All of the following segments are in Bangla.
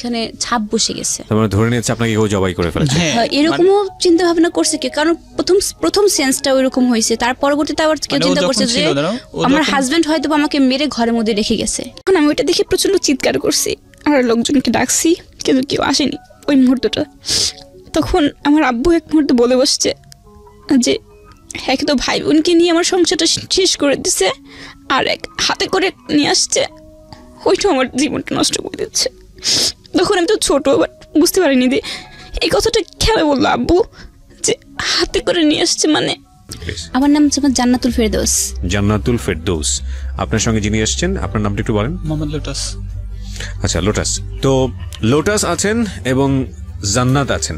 এখানে ছাপ বসে গেছে। তোমরা ধরে নিয়েছে আপনাকে কেউ জবাই করে ফেলেছে। এরকমও চিন্তা ভাবনা করছে কি, কারণ প্রথম সেন্সটা ওইরকম হয়েছে। তার পরবর্তীতে আবার কেউ চিন্তা করছে যে আমার হাজবেন্ড হয়তো আমাকে মেরে ঘরের মধ্যে রেখে গেছে। এখন আমি ওইটা দেখে প্রচন্ড চিৎকার করছি আর লোকজনকে ডাকছি, কিন্তু কেউ আসেনি ওই মুহূর্তটা। তখন আমার আব্বু এক মুহূর্তে বলে বসছে যে এক তো ভাই বোনকে নিয়ে আমার সংসারটা শেষ করে দিচ্ছে, আর এক হাতে করে নিয়ে আসছে, ওইটা আমার জীবনটা নষ্ট করে দিচ্ছে। তখন আমি তো ছোট, বাট বুঝতে পারিনি যে এই কথাটা খেলে বললো আব্বু যে হাতে করে নিয়ে আসছে। মানে আমার নাম জান্নাতুল ফেরদৌস। জান্নাতুল ফেরদৌস। আপনার সঙ্গে যিনি এসেছেন আপনার নামটা একটু বলেন। মোহাম্মদ লোটাস। আচ্ছা, লোটাস। তো লোটাস আছেন এবং জান্নাত আছেন,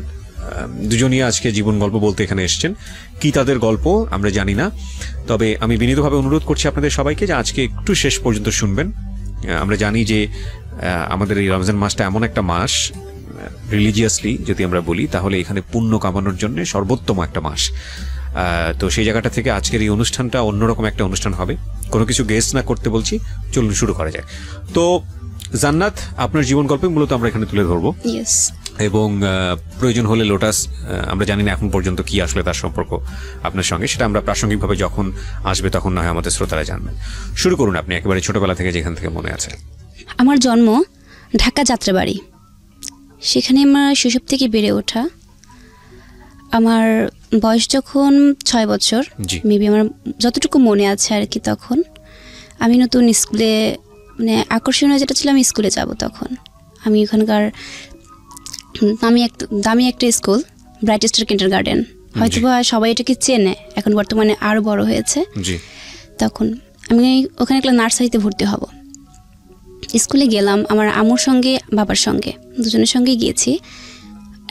দুজনই আজকে জীবন গল্প বলতে এখানে এসেছেন। কি তাদের গল্প আমরা জানি না, তবে আমি বিনীতভাবে অনুরোধ করছি আপনাদের সবাইকে যে আজকে একটু শেষ পর্যন্ত শুনবেন। আমরা জানি যে আমাদের এই রমজান মাসটা এমন একটা মাস, রিলিজিয়াসলি যদি আমরা বলি তাহলে এখানে পুণ্য কামানোর জন্য সর্বোত্তম একটা মাস। তো সেই জায়গাটা থেকে আজকের এই অনুষ্ঠানটা অন্যরকম একটা অনুষ্ঠান হবে। কোনো কিছু গেস না করতে বলছি, চলুন শুরু করা যায়। তো জান্নাত, আপনার জীবন গল্প মূলত আমরা এখানে তুলে ধরবো, এবং প্রয়োজন হলে লোটাস, আমরা জানি না এখন পর্যন্ত কি আসলে তার সম্পর্ক আপনার সঙ্গে, সেটা আমরা প্রাসঙ্গিকভাবে যখন আসবে তখন না হয় আমাদের শ্রোতারা জানবেন। শুরু করুন আপনি একেবারে ছোটবেলা থেকে, যেখান থেকে মনে আছে। আমার জন্ম ঢাকা যাত্রাবাড়ি, সেখানে আমার শৈশব থেকে বেড়ে ওঠা। আমার বয়স যখন 6 বছর, মেবি আমার যতটুকু মনে আছে আর কি, তখন আমি নতুন স্কুলে, মানে আকর্ষণীয় যেটা ছিল আমি স্কুলে যাব। তখন আমি ওখানকার দামি একটা স্কুল, ব্রাইট স্টার কিন্ডারগার্টেন, হয়তো বা সবাই এটাকে চেনে, এখন বর্তমানে আরও বড় হয়েছে। তখন আমি ওখানে একটা নার্সারিতে ভর্তি হব। স্কুলে গেলাম আমার আম্মুর সঙ্গে বাবার সঙ্গে, দুজনের সঙ্গে গিয়েছি,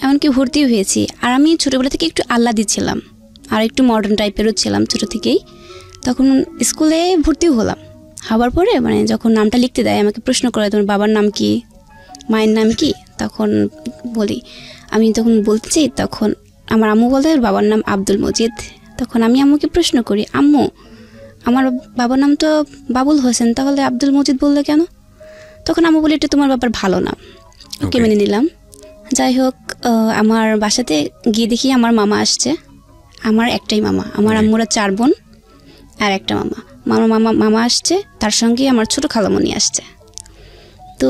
এমনকি ভর্তিও হয়েছি। আর আমি ছোটোবেলা থেকে একটু আহ্লাদি ছিলাম আর একটু মডার্ন টাইপেরও ছিলাম ছোটো থেকেই। তখন স্কুলে ভর্তিও হলাম। হওয়ার পরে মানে যখন নামটা লিখতে দেয় আমাকে প্রশ্ন করে তোমার বাবার নাম কি, মায়ের নাম কি, তখন বলি আমি তখন বলতে চাই, তখন আমার আম্মু বলে বাবার নাম আব্দুল মজিদ। তখন আমি আম্মুকে প্রশ্ন করি, আম্মু আমার বাবার নাম তো বাবুল হোসেন, তাহলে আব্দুল মজিদ বললে কেন? তখন আম্মু বলে এটা তোমার বাবার ভালো নাম, ওকে মেনে নিলাম। যাই হোক, আমার বাসাতে গিয়ে দেখি আমার মামা আসছে। আমার একটাই মামা, আমার আম্মুরা 4 বোন আর একটা মামা। মামা আসছে, তার সঙ্গে আমার ছোটো খালামণি আসছে। তো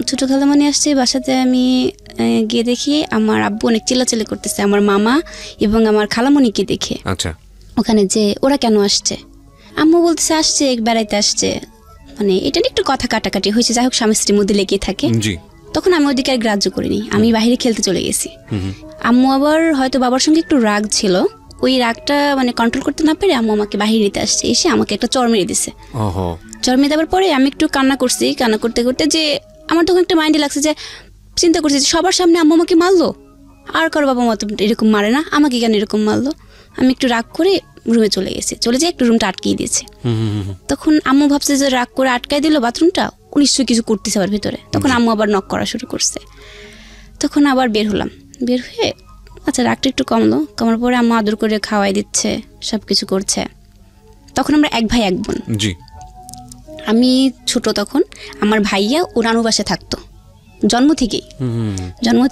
ছোটো খালামণি আসছে বাসাতে, আমি গিয়ে দেখি আমার আব্বু অনেক চিল্লাচিল্লি করতেছে আমার মামা এবং আমার খালামণিকে দেখে। আচ্ছা, ওখানে যে ওরা কেন আসছে? আম্মু বলতেছে আসছে বেড়াইতে আসছে, মানে এটা নিয়ে একটু কথা কাটাকাটি হয়েছে। যাই হোক, স্বামী স্ত্রীর মধ্যে লেগে থাকে। তখন আমি ওদিকে আর গ্রাহ্য করিনি, আমি বাইরে খেলতে চলে গেছি। আম্মু আবার হয়তো বাবার সঙ্গে একটু রাগ ছিল, ওই রাগটা মানে কন্ট্রোল করতে না পেরে আম্মু আমাকে বাহিরে নিতে আসছে, এসে আমাকে একটা চড় মেরে দিছে। চড় মেরে দেওয়ার পরে আমি একটু কান্না করছি, কান্না করতে করতে যে আমার তখন একটা মাইন্ডে লাগছে যে চিন্তা করছি যে সবার সামনে আম্মু আমাকে মারলো, আর কারো বাবা মতো এরকম মারে না, আমাকে কেন এরকম মারলো। আমি একটু রাগ করে রুমে চলে গেছি, চলে যেয়ে একটু রুমটা আটকিয়ে দিয়েছে। তখন আম্মু ভাবছে যে রাগ করে আটকাই দিল বাথরুমটা, নিশ্চয়ই কিছু করতেছে আবার ভিতরে। তখন আম্মু আবার নক করা শুরু করছে। তখন আবার বের হলাম, বের হয়ে আচ্ছা রাগটা একটু কমলো, কমার পরে আম্মু আদর করে খাওয়াই দিচ্ছে, সব কিছু করছে। তখন আমরা 1 ভাই 1 বোন। আমি ছোট তখন, আমার ভাইয়া ও নানুর বাসায় থাকতো জন্ম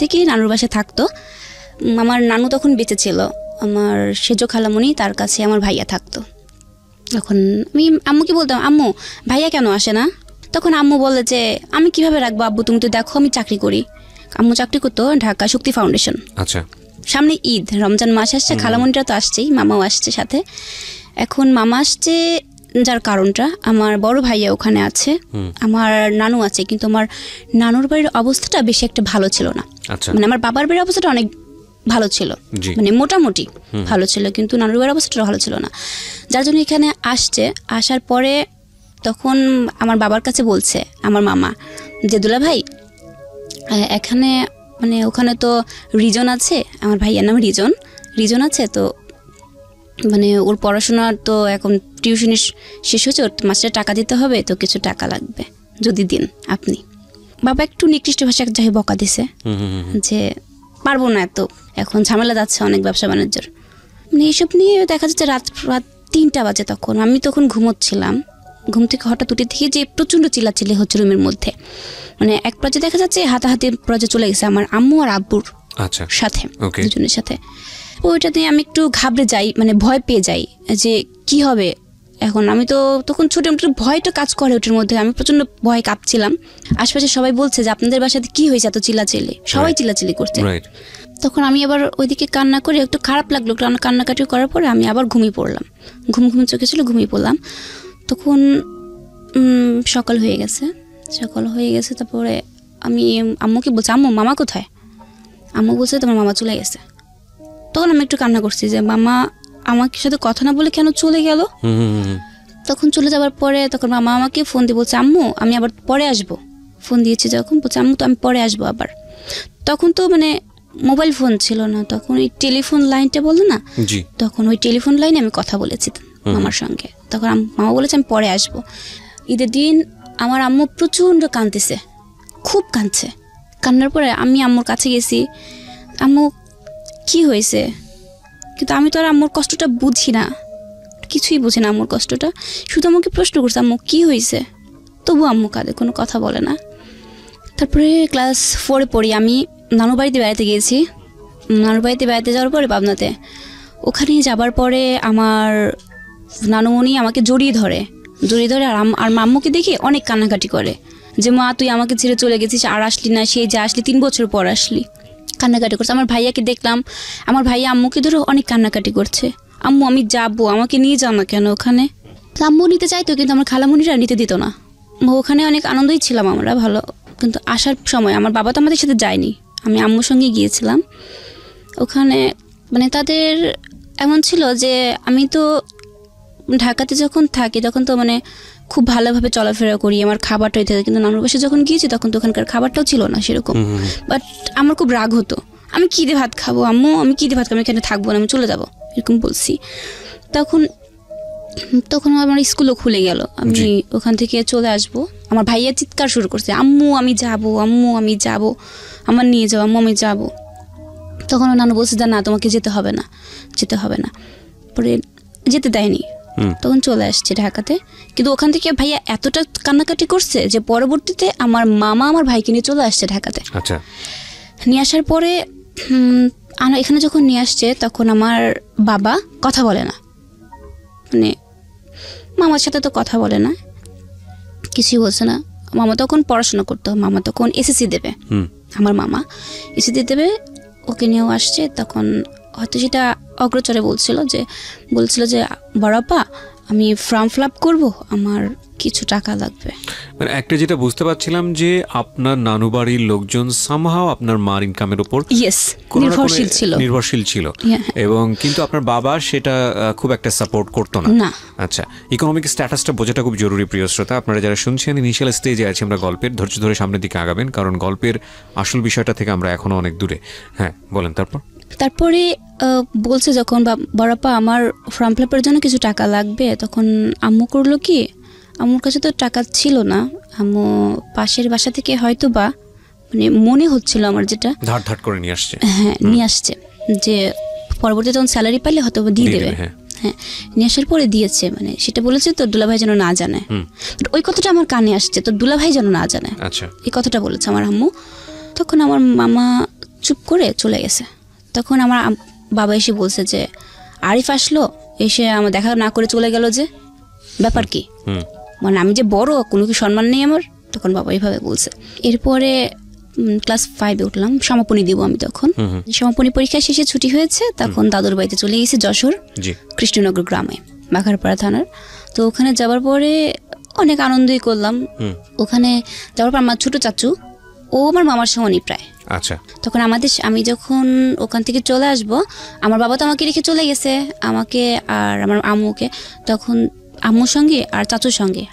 থেকেই নানুর বাসায় থাকতো। আমার নানু তখন বেঁচে ছিল, আমার সেজ খালামণি, তার কাছে আমার ভাইয়া থাকতো। তখন আমি আম্মুকে বলতাম, আম্মু ভাইয়া কেন আসে না? তখন আম্মু বলে যে আমি কিভাবে রাখবো আব্বু, তুমি তো দেখো আমি চাকরি করি। আম্মু চাকরি করতো ঢাকা শক্তি ফাউন্ডেশন। আচ্ছা, সামনে ঈদ, রমজান মাস আসছে, খালামণিটা তো আসছেই, মামাও আসছে সাথে। এখন মামা আসছে যার কারণটা, আমার বড় ভাইয়া ওখানে আছে, আমার নানু আছে, কিন্তু আমার নানুর বাড়ির অবস্থাটা বেশি একটা ভালো ছিল না। মানে আমার বাবার বাড়ির অবস্থাটা অনেক ভালো ছিল, মানে মোটামুটি ভালো ছিল, কিন্তু নানুর বাড়ির অবস্থাটা ভালো ছিল না। যার জন্য এখানে আসছে। আসার পরে তখন আমার বাবার কাছে বলছে আমার মামা যে দুলা ভাই এখানে মানে ওখানে তো রিজন আছে, আমার ভাইয়ার নাম রিজন আছে, তো মানে ওর পড়াশোনা তো এখন টিউশনি শেষ হচ্ছে, ওর মাস্টার টাকা দিতে হবে, তো কিছু টাকা লাগবে, যদি দিন আপনি। বাবা একটু নিকৃষ্ট ভাষায় যাই বকা দিছে যে পারবো না, এত এখন ঝামেলা যাচ্ছে অনেক ব্যবসা বাণিজ্যের, মানে এইসব নিয়ে দেখা যাচ্ছে রাত 3টা বাজে। তখন আমি ঘুমোচ্ছিলাম, ঘুম থেকে হঠাৎ উঠে দেখি যে প্রচণ্ড চিল্লাচিল্লি হচ্ছে রুমের মধ্যে, মানে এক পর্যায়ে দেখা যাচ্ছে হাতাহাতি পর্যায়ে চলে গেছে আমার আম্মু আর আব্বুর সাথে, দুজনের সাথে। ওইটা দিয়ে আমি একটু ঘাবড়ে যাই, মানে ভয় পেয়ে যাই যে কি হবে এখন। আমি তো তখন ছোটো একটু ভয়টা কাজ করে ওটার মধ্যে, আমি প্রচণ্ড ভয় কাঁপছিলাম। আশপাশে সবাই বলছে যে আপনাদের বাসাতে কি হয়েছে এত চিল্লাচিল্লি, সবাই চিল্লাচিল্লি করছে। তখন আমি আবার ওইদিকে কান্না করে একটু খারাপ লাগলো, কান্নাকাটি করার পরে আমি আবার ঘুমিয়ে পড়লাম, ঘুম চোখে ছিল, ঘুমিয়ে পড়লাম। তখন সকাল হয়ে গেছে। তারপরে আমি আম্মুকে বলছি, আম্মু মামা কোথায়? আম্মু বলছে তোমার মামা চলে গেছে। তখন আমি একটু কান্না করছি যে মামা আমার সাথে কথা না বলে কেন চলে গেল। তখন চলে যাওয়ার পরে তখন মামা আমাকে ফোন দিয়ে বলছে, আম্মু আমি আবার পরে আসবো। ফোন দিয়েছি যখন, বলছে আম্মু তো আমি পরে আসবো আবার। তখন তো মানে মোবাইল ফোন ছিল না, তখন ওই টেলিফোন লাইনটা বললো না, তখন ওই টেলিফোন লাইনে আমি কথা বলেছি মামার সঙ্গে। তখন মামা বলেছে আমি পরে আসবো। ঈদের দিন আমার আম্মু প্রচণ্ড কাঁদতেছে, খুব কাঁদছে। কান্নার পরে আমি আম্মুর কাছে গেছি, আম্মু কি হয়েছে? কিন্তু আমি তো আর আম্মুর কষ্টটা বুঝি না, কিছুই বুঝি না আম্মুর কষ্টটা। শুধু আমাকে প্রশ্ন করছে আম্মু কি হয়েছে, তবু আম্মু কাঁদে, কোনো কথা বলে না। তারপরে ক্লাস 4 পড়ি, আমি নানু বাড়িতে বেড়াতে গিয়েছি। নানু বাড়িতে বেড়াতে যাওয়ার পরে পাবনাতে, ওখানে যাবার পরে আমার নানুমণি আমাকে জড়িয়ে ধরে আর আম্মুকে দেখে অনেক কান্নাকাটি করে যে মা তুই আমাকে ছেড়ে চলে গেছিস, আর আসলি না, সেই যে আসলি 3 বছর পর আসলি। কান্নাকাটি করছে। আমার ভাইয়াকে দেখলাম, আমার ভাইয়া আম্মুকে ধরে অনেক কান্নাকাটি করছে, আম্মু আমি যাবো, আমাকে নিয়ে যাও না কেন ওখানে। আম্মু নিতে চাইতো কিন্তু আমার খালামণিরা নিতে দিত না। ওখানে অনেক আনন্দই ছিলাম আমরা, ভালো। কিন্তু আসার সময় আমার বাবা তো আমাদের সাথে যায়নি, আমি আম্মুর সঙ্গে গিয়েছিলাম। ওখানে মানে তাদের এমন ছিল যে আমি তো ঢাকাতে যখন থাকি তখন তো মানে খুব ভালোভাবে চলাফেরা করি, আমার খাবারটা হইতে থাকে। কিন্তু নানুর বাসায় যখন গিয়েছি তখন তো ওখানকার খাবারটাও ছিল না সেরকম। বাট আমার খুব রাগ হতো, আমি কী দিয়ে ভাত খাবো আম্মু, আমি কী দিয়ে ভাত খাবো, আমি এখানে থাকবো না, আমি চলে যাবো, এরকম বলছি। তখন আমার স্কুলও খুলে গেল, আমি ওখান থেকে চলে আসবো। আমার ভাইয়া চিৎকার শুরু করছে, আম্মু আমি যাবো, আম্মু আমি যাবো, আমার নিয়ে যাবো, আম্মু আমি যাবো। তখন নানু বলছে যে না তোমাকে যেতে হবে না। পরে যেতে দেয়নি, তখন চলে আসছে ঢাকাতে। কিন্তু ওখান থেকে ভাইয়া এতটা কান্নাকাটি করছে যে পরবর্তীতে আমার মামা আমার ভাইকে নিয়ে চলে আসছে ঢাকাতে। আচ্ছা, নিয়ে আসার পরে এখানে যখন নিয়ে আসছে তখন আমার বাবা কথা বলে না, মানে মামার সাথে তো কথা বলে না, কিছুই বলছে না। মামা তখন পড়াশোনা করতো, মামা তখন এসএসসি দেবে, আমার মামা এসএসসি দেবে, ওকে নিয়েও আসছে। তখন হয়তো সেটা অগ্রচরে বলছিল যে বড়াপা আমি ফর্ম ফিল আপ করবো, আমার কিছু টাকা লাগবে। মানে একটা যেটা বুঝতে পারছিলাম যে আপনার নানু বাড়ির লোকজন সামহাও আপনার মার ইনকামের উপর নির্ভরশীল ছিল, এবং কিন্তু আপনার বাবা সেটা খুব একটা সাপোর্ট করতো না। আচ্ছা, ইকোনমিক স্ট্যাটাসটা বোঝাটা খুব জরুরি। প্রিয় শ্রোতা, আপনারা যারা শুনছেন ইনিশিয়াল স্টেজে আছি আমরা গল্পের, ধৈর্য ধরে সামনের দিকে আগাবেন, কারণ গল্পের আসল বিষয়টা থেকে আমরা এখনো অনেক দূরে। হ্যাঁ বলেন। তারপরে বলছে যখন বড়াপা আমার ফর্ম ফিল আপের জন্য কিছু টাকা লাগবে, তখন আম্মু করলো কি, আম্মুর কাছে তো টাকা ছিল না, আম্মু পাশের বাসা থেকে হয়তো বা মানে মনে হচ্ছিল আমার যেটা ধার করে নিয়ে আসছে। হ্যাঁ নিয়ে আসছে, যে পরবর্তীতে যখন স্যালারি পাইলে হয়তো দিয়ে দেবে। হ্যাঁ নিয়ে আসার পরে দিয়েছে, মানে সেটা বলেছে তোর দুলাভাই যেন না জানে। ওই কথাটা আমার কানে আসছে, তোর দুলাভাই যেন না জানে, এই কথাটা বলেছে আমার আম্মু। তখন আমার মামা চুপ করে চলে গেছে। তখন আমার বাবা এসে বলছে যে আরিফ আসলো, এসে আমার দেখা না করে চলে গেল, যে ব্যাপার কি, মানে আমি যে বড়, কোনো কি সম্মান নেই আমার? তখন বাবা এইভাবে বলছে। এরপরে ক্লাস 5-এ উঠলাম, সমাপনী দিব আমি। তখন সমাপনী পরীক্ষা শেষে ছুটি হয়েছে, তখন দাদুর বাড়িতে চলে গেছি যশোর কৃষ্ণনগর গ্রামে, বাঘারপাড়া থানার। তো ওখানে যাবার পরে অনেক আনন্দই করলাম। ওখানে যাওয়ার পর আমার ছোট চাচু, ও আমার মামার সমানই প্রায়। আচ্ছা, তখন আমি যখন ওখান থেকে চলে আসব, আমার বাবা তো আমাকে রেখে চলে গেছে, আমাকে আর আমার আম্মুকে। তখন আম্মুর সঙ্গে আর চাচুর সঙ্গে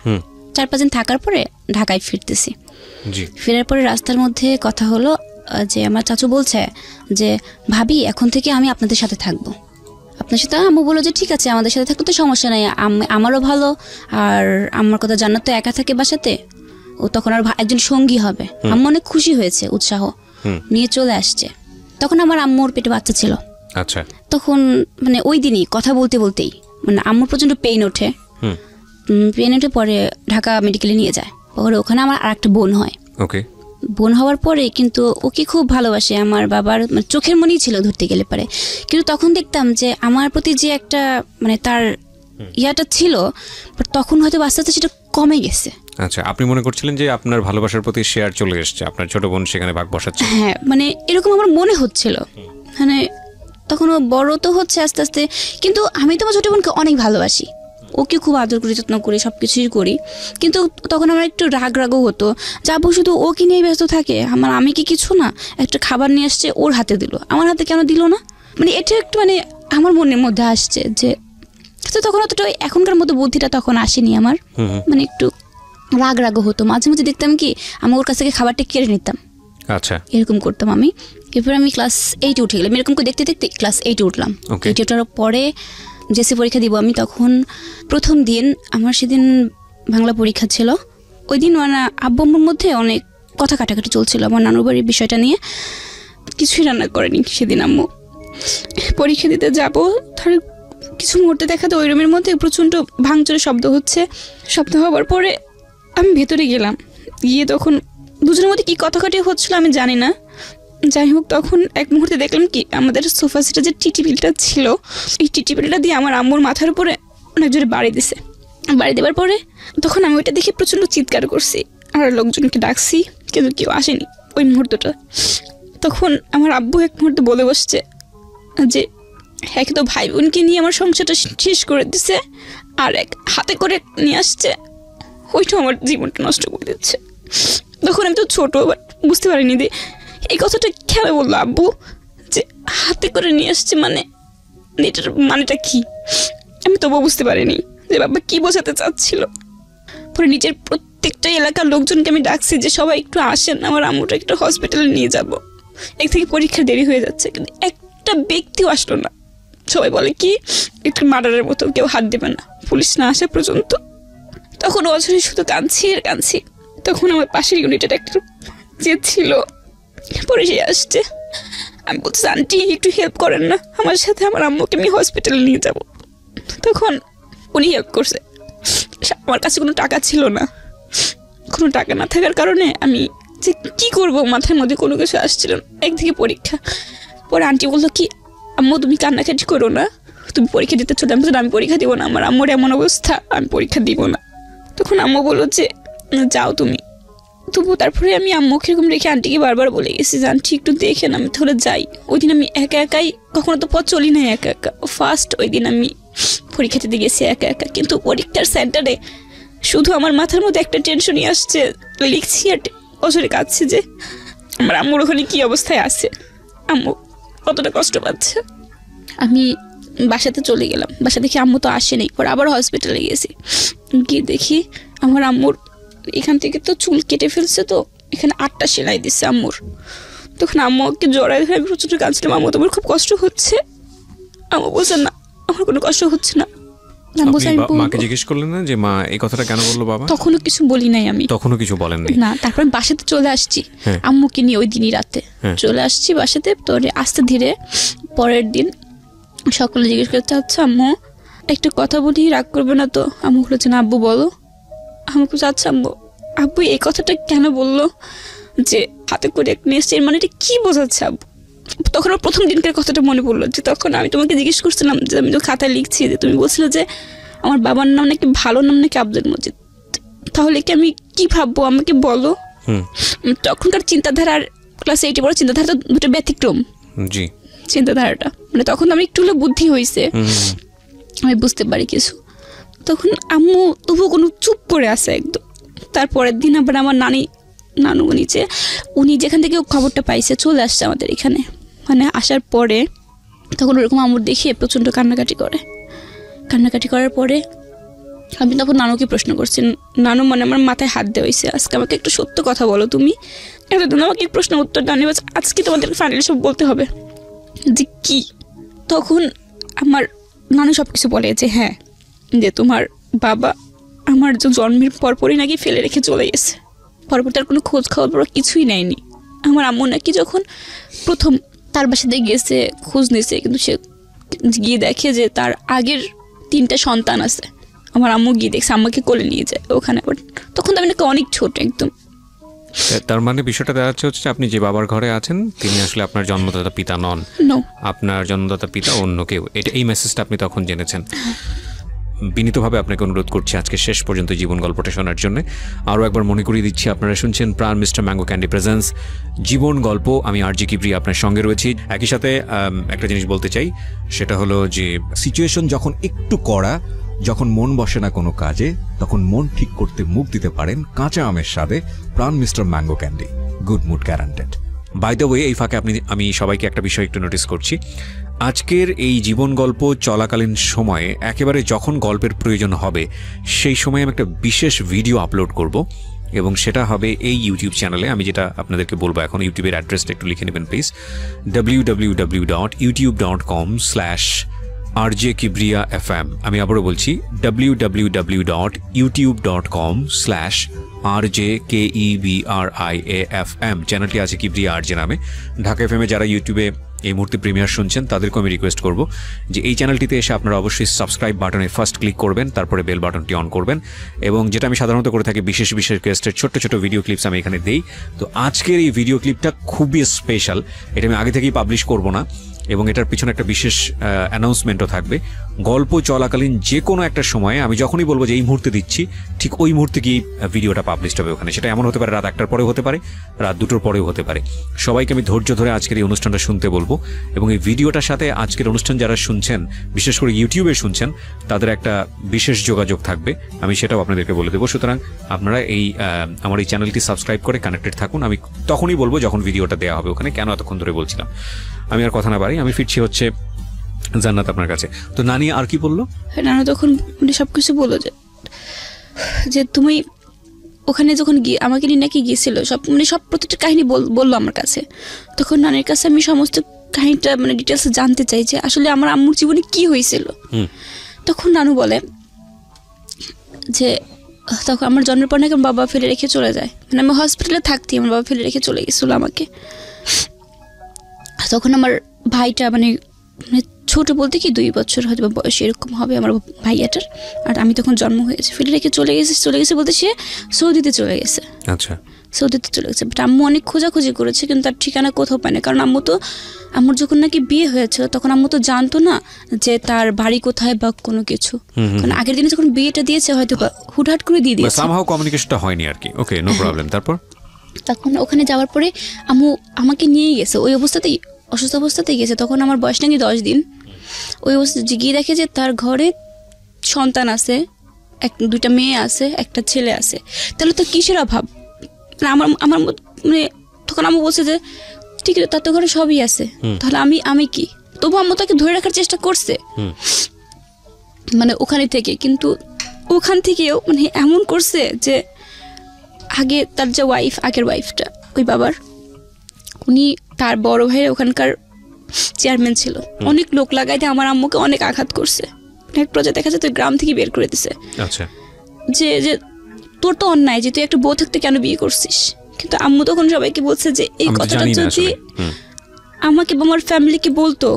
4-5 দিন থাকার পরে ঢাকায় ফিরতেছি। ফেরার পরে রাস্তার মধ্যে কথা হলো যে আমার চাচু বলছে যে ভাবি এখন থেকে আমি আপনাদের সাথে থাকবো, আপনার সাথে। আম্মু বললো যে ঠিক আছে, আমাদের সাথে থাকলে তো সমস্যা নাই, আমারও ভালো, আর আমার কথা জান্নাত তো একা থাকে বাসাতে, ও তখন আর একজন সঙ্গী হবে। আম্মু অনেক খুশি হয়েছে, উৎসাহ নিয়ে চলে আসছে। তখন আমার আম্মুর পেটে বাচ্চা ছিল। আচ্ছা, তখন মানে ওই দিনই কথা বলতেই মানে আম্মুর প্রচন্ড পেইন ওঠে। প্রেগনেন্টের পরে ঢাকা মেডিকেলে নিয়ে যায়। পরে ওখানে আমার আর একটা বোন হয়। ওকে। বোন হওয়ার পরে কিন্তু ওকে খুব ভালোবাসে, আমার বাবার চোখের মনেই ছিল ধরতে গেলে পারে। কিন্তু তখন দেখতাম যে আমার প্রতি যে একটা তার ইয়াটা ছিল, বাট তখন হয়তো আস্তে আস্তে সেটা কমে গেছে। আচ্ছা, আপনি মনে করছিলেন যে আপনার ভালোবাসার প্রতি শেয়ার চলে এসেছে, আপনার ছোট বোন সেখানে ভাগ বসাচ্ছে? হ্যাঁ, এরকম আমার মনে হচ্ছিল। তখন ও বড় তো হচ্ছে আস্তে আস্তে, কিন্তু আমি তো আমার ছোট বোনকে অনেক ভালোবাসি, ওকে খুব আদর করি, যত্ন করি, সব কিছুই করি। কিন্তু তখন আমার একটু রাগও হতো, যাবো শুধু ওকে নিয়ে ব্যস্ত থাকে। আমি কি কিছু না, একটা খাবার নিয়ে আসছে ওর হাতে দিল, আমার হাতে কেন দিল না? এটা একটু আমার মনের মধ্যে আসছে যে, তো তখন অতটা এখনকার মতো বুদ্ধিটা তখন আসেনি আমার। একটু রাগও হতো। মাঝে মাঝে দেখতাম কি আমি ওর কাছ থেকে খাবারটা কেড়ে নিতাম। আচ্ছা, এরকম করতাম আমি। এরপর আমি ক্লাস 8 উঠে গেলাম, এরকম করে দেখতে দেখতে ক্লাস 8 উঠলাম। 8 ওঠার পরে জেসি পরীক্ষা দিব আমি। তখন প্রথম দিন আমার সেদিন বাংলা পরীক্ষা ছিল। ওই দিন আব্বু আম্মুর মধ্যে অনেক কথা কাটাকাটি চলছিল আমার নানুর বাড়ির বিষয়টা নিয়ে। কিছুই রান্না করেনি সেদিন আম্মু। পরীক্ষা দিতে যাবো, তার কিছু মুহূর্তে দেখাতে ওই রুমের মধ্যে প্রচণ্ড ভাঙচুরের শব্দ হচ্ছে। শব্দ হওয়ার পরে আমি ভেতরে গেলাম, গিয়ে তখন দুজনের মধ্যে কী কথা কাটি হচ্ছিল আমি জানি না। যাই হোক, তখন এক মুহূর্তে দেখলাম কি আমাদের সোফা সেটে যে টিটিপিলটা ছিল, এই টিটিপিলটা দিয়ে আমার আম্মুর মাথার উপরে অনেক জোরে বাড়ি দিছে। বাড়ি দেওয়ার পরে তখন আমি ওইটা দেখে প্রচণ্ড চিৎকার করছি, আর লোকজনকে ডাকছি, কিন্তু কেউ আসেনি ওই মুহূর্তটা। তখন আমার আব্বু এক মুহূর্তে বলে বসছে যে এক তো ভাই বোনকে নিয়ে আমার সংসারটা শেষ করে দিছে, আর এক হাতে করে নিয়ে আসছে, ওইটাও আমার জীবনটা নষ্ট করে দিচ্ছে। তখন আমি তো ছোটো, বাট বুঝতে পারিনি যে এই কথাটা কেন বললো আব্বু, যে হাতে করে নিয়ে আসছে, এটার মানেটা কি? আমি তবুও বুঝতে পারিনি যে বাবা কি বোঝাতে চাচ্ছিল। পরে নিজের প্রত্যেকটা এলাকার লোকজনকে আমি ডাকছি যে সবাই একটু আসেন, আমার আম্মুটা একটু হসপিটালে নিয়ে যাব, এক থেকে পরীক্ষা দেরি হয়ে যাচ্ছে। কিন্তু একটা ব্যক্তিও আসলো না। সবাই বলে কি একটু মার্ডারের মতো, কেউ হাত দেবে না পুলিশ না আসা পর্যন্ত। তখন অঝরে শুধু কাঁদছি আর কাঁদছি। তখন আমার পাশের ইউনিটের একটা যে ছিল, পরে সে আসছে। আমি বলছি আন্টি একটু হেল্প করেন না আমার সাথে, আমার আম্মুকে আমি হসপিটালে নিয়ে যাব। তখন উনি হেল্প করছে। আমার কাছে কোনো টাকা ছিল না, কোনো টাকা না থাকার কারণে আমি যে কী করবো মাথার মধ্যে কোনো কিছু আসছিল না। একদিকে পরীক্ষা। পরে আন্টি বললো কি আম্মু তুমি কান্নাকাটি করো না, তুমি পরীক্ষা দিতে চলে। আমি পরীক্ষা দিব না, আমার আম্মুর এমন অবস্থা, আমি পরীক্ষা দিব না। তখন আম্মু বললো যে যাও তুমি। তবু তারপরে আমি আম্মুকে এরকম রেখে আন্টিকে বারবার বলে গেছি যে আন্টি একটু দেখেন, আমি তাহলে যাই। ওই দিন আমি একা একাই, কখনো তো পথ চলি নাই একা একা। ফার্স্ট ওই দিন আমি পরীক্ষা দিতে গেছি একা একা। কিন্তু পরীক্ষার সেন্টারে শুধু আমার মাথার মধ্যে একটা টেনশনই আসছে, লিখছি আর অজরে কাঁদছি যে আমার আম্মুর ওখানে কী অবস্থায় আছে, আম্মু কতটা কষ্ট পাচ্ছে। আমি বাসাতে চলে গেলাম, বাসা দেখি আম্মু তো আসেনি। পর আবার হসপিটালে গেছি, গিয়ে দেখি আমার আম্মুর এখান থেকে তো চুল কেটে ফেলছে, তো এখানে 8টা সেলাই দিচ্ছে আম্মুর। তখন আম্মুকে জড়াই ধরে আমি প্রচুর কাঁদছিলাম, আম্মু তোমার খুব কষ্ট হচ্ছে। আম্মু বলছেন না আমার কোনো কষ্ট হচ্ছে না। মাকে জিজ্ঞেস করলেন না যে মা এই কথাটা কেন বললো বাবা? তখনও কিছু বলি নাই আমি। তখনও কিছু বলেননি না। তারপর বাসাতে চলে আসছি আম্মুকে নিয়ে, ওই দিনই রাতে চলে আসছি বাসাতে। তোরে আস্তে ধীরে পরের দিন সকলে জিজ্ঞেস করতে হচ্ছে আম্মু একটা কথা বলি, রাগ করবে না তো? আম্মু বলেছে না আব্বু বলো। আমাকে আচ্ছা আম্মু, আব্বু এই কথাটা কেন বললো যে হাতে করে নিয়ে এসছে, এর মানে এটা কী বোঝাচ্ছে আব্বু? তখন আমার প্রথম দিনকার কথাটা মনে পড়লো, যে তখন আমি তোমাকে জিজ্ঞেস করছিলাম যে আমি তো খাতায় লিখছি, যে তুমি বলছিলে যে আমার বাবার নাম নাকি ভালো নাম নাকি আব্দুল মজিদ, তাহলে কি আমি কি ভাববো আমাকে বলো? তখনকার চিন্তাধারার ক্লাস 8 বড় চিন্তাধারা তো দুটো ব্যতিক্রম। জি, চিন্তাধারাটা তখন আমি একটু হলে বুদ্ধি হয়েছে, আমি বুঝতে পারি কিছু। তখন আম্মু তবুও কোনো চুপ করে আসে একদম। তারপরের দিন আবার আমার নানু উনি যেখান থেকে খবরটা পাইছে চলে আসছে আমাদের এখানে। আসার পরে তখন ওরকম আম্মুর দেখিয়ে প্রচণ্ড কান্নাকাটি করার পরে আমি তখন নানুকে প্রশ্ন করছি, নানু আমার মাথায় হাত দেওয়া হয়েছে, আজকে আমাকে একটু সত্য কথা বলো। তুমি এতদিন আমাকে প্রশ্ন উত্তর দানি, আজকে তোমাদের ফাইনালি সব বলতে হবে যে কি। তখন আমার নানু সব কিছু বলে যে হ্যাঁ, যে তোমার বাবা আমার যে জন্মের পরপরই নাকি ফেলে রেখে চলে গেছে, পরপর তার কোনো খোঁজ খবর কিছুই নেয়নি। আমার আম্মু নাকি যখন প্রথম তার বাসাতে গিয়েছে খোঁজ নিয়েছে, কিন্তু সে গিয়ে দেখে যে তার আগের 3টা সন্তান আছে, আমার আম্মু গিয়ে দেখছে, আম্মাকে কোলে নিয়ে যায় ওখানে। তখন তো আমি নাকি অনেক ছোট একদম। তার মানে বিষয়টা দেখা যাচ্ছে হচ্ছে আপনি যে বাবার ঘরে আছেন তিনি আসলে আপনার জন্মদাতা পিতা নন, আপনার জন্মদাতা পিতা অন্য কেউ। এই মেসেজটা আপনি তখন জেনেছেন। বিনীতভাবে আপনাকে অনুরোধ করছি আজকে শেষ পর্যন্ত জীবন গল্পটা শোনার জন্য। আরও একবার মনে করিয়ে দিচ্ছি, আপনারা শুনছেন প্রাণ মিস্টার ম্যাঙ্গো ক্যান্ডি প্রেজেন্স জীবন গল্প। আমি আরজি কিবরিয়া আপনার সঙ্গে রয়েছি। একই সাথে একটা জিনিস বলতে চাই, সেটা হলো যে সিচুয়েশন যখন একটু কড়া, যখন মন বসে না কোনো কাজে, তখন মন ঠিক করতে মুখ দিতে পারেন কাঁচা আমের স্বাদে Pran mister mango candy, good mood guaranteed. By the way, এই ফাঁকে আমি সবাইকে একটা বিষয় একটু নোটিস করছি। আজকের এই জীবন গল্প চলাকালীন সময়ে একেবারে যখন গল্পের প্রয়োজন হবে সেই সময় আমি একটা বিশেষ ভিডিও আপলোড করব, এবং সেটা হবে এই ইউটিউব চ্যানেলে। আমি যেটা আপনাদেরকে বলবো এখন, ইউটিউবের অ্যাড্রেসটা একটু লিখে নেবেন প্লিজ, www.youtube.com/RJ Kibriya FM। আমি আবারও বলছি www.youtube.com/RJ KEBRIA FM। চ্যানেলটি আছে কিবরিয়া আরজে নামে। ঢাকা এফএমে যারা ইউটিউবে এই মুহূর্তে প্রিমিয়ার শুনছেন তাদেরকে আমি রিকোয়েস্ট করব যে এই চ্যানেলটিতে এসে আপনারা অবশ্যই সাবস্ক্রাইব বাটনে ফার্স্ট ক্লিক করবেন, তারপরে বেল বাটনটি অন করবেন। এবং যেটা আমি সাধারণত করে থাকি, বিশেষ বিশেষ গেস্টের ছোট্ট ছোট ভিডিও ক্লিপস আমি এখানে দিই। তো আজকের এই ভিডিও ক্লিপটা খুবই স্পেশাল, এটা আমি আগে থেকেই পাবলিশ করব না, এবং এটার পিছনে একটা বিশেষ অ্যানাউন্সমেন্টও থাকবে। গল্প চলাকালীন যে কোনো একটা সময়ে আমি যখনই বলবো যে এই মুহূর্তে দিচ্ছি, ঠিক ওই মুহূর্তে গিয়ে ভিডিওটা পাবলিশ হবে ওখানে। সেটা এমন হতে পারে রাত 1টার পরেও হতে পারে, রাত 2টোর পরেও হতে পারে। সবাইকে আমি ধৈর্য ধরে আজকের এই অনুষ্ঠানটা শুনতে বলবো, এবং এই ভিডিওটার সাথে আজকের অনুষ্ঠান যারা শুনছেন, বিশেষ করে ইউটিউবে শুনছেন, তাদের একটা বিশেষ যোগাযোগ থাকবে, আমি সেটাও আপনাদেরকে বলে দেবো। সুতরাং আপনারা আমার এই চ্যানেলটি সাবস্ক্রাইব করে কানেক্টেড থাকুন। আমি তখনই বলবো যখন ভিডিওটা দেওয়া হবে ওখানে। কেন এতক্ষণ ধরে বলছিলাম, আমি আর কথা না বাড়ি, আমি ফিরছি হচ্ছে জান্নাত আপনার কাছে। তো নানি আর কি বললো? নানা তখন মানে সবকিছু বললো যে তুমি ওখানে যখন গিয়ে আমাকে নিয়ে নাকি গিয়েছিল, সব প্রত্যেকটা কাহিনী বললো আমার কাছে। তখন নানির কাছে আমি সমস্ত কাহিনীটা মানে ডিটেলস জানতে চাই যে আসলে আমার আম্মুর জীবনে কি হয়েছিল। তখন নানু বলে যে তখন আমার জন্মের পর নাকি আমার বাবা ফেলে রেখে চলে যায়, মানে আমি হসপিটালে থাকতি, আমার বাবা ফেলে রেখে চলে গেছিল আমাকে। তখন আমার ভাইটা মানে ছোট বলতে কি 2 বছর হয়তো বয়স এরকম হবে আমার ভাইয়াটার, আর আমি তখন জন্ম হয়েছে। ফেলে রেখে চলে গেছে বলতে সে সৌদিতে চলে গেছে। আচ্ছা, সৌদিতে চলে গেছে। বাট আম্মু অনেক খোঁজাখুঁজি করেছে, কিন্তু তার ঠিকানা কোথাও পায় না। কারণ আম্মুর যখন নাকি বিয়ে হয়েছিল তখন আম্মু তো জানতো না যে তার বাড়ি কোথায় বা কোনো কিছু। কারণ আগের দিনে যখন বিয়েটা দিয়েছে হয়তো হুটহাট করে দিয়ে দিয়েছে, সামহাউ কমিউনিকেশনটা হয়নি আর কি। ওকে, নো প্রবলেম। তারপর তখন ওখানে যাওয়ার পরে আম্মু আমাকে নিয়েই গেছে, ওই অবস্থাতেই অসুস্থ অবস্থাতেই গেছে। তখন আমার বয়স নাকি 10 দিন। ওই অবস্থা গিয়ে দেখে যে তার ঘরে সন্তান আছে, 2টা মেয়ে আছে, একটা ছেলে আছে। তাহলে তো কিসের অভাব? আমার মানে তখন আম্মু বলছে যে ঠিক আছে, তার তো ঘরে সবই আছে, তাহলে আমি কি? তবু আম্মু তাকে ধরে রাখার চেষ্টা করছে মানে ওখানে থেকে, কিন্তু ওখান থেকেও মানে এমন করছে যে আগে তার যে আগের ওয়াইফটা ওই বাবার, উনি তার বড় ভাইয়ের ওখানকার চেয়ারম্যান ছিল। অনেক লোক লাগাই দিয়ে আমার আম্মুকে অনেক আঘাত করছে। এক পর্যায়ে দেখা যায় তুই গ্রাম থেকে বের করে দিছে। আচ্ছা, যে তোর তো অন্যায় যে তুই একটা বউ থাকতে কেন বিয়ে করছিস। কিন্তু আম্মু তখন সবাইকে বলছে যে এই কথাটা যদি আমাকে বা আমার ফ্যামিলিকে বলতো,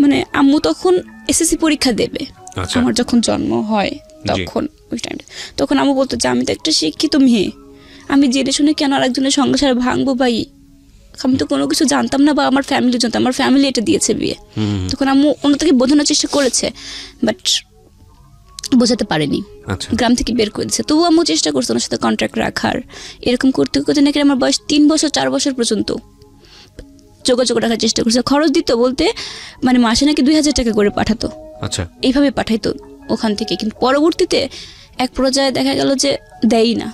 মানে আম্মু তখন এসএসসি পরীক্ষা দেবে আমার যখন জন্ম হয় তখন, ওই টাইমটা তখন আম্মু বলতো যে আমি তো একটা শিক্ষিত মেয়ে, আমি জেনে শুনে কেন আরেকজনের সংসার ভাঙবো ভাই, আমি তো কোনো কিছু জানতাম না বা আমার ফ্যামিলি জানতাম, আমার ফ্যামিলি এটা দিয়েছে বিয়ে। তখন আম্মু অন্যটাকে বোঝানোর চেষ্টা করেছে, বাট বোঝাতে পারেনি, গ্রাম থেকে বের করে দিচ্ছে। তবু আম্মু চেষ্টা করছে ওনার সাথে কন্ট্রাক্ট রাখার। এরকম করতে করতে নাকি আমার বয়স 3 বছর 4 বছর পর্যন্ত যোগাযোগ রাখার চেষ্টা করছে। খরচ দিত বলতে মানে মাসে নাকি 2000 টাকা করে পাঠাতো। আচ্ছা, এইভাবে পাঠাইতো ওখান থেকে। কিন্তু পরবর্তীতে এক পর্যায়ে দেখা গেল যে দেয়ই না।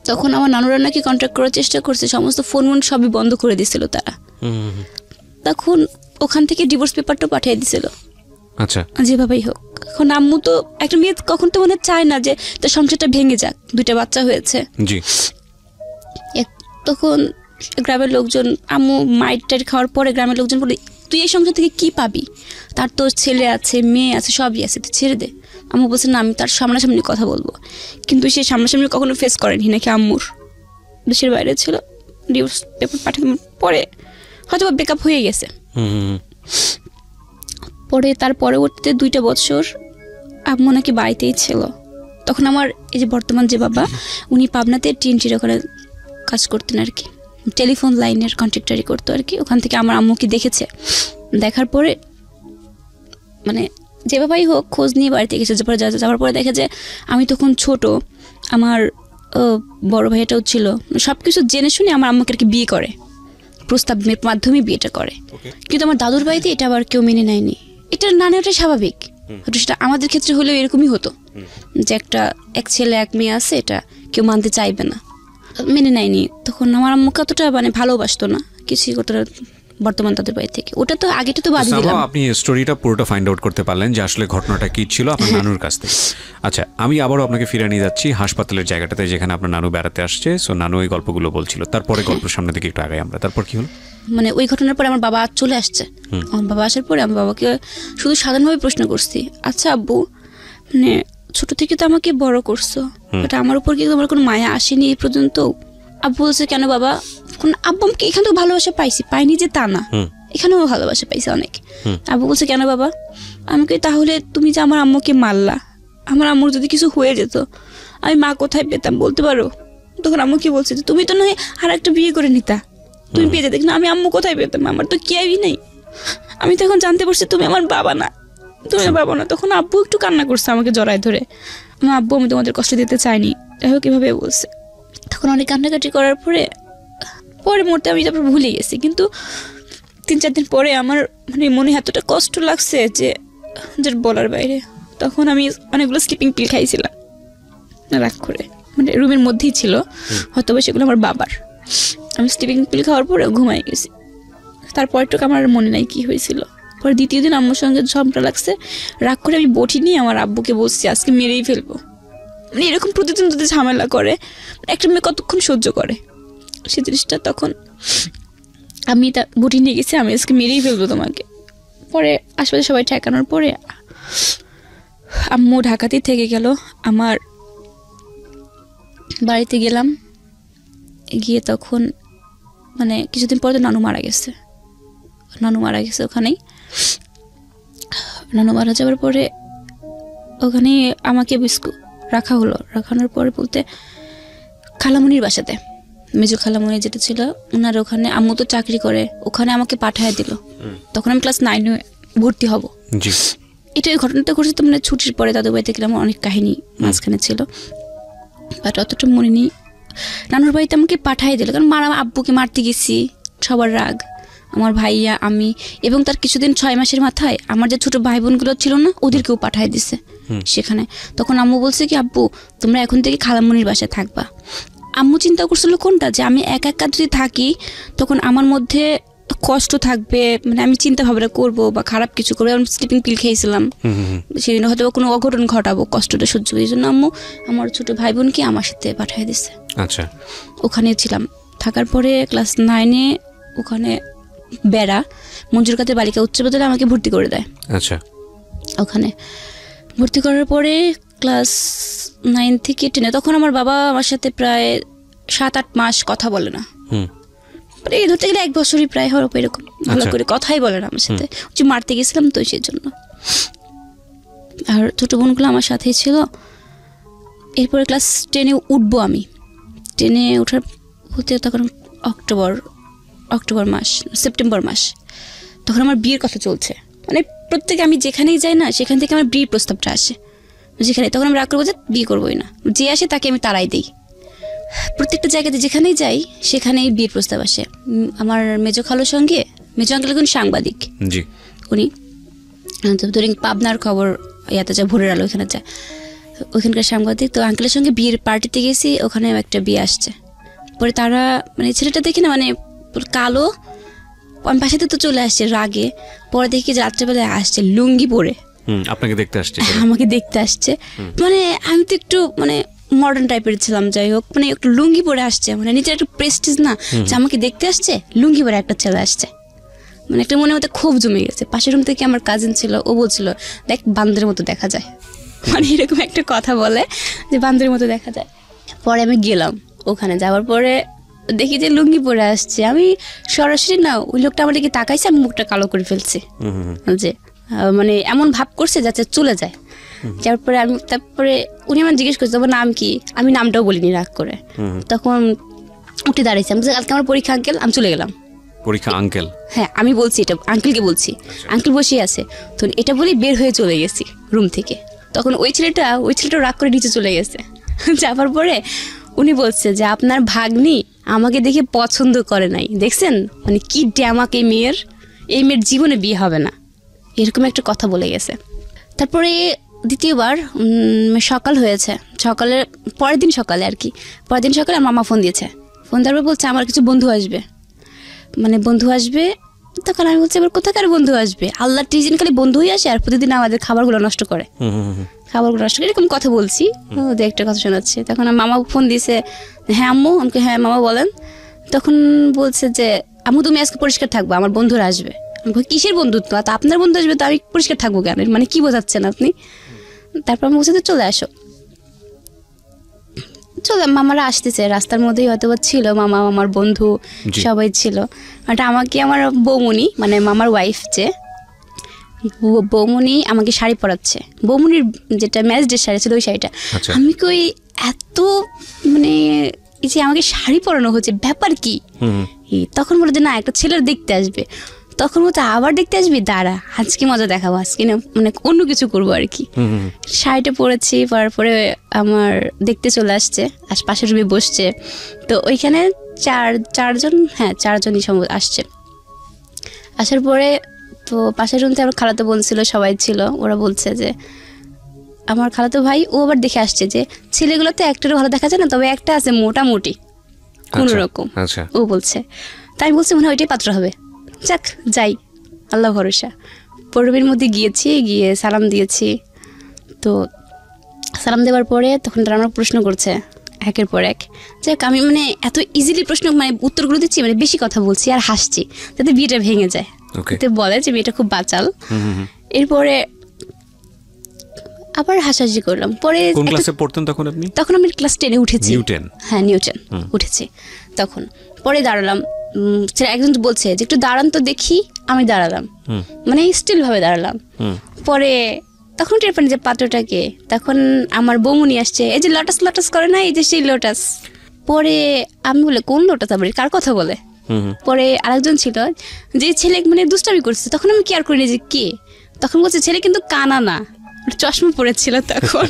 তখন আমার নানুরা নাকি কন্ট্যাক্ট করার চেষ্টা করছে, সমস্ত ফোন সবই বন্ধ করে দিছিল তারা। তখন ওখান থেকে ডিভোর্স পেপারটা পাঠিয়ে দিছিল। আচ্ছা, যেভাবেই হোক। এখন আম্মু তো একটা মেয়ে কখন তো মনে চায় না যে তার সংসারটা ভেঙে যাক, 2টা বাচ্চা হয়েছে। জি। তখন গ্রামের লোকজন, আম্মু মাইট খাওয়ার পরে গ্রামের লোকজন বলে তুই এই সংসার থেকে কি পাবি, তার তো ছেলে আছে, মেয়ে আছে, সবই আছে, তুই ছেড়ে দে। আম্মু বলছে না, আমি তার সামনাসামনি কথা বলবো। কিন্তু সে সামনাসামনি কখনো ফেস করেনি, নাকি আম্মুর দেশের বাইরে ছিল। ডিভোর্স পেপার পাঠানোর পরে হয়তো ব্রেকআপ হয়ে গেছে। পরে তার পরবর্তীতে 2টা বছর আম্মু নাকি বাড়িতেই ছিল। তখন আমার এই যে বর্তমান যে বাবা, উনি পাবনাতে টিএনটির ওখানে কাজ করতেন আর কি, টেলিফোন লাইনের কন্ট্রাক্টারি করতো আর কি। ওখান থেকে আমার আম্মুকে দেখেছে, দেখার পরে মানে যে বাবাই হোক খোঁজ নিয়ে বাড়িতে গেছে। যাওয়ার পরে দেখে যে আমি তখন ছোট, আমার বড় ভাইটাও ছিল, সব কিছু জেনে শুনে আমার আম্মুকে আর কি বিয়ে করে, প্রস্তাবের মাধ্যমে বিয়েটা করে। কিন্তু আমার দাদুর বাড়িতে এটা আবার কেউ মেনে নেয়নি। এটা না নেওয়াটাই স্বাভাবিক, সেটা আমাদের ক্ষেত্রে হলেও এরকমই হতো যে এক ছেলে এক মেয়ে আছে, এটা কেউ মানতে চাইবে না, মেনে নেয়নি। তখন আমার আম্মুকে অতটা মানে ভালোবাসতো না কিছুই করতো না বর্তমান তাদের বাড়ি থেকে। ওটা তো আগেটা তো বাদ দিলাম। আপনি স্টোরিটা পুরোটা ফাইন্ড আউট করতে পারলেন যে আসলে ঘটনাটা কি ছিল আপনার নানুর কাছ থেকে। আচ্ছা, আমি আবারও আপনাকে ফিরে নিয়ে যাচ্ছি হাসপাতালের জায়গাটাতে যেখানে আপনার নানু বেড়াতে আসছে। সো নানু এই গল্পগুলো বলছিল, তারপরে গল্পের সামনে দিকে একটু আগাই আমরা। তারপর কি হলো? মানে ওই ঘটনার পরে আমার বাবা চলে আসছে। আমার বাবা আসার পরে আমি বাবাকে শুধু সাধারণভাবে প্রশ্ন করছি, আচ্ছা আব্বু, মানে ছোট থেকে তো আমাকে বড় করছো, এটা আমার উপর কি তোমার কোনো মায়া আসেনি এই পর্যন্ত? আব্বু বলছে, কেন বাবা? আব্বু আমাকে এখান থেকে ভালোবাসা পাইনি যে তা না, এখানেও ভালোবাসা পাইছে অনেক। আব্বু বলছে, কেন বাবা? আমাকে তাহলে তুমি যে আমার আম্মুকে মারলা, আমার আম্মুর যদি কিছু হয়ে যেত আমি মা কোথায় পেতাম বলতে পারো? তখন আম্মু কি বলছে, তুমি তো নয় আর একটা বিয়ে করে নিতা, তুমি পেয়ে যেতে, কিন্তু আমি আম্মু কোথায় পেতাম? আমার তো কেউই নেই। আমি তখন জানতে পারছি তুমি আমার বাবা না, তুমি বাবা না। তখন আব্বু একটু কান্না করছে আমাকে জড়ায় ধরে, আমার আব্বু আমি তোমাদের কষ্ট দিতে চাইনি, যাই হোক এভাবে বলছে। তখন অনেক কান্নাকাটি করার পরে মুহূর্তে আমি তারপর ভুলে গেছি। কিন্তু 3-4 দিন পরে আমার মানে মনে এতটা কষ্ট লাগছে যে যার বলার বাইরে। তখন আমি অনেকগুলো স্লিপিং পিল খাইছিলাম রাগ করে, মানে রুমের মধ্যেই ছিল, হয়তো সেগুলো আমার বাবার। আমি স্লিপিং পিল খাওয়ার পরে ঘুমাই গেছি। তারপরটুকু আমার মনে নাই কি হয়েছিল। পরে দ্বিতীয় দিন আম্মুর সঙ্গে ঝগড়া লাগছে, রাগ করে আমি বটি নিয়ে আমার আব্বুকে বলছি আজকে মেরেই ফেলবো। মানে এরকম প্রতিদিন যদি ঝামেলা করে একটা মেয়ে কতক্ষণ সহ্য করে সে জিনিসটা। তখন আমি তা বটি নিয়ে গেছি, আমি আজকে মেরেই ফেলবো তোমাকে। পরে আশেপাশে সবাই ঠেকানোর পরে আম্মু ঢাকাতেই থেকে গেল। আমার বাড়িতে গেলাম, গিয়ে তখন মানে কিছুদিন পরে তো নানু মারা গেছে ওখানেই। নানু মারা যাওয়ার পরে ওখানে আমাকে রাখা হলো। রাখানোর পরে বলতে খালামুনির বাসাতে, মেজো খালামুনি যেটা ছিল ওনার ওখানে, আম্মু তো চাকরি করে, ওখানে আমাকে পাঠায় দিল। তখন আমি ক্লাস 9 ভর্তি হব। এটা ঘটনাটা ঘটছে তো মানে ছুটির পরে দাদু বাড়িতে গেলাম, অনেক কাহিনী মাঝখানে ছিল, বাট অতটা মনে নেই। নানুর বাড়িতে আমাকে পাঠাই দিল, কারণ আব্বুকে মারতে গেছি, সবার রাগ, আমার ভাইয়া আমি, এবং তার কিছুদিন 6 মাসের মাথায় আমার যে ছোট ভাই বোনগুলো ছিল না ওদেরকেও পাঠাই দিছে সেখানে। তখন আম্মু বলছে কি, আব্বু তোমরা এখন থেকে খালামুনির বাসায় থাকবা। আম্মু চিন্তা করছিল কোনটা, যে আমি একা যদি থাকি তখন আমার মধ্যে কষ্ট থাকবে, মানে আমি চিন্তা ভাবনা করবো বা খারাপ কিছু করবো। আমি স্লিপিং পিল খেয়েছিলাম, সেদিন হয়তো কোনো অঘটন ঘটাবো, কষ্টটা সহ্য করি। এই জন্য আম্মু আমার ছোট ভাই বোনকে আমার সাথে পাঠিয়ে দিছে। আচ্ছা, ওখানে ছিলাম। থাকার পরে ক্লাস 9 ওখানে বেড়া মঞ্জুর কাদের বালিকা উচ্চ বিদ্যালয়ে আমাকে ভর্তি করে দেয়। আচ্ছা, ওখানে ভর্তি করার পরে ক্লাস 9 থেকে 10, তখন আমার বাবা আমার সাথে প্রায় 7-8 মাস কথা বলে না। মানে এই ধরতে গেলে 1 বছরই প্রায় হওয়ার এরকম, ভালো করে কথাই বলে না আমার সাথে। যে মারতে গেছিলাম তো সেই জন্য। আর ছোট বোনগুলো আমার সাথেই ছিল। এরপরে ক্লাস 10 উঠবো আমি। 10 ওঠার হতে তখন অক্টোবর মাস, সেপ্টেম্বর মাস, তখন আমার বিয়ের কথা চলছে। মানে প্রত্যেকে আমি যেখানেই যাই না সেখান থেকে আমার বিয়ের প্রস্তাবটা আসে যেখানে। তখন আমি রাগ করবো যে বিয়ে করবোই না, যে আসে তাকে আমি তাড়াই দিই। প্রত্যেকটা জায়গাতে যেখানেই যাই সেখানেই বিয়ের প্রস্তাব আসে। আমার মেজো খালুর সঙ্গে, মেজো আঙ্কেল এখন সাংবাদিক, উনি ধরেন পাবনার খবর ইয়াতে যায়, ভোরের আলো ওইখানে যায়, ওইখানকার সাংবাদিক। তো আঙ্কেলের সঙ্গে বিয়ের পার্টিতে গেছি, ওখানে একটা বিয়ে আসছে। পরে তারা মানে ছেলেটা দেখি না মানে কালো, আমি বাসাতে তো চলে আসছে রাগে। পরে দেখি যে রাত্রেবেলায় আসছে লুঙ্গি পরে, আপনাকে দেখতে আসছে, আমাকে দেখতে আসছে। মানে আমি তো একটু মানে মডার্ন টাইপের ছিলাম, যাই হোক মানে একটু লুঙ্গি পরে আসছে, মানে নিজের একটু প্রেস্টিজ না যে আমাকে দেখতে আসছে, লুঙ্গি পরে একটা ছেলে আসছে। মানে একটা মনের মধ্যে ক্ষোভ জমে গেছে। পাশের রুম থেকে আমার কাজিন ছিল, ও বলছিল দেখ বান্দরের মতো দেখা যায়, মানে এরকম একটা কথা বলে যে বান্দরের মতো দেখা যায়। পরে আমি গেলাম, ওখানে যাওয়ার পরে দেখি যে লুঙ্গি পরে আসছে। আমি সরাসরি না, ওই লোকটা আমার দিকে তাকাইছে, আমি মুখটা কালো করে ফেলছি, যে মানে এমন ভাব করছে যাতে চলে যায়। তারপরে উনি আমার জিজ্ঞেস করছে তোমার নাম কি, আমি নামটাও বলিনি রাগ করে। তখন উঠে দাঁড়িয়েছি, আমি বলছি, আজকে আমার পরীক্ষা আঙ্কেল, আমি চলে গেলাম। পরীক্ষা আঙ্কেল? হ্যাঁ আমি বলছি এটা আঙ্কেলকে বলছি, আঙ্কেল বসে আছে। তো এটা বলি বের হয়ে চলে গেছি রুম থেকে। তখন ওই ছেলেটাও রাগ করে নিচে চলে গেছে। যাবার পরে উনি বলছে যে আপনার ভাগ্নি আমাকে দেখে পছন্দ করে নাই, দেখছেন মানে কি ড্যামাক এই মেয়ের জীবনে বিয়ে হবে না, এরকম একটা কথা বলে গেছে। তারপরে দ্বিতীয়বার সকাল হয়েছে, পরের দিন সকালে আমার মামা ফোন দিয়েছে। ফোন দেওয়ার পর বলছে আমার কিছু বন্ধু আসবে, বন্ধু আসবে। তখন আমি বলছি এবার কোথাকার বন্ধু আসবে, আল্লাহর টিজিন খালি বন্ধুই আসে আর প্রতিদিন আমাদের খাবারগুলো নষ্ট করে, এরকম কথা বলছি। ওদের একটা কথা শোনাচ্ছে। তখন মামা ফোন দিয়েছে, হ্যাঁ আম্মু। আমাকে হ্যাঁ মামা বলেন। তখন বলছে যে আম্মু তুমি আজকে পরিষ্কার থাকবো, আমার বন্ধুরা আসবে। কিসের বন্ধুত্ব, আপনার বন্ধু আসবে তো আমি পরিষ্কার থাকবো কেন, কি বোঝাচ্ছেন আপনি? তারপর আমি বলছি চলে আসো। মামারা আসতেছে, রাস্তার মধ্যেই হয়তো ছিল মামা, আমার বন্ধু সবাই ছিল। আমাকে আমার বৌমনি মামার ওয়াইফ যে বৌমনি আমাকে শাড়ি পরাচ্ছে, বৌমনির যেটা ম্যারেজ ডে শাড়ি ছিল ওই শাড়িটা। আমি কই এত এই যে আমাকে শাড়ি পরানো হচ্ছে, ব্যাপার কি? তখন বলে যে না একটা ছেলের দেখতে আসবে। তখন বলতে আবার দেখতে আসবি, দাঁড়া আজকে মজা দেখাবো, আজকে না অন্য কিছু করবো আর কি। শাড়িটা পরেছি, পরার পরে আমার দেখতে চলে আসছে, পাশের রুমে বসছে। তো ওইখানে চারজনই সম্ভব আসছে। আসার পরে তো পাশের রুমতে আমার খালাতো বোন ছিল, সবাই ছিল। ওরা বলছে যে আমার খালাতো ভাই ও আবার দেখে আসছে যে ছেলেগুলো তো একটারও ভালো দেখা যায় না, তবে একটা আছে মোটামুটি কোন রকম। ও বলছে, তাই বলছে মনে হয় ওইটাই পাত্র হবে, যাক যাই আল্লাহ ভরসা। পর্বের মধ্যে গিয়ে সালাম দিয়েছি। তো সালাম দেওয়ার পরে তখন তারা আমার প্রশ্ন করছে একের পর এক। যাক আমি এত ইজিলি প্রশ্ন উত্তরগুলো দিচ্ছি, বেশি কথা বলছি আর হাসছি যাতে বিয়েটা ভেঙে যায়। বলে যে বিয়েটা খুব বাচাল। এরপরে আবার হাসাহাসি করলাম। পরে কোন ক্লাসে পড়তেন তখন আপনি? তখন আমি ক্লাস 10-এ উঠেছি। হ্যাঁ নিউটন উঠেছি তখন। পরে দাঁড়ালাম, একজন বলছে যে একটু দাঁড়ান তো দেখি, আমি দাঁড়ালাম, স্টিল ভাবে দাঁড়ালাম। পরে তখন টের পানি যে পাত্রটাকে, তখন আমার বৌমনি আসছে, এই যে লটাস করে না, এই যে সেই লোটাস। পরে আমি বলে কোন লোটাস, আবার কার কথা বলে? পরে আরেকজন ছিল যে ছেলে দুষ্টামি করছে, তখন আমি কেয়ার করিনি যে কে। তখন বলছে ছেলে কিন্তু কানা না, চশমা পড়েছিল তখন।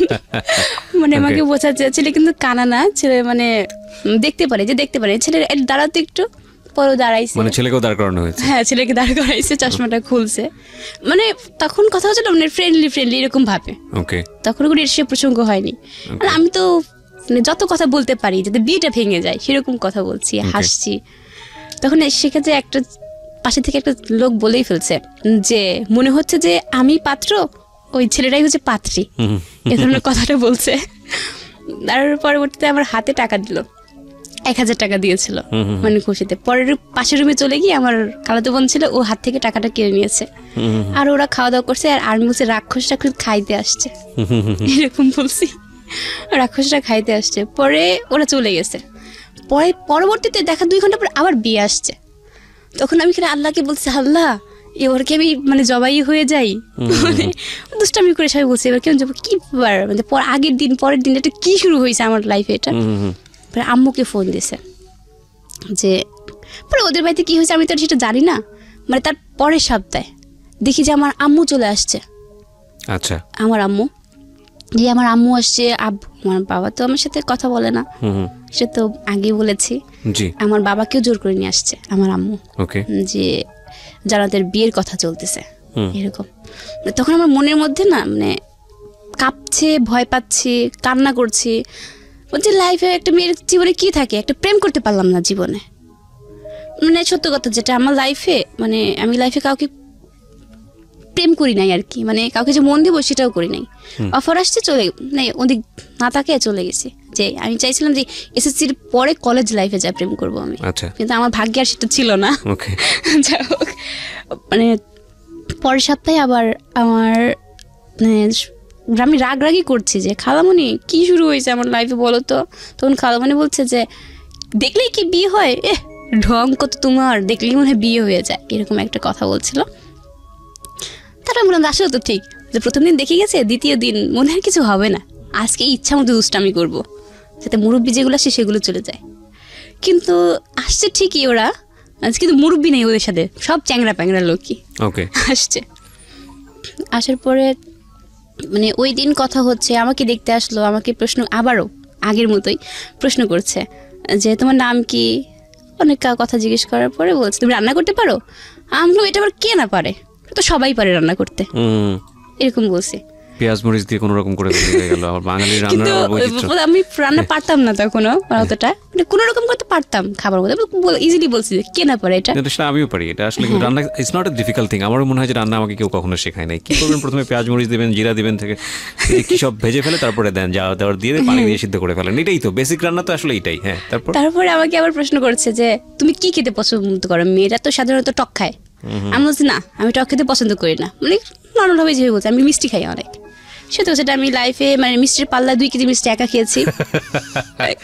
আমাকে বোঝাচ্ছে ছেলে কিন্তু কানা না, ছেলে দেখতে পারে ছেলের দাঁড়াতে একটু। পরে দাঁড়াইছে, ছেলেকেও দাঁড় করানো হয়েছে। হ্যাঁ ছেলেকে দাঁড় করাইছে, চশমাটা খুলছে। তখন কথা হচ্ছিল ফ্রেন্ডলি এরকম ভাবে। তখন কোনো এর প্রসঙ্গ হয়নি। আর আমি তো যত কথা বলতে পারি যাতে বিয়েটা ভেঙে যায় সেরকম কথা বলছি, হাসছি। তখন সেক্ষেত্রে একটা পাশে থেকে একটা লোক বলেই ফেলছে যে মনে হচ্ছে যে আমি পাত্র, ওই ছেলেটাই হচ্ছে পাত্রী, এ ধরনের কথাটা বলছে। তার পরবর্তীতে আমার হাতে টাকা দিল, 1000 টাকা দিয়েছিল খুশিতে। পরের পাশের রুমে চলে গিয়ে আমার খালাতো বোন ছিল, ও হাত থেকে টাকাটা কেড়ে নিয়েছে। আর ওরা খাওয়া দাওয়া করছে, আর আমি বলছি রাক্ষসটা খাইতে আসছে, এরকম বলছি, রাক্ষসটা খাইতে আসছে। পরে ওরা চলে গেছে। পরবর্তীতে দেখা 2 ঘন্টা পর আবার বিয়ে আসছে। তখন আমি আল্লাহকে বলছি, আল্লাহ এবারকে আমি জবাই হয়ে যাই, দুষ্টামি করে সবাই বলছি এবার কেমন যাবো, কি আগের দিন পরের দিন এটা কি শুরু হয়েছে আমার লাইফে। এটা আম্মুকে ফোন দিয়েছে যে পরে ওদের বাড়িতে কি হয়েছে আমি তো সেটা জানি না। তার পরের সপ্তাহে দেখি যে আমার আম্মু চলে আসছে। আচ্ছা, আমার আম্মু আসছে। আমার বাবা তো আমার সাথে কথা বলে না, সে তো আগে বলেছি। আমার বাবাকেও জোর করে নিয়ে আসছে আমার আম্মু, যে জানাতের বিয়ের কথা চলতেছে এরকম। তখন আমার মনের মধ্যে না কাঁপছে, ভয় পাচ্ছি, কান্না করছি। বলছি লাইফে একটা মেয়ের জীবনে কি থাকে, একটা প্রেম করতে পারলাম না জীবনে। সত্য কথা যেটা আমার লাইফে আমি লাইফে কাউকে প্রেম করি নাই আর কি, কাউকে যে মন দিব সেটাও করি নাই। অফার আসছে চলে ওদিক না তাকে চলে গেছি। যে আমি চাইছিলাম যে এসএসসির পরে কলেজ লাইফে যা প্রেম করবো আমি, কিন্তু আমার ভাগ্যে আর সেটা ছিল না। যাই হোক, পরের সপ্তাহে আবার আমার আমি রাগরাগি করছি যে খালামণি কি শুরু হয়েছে আমার লাইফে বলো তো। তখন খালামণি বলছে যে দেখলেই কি বিয়ে হয়, ঢং কত তোমার, দেখলেই মনে হয় বিয়ে হয়ে যায়, এরকম একটা কথা বলছিল। তারপর বললাম আসলে তো ঠিক, যে প্রথম দিন দেখে গেছে, দ্বিতীয় দিন মনে হয় কিছু হবে না, আজকে ইচ্ছা মতো দুষ্টামি করবো, যাতে মুরব্বী যেগুলো আসে সেগুলো চলে যায়। কিন্তু আসছে ঠিকই ওরা, কিন্তু মুরব্বী নেই ওদের সাথে, সব চ্যাংরা প্যাংরা লোকই ওকে আসছে। আসার পরে মানে ওই দিন কথা হচ্ছে, আমাকে দেখতে আসলো, আমাকে প্রশ্ন আবারও আগের মতোই প্রশ্ন করছে যে তোমার নাম কি, অনেক কথা জিজ্ঞেস করার পরে বলছে তুমি রান্না করতে পারো। আমি এটা আবার কে না পারে, তো সবাই পারে রান্না করতে, এরকম বলছে। পেঁয়াজ মরিচ দিয়ে কোনো রকম করে হয়ে গেল আমার বাঙালির কিন্তু রান্না। আমি রান্না পারতাম না তখনও অতটা, মানে কোনো রকম করতে পারতাম খাবার মধ্যে, ইজিলি বলছি যে কে না পারে এটা। সেটা আমিও পারি, এটা আসলে রান্না it's not a difficult thing. আমারও মনে হয় যে রান্না আমাকে কেউ কখনো শেখায় নাই। কি করবেন, প্রথমে পেঁয়াজ মরিচ দিবেন, জিরা দিবেন, থেকে কি সব ভেজে ফেলে তারপরে দেন, যা দেওয়ার দিয়ে পানি দিয়ে সিদ্ধ করে ফেলেন, এটাই তো বেসিক রান্না, তো আসলে এটাই। হ্যাঁ, তারপরে আমাকে আবার প্রশ্ন করছে যে তুমি কি খেতে পছন্দ করো, মেয়েরা তো সাধারণত টক খায়। আমি বলছি না, আমি টক খেতে পছন্দ করি না, মানে নর্মাল ভাবে যেভাবে বলছি, আমি মিষ্টি খাই অনেক। সেটা আমি লাইফে মানে মিষ্টির পাল্লা 2 কেজি মিষ্টি একা খেয়েছি,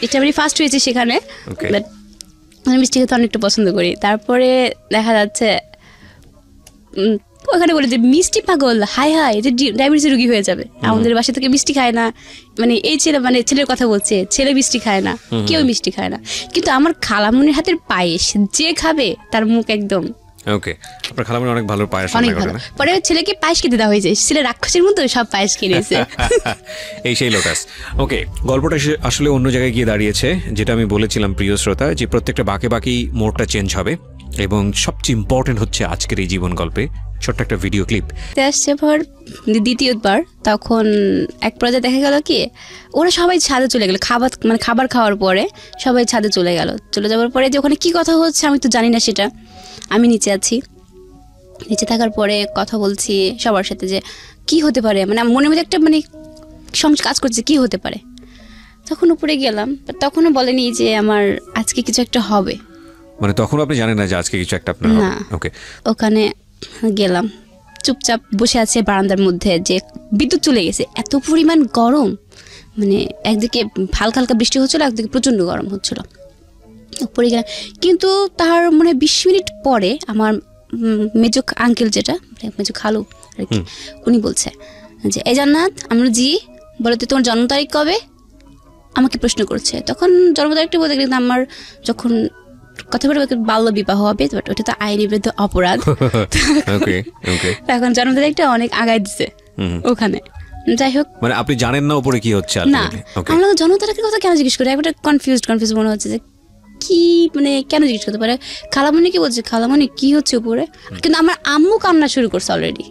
এটা আমি ফার্স্ট হয়েছি সেখানে, বাট মিষ্টি খেতে অনেকটা পছন্দ করি। তারপরে দেখা যাচ্ছে ওখানে বলে যে মিষ্টি পাগল, হাই হাই যে ডায়াবেটিস রোগী হয়ে যাবে, আমাদের বাসা থেকে মিষ্টি খায় না, মানে এই ছেলে, মানে ছেলের কথা বলছে, ছেলে মিষ্টি খায় না, কেউ মিষ্টি খায় না। কিন্তু আমার খালামণির হাতের পায়েস যে খাবে তার মুখ একদম ওকে। আপনার খালামণি অনেক ভালো পায়েস রান্না করে না? পরে ছেলেকে পায়েস খেতে দেওয়া হয়েছে, ছেলে রাক্ষসের মতো সব পায়েস কিনেছে। এই সেই লোটাস। ওকে, গল্পটা আসলে অন্য জায়গায় গিয়ে দাঁড়িয়েছে, যেটা আমি বলেছিলাম প্রিয় শ্রোতা, যে প্রত্যেকটা বাঁকে বাকি মোড়টা চেঞ্জ হবে, এবং সবচেয়ে ইম্পর্টেন্ট হচ্ছে আজকের এই জীবন গল্পে ছোট্ট একটা ভিডিও ক্লিপ আসছে। ভর দ্বিতীয়বার তখন এক পর্যায়ে দেখা গেল কি ওরা সবাই ছাদে চলে গেল, খাবার খাওয়ার পরে সবাই ছাদে চলে যাওয়ার পরে যে ওখানে কি কথা হচ্ছে আমি তো জানি না সেটা। আমি নিচে আছি, নিচে থাকার পরে কথা বলছি সবার সাথে যে কি হতে পারে, মানে মনের মধ্যে একটা মানে কাজ করছে কি হতে পারে। তখন উপরে গেলাম, তখনও বলেনি যে আমার আজকে কিছু একটা হবে, মানে তখন আপনি জানেন না যে আজকে কিছু একটা আপনার হবে। ওকে, ওখানে গেলাম, চুপচাপ বসে আছে বারান্দার মধ্যে, যে বিদ্যুৎ চলে গেছে, এত পরিমাণ গরম, মানে একদিকে হালকা হালকা বৃষ্টি হচ্ছিল, একদিকে প্রচণ্ড গরম হচ্ছিল। উপরে গেলাম, কিন্তু তার মানে 20 মিনিট পরে আমার মেজো আঙ্কেল, যেটা মেজো খালু আর কি, উনি বলছে যে এই জান্নাত, আমরা জি বলো তো তোমার জন্ম তারিখ কবে, আমাকে প্রশ্ন করছে। তখন জন্ম তারিখটা বলতে গেলে আমার যখন কথা বলে বাল্য বিবাহ হবে, বাট ওটা তো আইনি বিরুদ্ধ অপরাধ। এখন জন্ম তারিখটা অনেক আগায় দিছে ওখানে। যাই হোক, মানে আপনি জানেন না উপরে কি হচ্ছে না, আমরা জন্ম তারিখের কথা কেন জিজ্ঞেস করি, একটা কনফিউজ মনে হচ্ছে যে কি, মানে কেন জিজ্ঞেস করতে পারে। খালামণি কি বলছে, খালামণি কি হচ্ছে উপরে, কিন্তু আমার আম্মু কান্না শুরু করছে অলরেডি।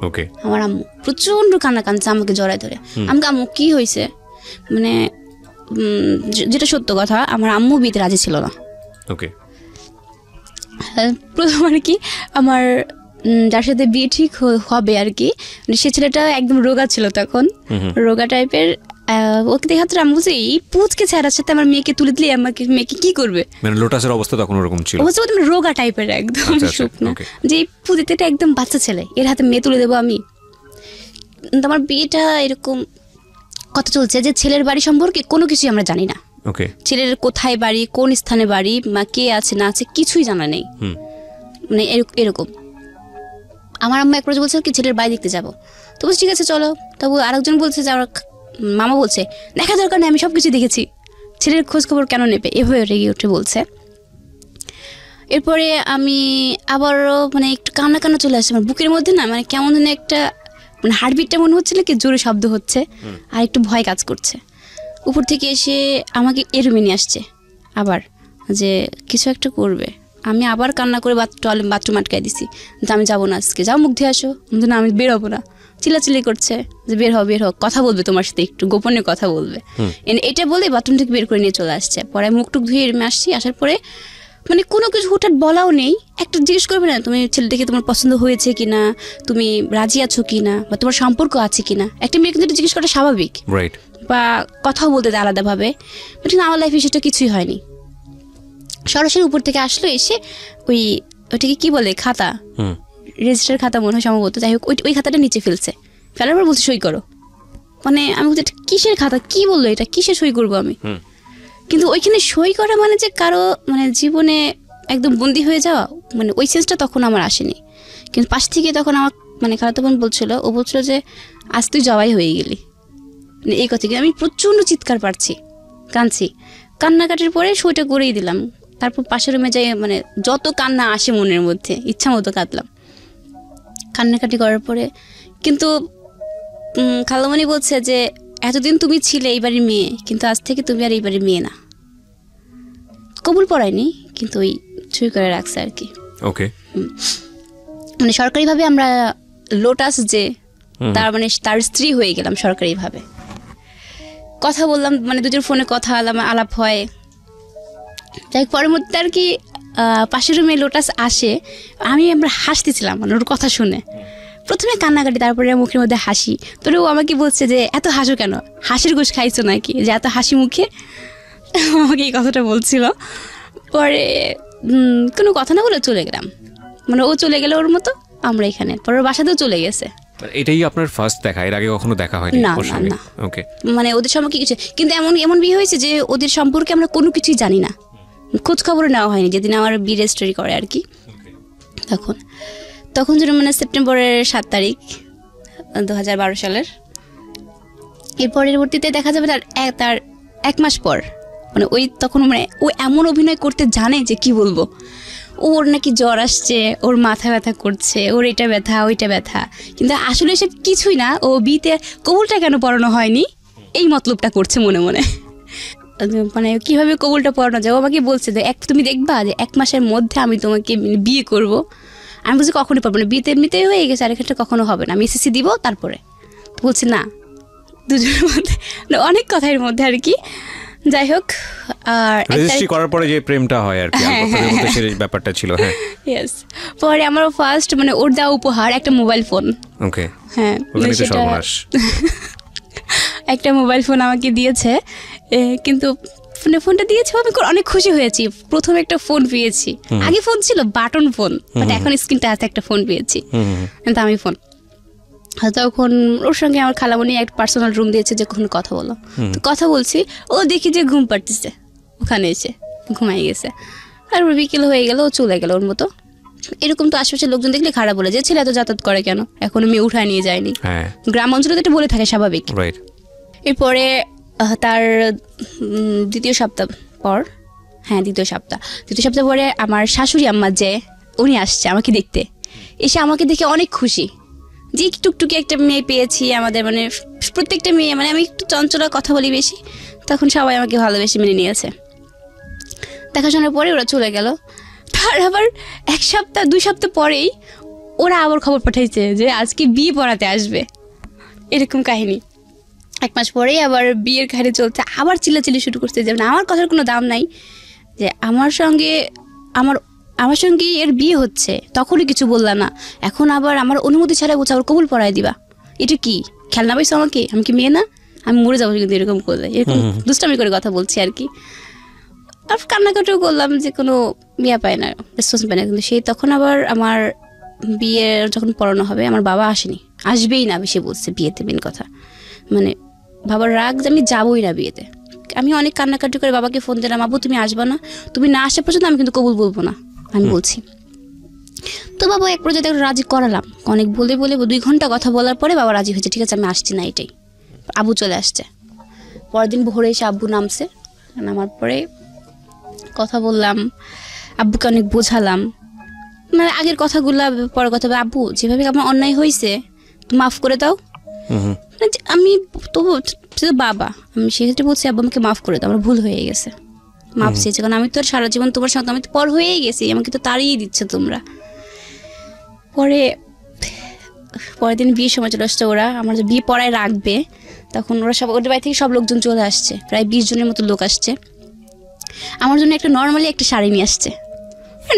ওকে, আমার আম্মু প্রচন্ড কান্না কাঁদছে আমাকে জড়ায় ধরে। আমাকে আম্মু কি হয়েছে, মানে যেটা সত্য কথা, আমার আম্মু বিয়েতে রাজি ছিল না। ওকে, প্রথম আর কি আমার যার সাথে বিয়ে ঠিক হবে আর কি, সে ছেলেটা একদম রোগা ছিল তখন, রোগা টাইপের। ওকে দেখা তো আমি বলছি এই পুচকে ছেড়ার সাথে আমার মেয়েকে তুলে দিলে আমাকে মেয়েকে কি করবে, মানে লোটাসের অবস্থা তখন ওরকম ছিল, অবস্থা রোগা টাইপের একদম শুকনো, যে পুজিতেটা একদম বাচ্চা ছেলে, এর হাতে মেয়ে তুলে দেবো আমি। আমার বিয়েটা এরকম কথা চলছে যে ছেলের বাড়ি সম্পর্কে কোনো কিছুই আমরা জানি না। ছেলের কোথায় বাড়ি, কোন স্থানে বাড়ি, মা কে আছে না আছে কিছুই জানা নেই, মানে এরকম। আমার আম্মা এক পর্যায়ে বলছে কি ছেলের বাড়ি দেখতে যাবো, তো বলছি ঠিক আছে চলো। তবু আরেকজন বলছে যে আমার মামা বলছে দেখা দরকার নেই, আমি সব কিছু দেখেছি, ছেলের খোঁজ খবর কেন নেবে, এভাবে রেগে উঠে বলছে। এরপরে আমি আবারও মানে একটু কান্না চলে আসছে আমার বুকের মধ্যে, না মানে কেমন যেন একটা মানে হার্টবিটটা মনে হচ্ছিল কি জোরে শব্দ হচ্ছে, আর একটু ভয় কাজ করছে। উপর থেকে এসে আমাকে এরুমে নিয়ে আসছে আবার, যে কিছু একটা করবে। আমি আবার কান্না করে বাথরুম আটকাই দিছি যে আমি যাবো না আজকে, যাও মুখ ধুয়ে আসো। না আমি বের হবো না, চিল্লাচিল্লি করছে যে বের হও, কথা বলবে তোমার সাথে, একটু গোপনে কথা বলবে। এটা বলে বাথরুম থেকে বের করে নিয়ে চলে আসছে। পরে মুখটুক ধুয়ে এরমে আসছি, আসার পরে মানে কোনো কিছু হুটহাট বলাও নেই, একটা জিজ্ঞেস করবে না তুমি ছেলেটাকে তোমার পছন্দ হয়েছে কিনা, তুমি রাজি আছো কিনা, বা তোমার সম্পর্ক আছে কিনা। একটা মেয়ে কিন্তু জিজ্ঞেস করা স্বাভাবিক, বা কথাও বলতে দেয় আলাদাভাবে, বাট আমার লাইফে সেটা কিছুই হয়নি। সরাসরি উপর থেকে আসলো, এসে ওইটাকে কি বলে খাতা, রেজিস্টার খাতা মনে হয় সম্ভবত, যাই হোক ওই খাতাটা নিচে ফেলার পর বলছে সই করো। মানে আমি বলছি কিসের খাতা, কি বললো এটা, কিসে সই করবো আমি। কিন্তু ওইখানে সই করা মানে যে কারো মানে জীবনে একদম বন্দি হয়ে যাওয়া, মানে ওই সেন্সটা তখন আমার আসেনি। কিন্তু পাশ থেকে তখন আমার মানে খালাতো বোন বলছিল, ও বলছিল যে আজ তুই জবাই হয়ে গেলি, মানে এই কথা। কিন্তু আমি প্রচণ্ড চিৎকার পাচ্ছি, কাঁদছি, কান্নাকাটির পরে সইটা করেই দিলাম। তারপর পাশের রুমে যাই, মানে যত কান্না আসে মনের মধ্যে ইচ্ছা মতো কাঁদলাম। কান্নাকাটি করার পরে কিন্তু খালামণি বলছে যে এতদিন তুমি ছিলে এই বাড়ির মেয়ে, কিন্তু আজ থেকে তুমি আর এই বাড়ির মেয়ে না। কবুল পড়ায়নি, কিন্তু ওই ছুঁই করে রাখছে আর কি। ওকে, মানে সরকারিভাবে আমরা লোটাস যে তার মানে তার স্ত্রী হয়ে গেলাম সরকারিভাবে। কথা বললাম, মানে দুজন ফোনে কথা আলাপ হয়। যাই পরবর্তীতে আর কি পাশের রুমে লোটাস আসে, আমরা হাসতেছিলাম মানে ওর কথা শুনে। প্রথমে কান্নাকাটি, তারপরে মুখের মধ্যে হাসি। তোরে ও আমাকে বলছে যে এত হাসো কেন, হাসির ঘুষ খাইছো নাকি যে এত হাসি মুখে, আমাকে এই কথাটা বলছিল। পরে কোনো কথা না বলে চলে গেলাম, মানে ও চলে গেলে ওর মতো, আমরা এখানে পরে বাসাতেও চলে গেছে। এটাই আপনার ফার্স্ট দেখা, এর আগে কখনো দেখা হয়নি? না না, ওকে। মানে ওদের সম্পর্কে কিছু, কিন্তু এমন বিয়ে হয়েছে যে ওদের সম্পর্কে আমরা কোনো কিছুই জানি না, খোঁজ খবর নেওয়া হয়নি। যেদিন আমার বিয়ে রেজিস্ট্রি করে আর কি, তখন যেন মানে সেপ্টেম্বরের 7 তারিখ 2012 সালের। এর পরবর্তীতে দেখা যাবে তার 1 মাস পর, মানে ওই তখন মানে ও এমন অভিনয় করতে জানে যে কি বলবো। ওর নাকি জ্বর আসছে, ওর মাথা ব্যথা করছে, ওর এটা ব্যথা ওইটা ব্যথা, কিন্তু আসলে সে কিছুই না। ও বিয়েতে কবুলটা কেন পড়ানো হয়নি এই মতলবটা করছে মনে মনে। মানে কিভাবে কবুলটা পড়ানো যায়, ও আমাকে বলছে যে তুমি দেখবা যে 1 মাসের মধ্যে আমি তোমাকে বিয়ে করব। আমি বলছি কখনই পারবো না, বিয়েতে এমনিতেই হয়ে গেছে, আর এক্ষেত্রে কখনো হবে না, আমি এসএসসি দিব তারপরে। বলছি না, দুজনের মধ্যে অনেক কথার মধ্যে আর কি। যাই হোক, আর রেজিস্ট্রি করার পরে যে প্রেমটা হয় আর কি, আপনাদের মধ্যে সেই ব্যাপারটা ছিল। হ্যাঁ, ইয়েস। পরে আমার ফার্স্ট মানে ওর দেওয়া উপহার একটা মোবাইল ফোন। ওকে, হ্যাঁ, একটা মোবাইল ফোন আমাকে দিয়েছে। কিন্তু ফোনটা দিয়েছে, আমি অনেক খুশি হয়েছি। প্রথম একটা ফোন পেয়েছি, আগে ফোন ছিল বাটন ফোন, বাট এখন স্ক্রিন টাচ একটা ফোন পেয়েছি, দামি ফোন। তখন ওর সঙ্গে আমার খালামণি একটা পার্সোনাল রুম দিয়েছে যে কখন কথা বলো। তো কথা বলছি, ও দেখি যে ঘুম পাড়তেছে, ওখানে এসে ঘুমাই গেছে। তারপর বিকেল হয়ে গেল, ও চলে গেল ওর মতো। এরকম তো আশেপাশের লোকজন দেখলে খারাপ বলে যে ছেলে এত যাতায়াত করে কেন, এখনো মেয়ে উঠায় নিয়ে যায়নি। গ্রাম অঞ্চলে তো এটা বলে থাকে স্বাভাবিক। এরপরে তার দ্বিতীয় সপ্তাহ পরে আমার শাশুড়ি আম্মা যে উনি আসছে আমাকে দেখতে। এসে আমাকে দেখে অনেক খুশি যে টুকটুকি একটা মেয়ে পেয়েছি। আমাদের মানে প্রত্যেকটা মেয়ে, মানে আমি একটু চঞ্চলা, কথা বলি বেশি, তখন সবাই আমাকে ভালোবেসে মেনে নিয়েছে। দেখাশোনার পরে ওরা চলে গেল। তার আবার 1 সপ্তাহ 2 সপ্তাহ পরেই ওরা আবার খবর পাঠাইছে যে আজকে বিয়ে পড়াতে আসবে, এরকম কাহিনী। 1 মাস পরেই আবার বিয়ের কাহিনী চলছে, আবার চিল্লাচিল্লি শুরু করতে যাবে না। আমার কথার কোনো দাম নাই, যে আমার সঙ্গে এর বিয়ে হচ্ছে, তখনই কিছু বললা না, এখন আবার আমার অনুমতি ছাড়া বলছে আবার কবুল পড়ায় দিবা। এটা কি খেলনা পাইছো আমাকে? আমি কি মেয়ে না? আমি মরে যাবো কিন্তু এরকম করলে। এরকম দুষ্টামি করে কথা বলছি আর কি। আর কান্নাকাটিও করলাম যে কোনো বিয়ে পায় না, রেসপন্স পায় না। কিন্তু সেই তখন আবার আমার বিয়ে যখন পড়ানো হবে, আমার বাবা আসবেই না, বেশি বলছে বিয়েতে। মেন কথা মানে বাবার রাগ যে আমি যাবোই না বিয়েতে। আমি অনেক কান্নাকাটি করে বাবাকে ফোন দিলাম, আবু তুমি আসবা না, তুমি না আসা পর্যন্ত আমি কিন্তু কবুল বলবো না, আমি বলছি। তো বাবা এক পর্যায়ে রাজি করালাম, অনেক বলে 2 ঘন্টা কথা বলার পরে বাবা রাজি হয়েছে, ঠিক আছে আমি আসছি না, এটাই। আবু চলে আসছে। পরের দিন ভোরে এসে আব্বু নামছে, নামার পরে কথা বললাম, আব্বুকে অনেক বোঝালাম, মানে আগের কথাগুলা পরে কথা। আব্বু যেভাবে আমার অন্যায় হয়েছে মাফ করে দাও। আমি তবু বাবা, আমি সেক্ষেত্রে বলছি আব্বু আমাকে মাফ করে দাও, আমার ভুল হয়ে গেছে, মাফ চেয়েছে। কারণ আমি তো আর সারা জীবন তোমার সাথে, আমি তো পর হয়েই গেছি, আমাকে তো তাড়িয়ে দিচ্ছে তোমরা। পরের দিন বিয়ের সময় চলে আসছে ওরা, আমার যে বিয়ে পড়ায় রাখবে, তখন ওরা সব ওদের বাড়ি থেকে সব লোকজন চলে আসছে, প্রায় 20 জনের মতো লোক আসছে। আমার জন্য একটা নর্মালি একটা শাড়ি নিয়ে আসছে,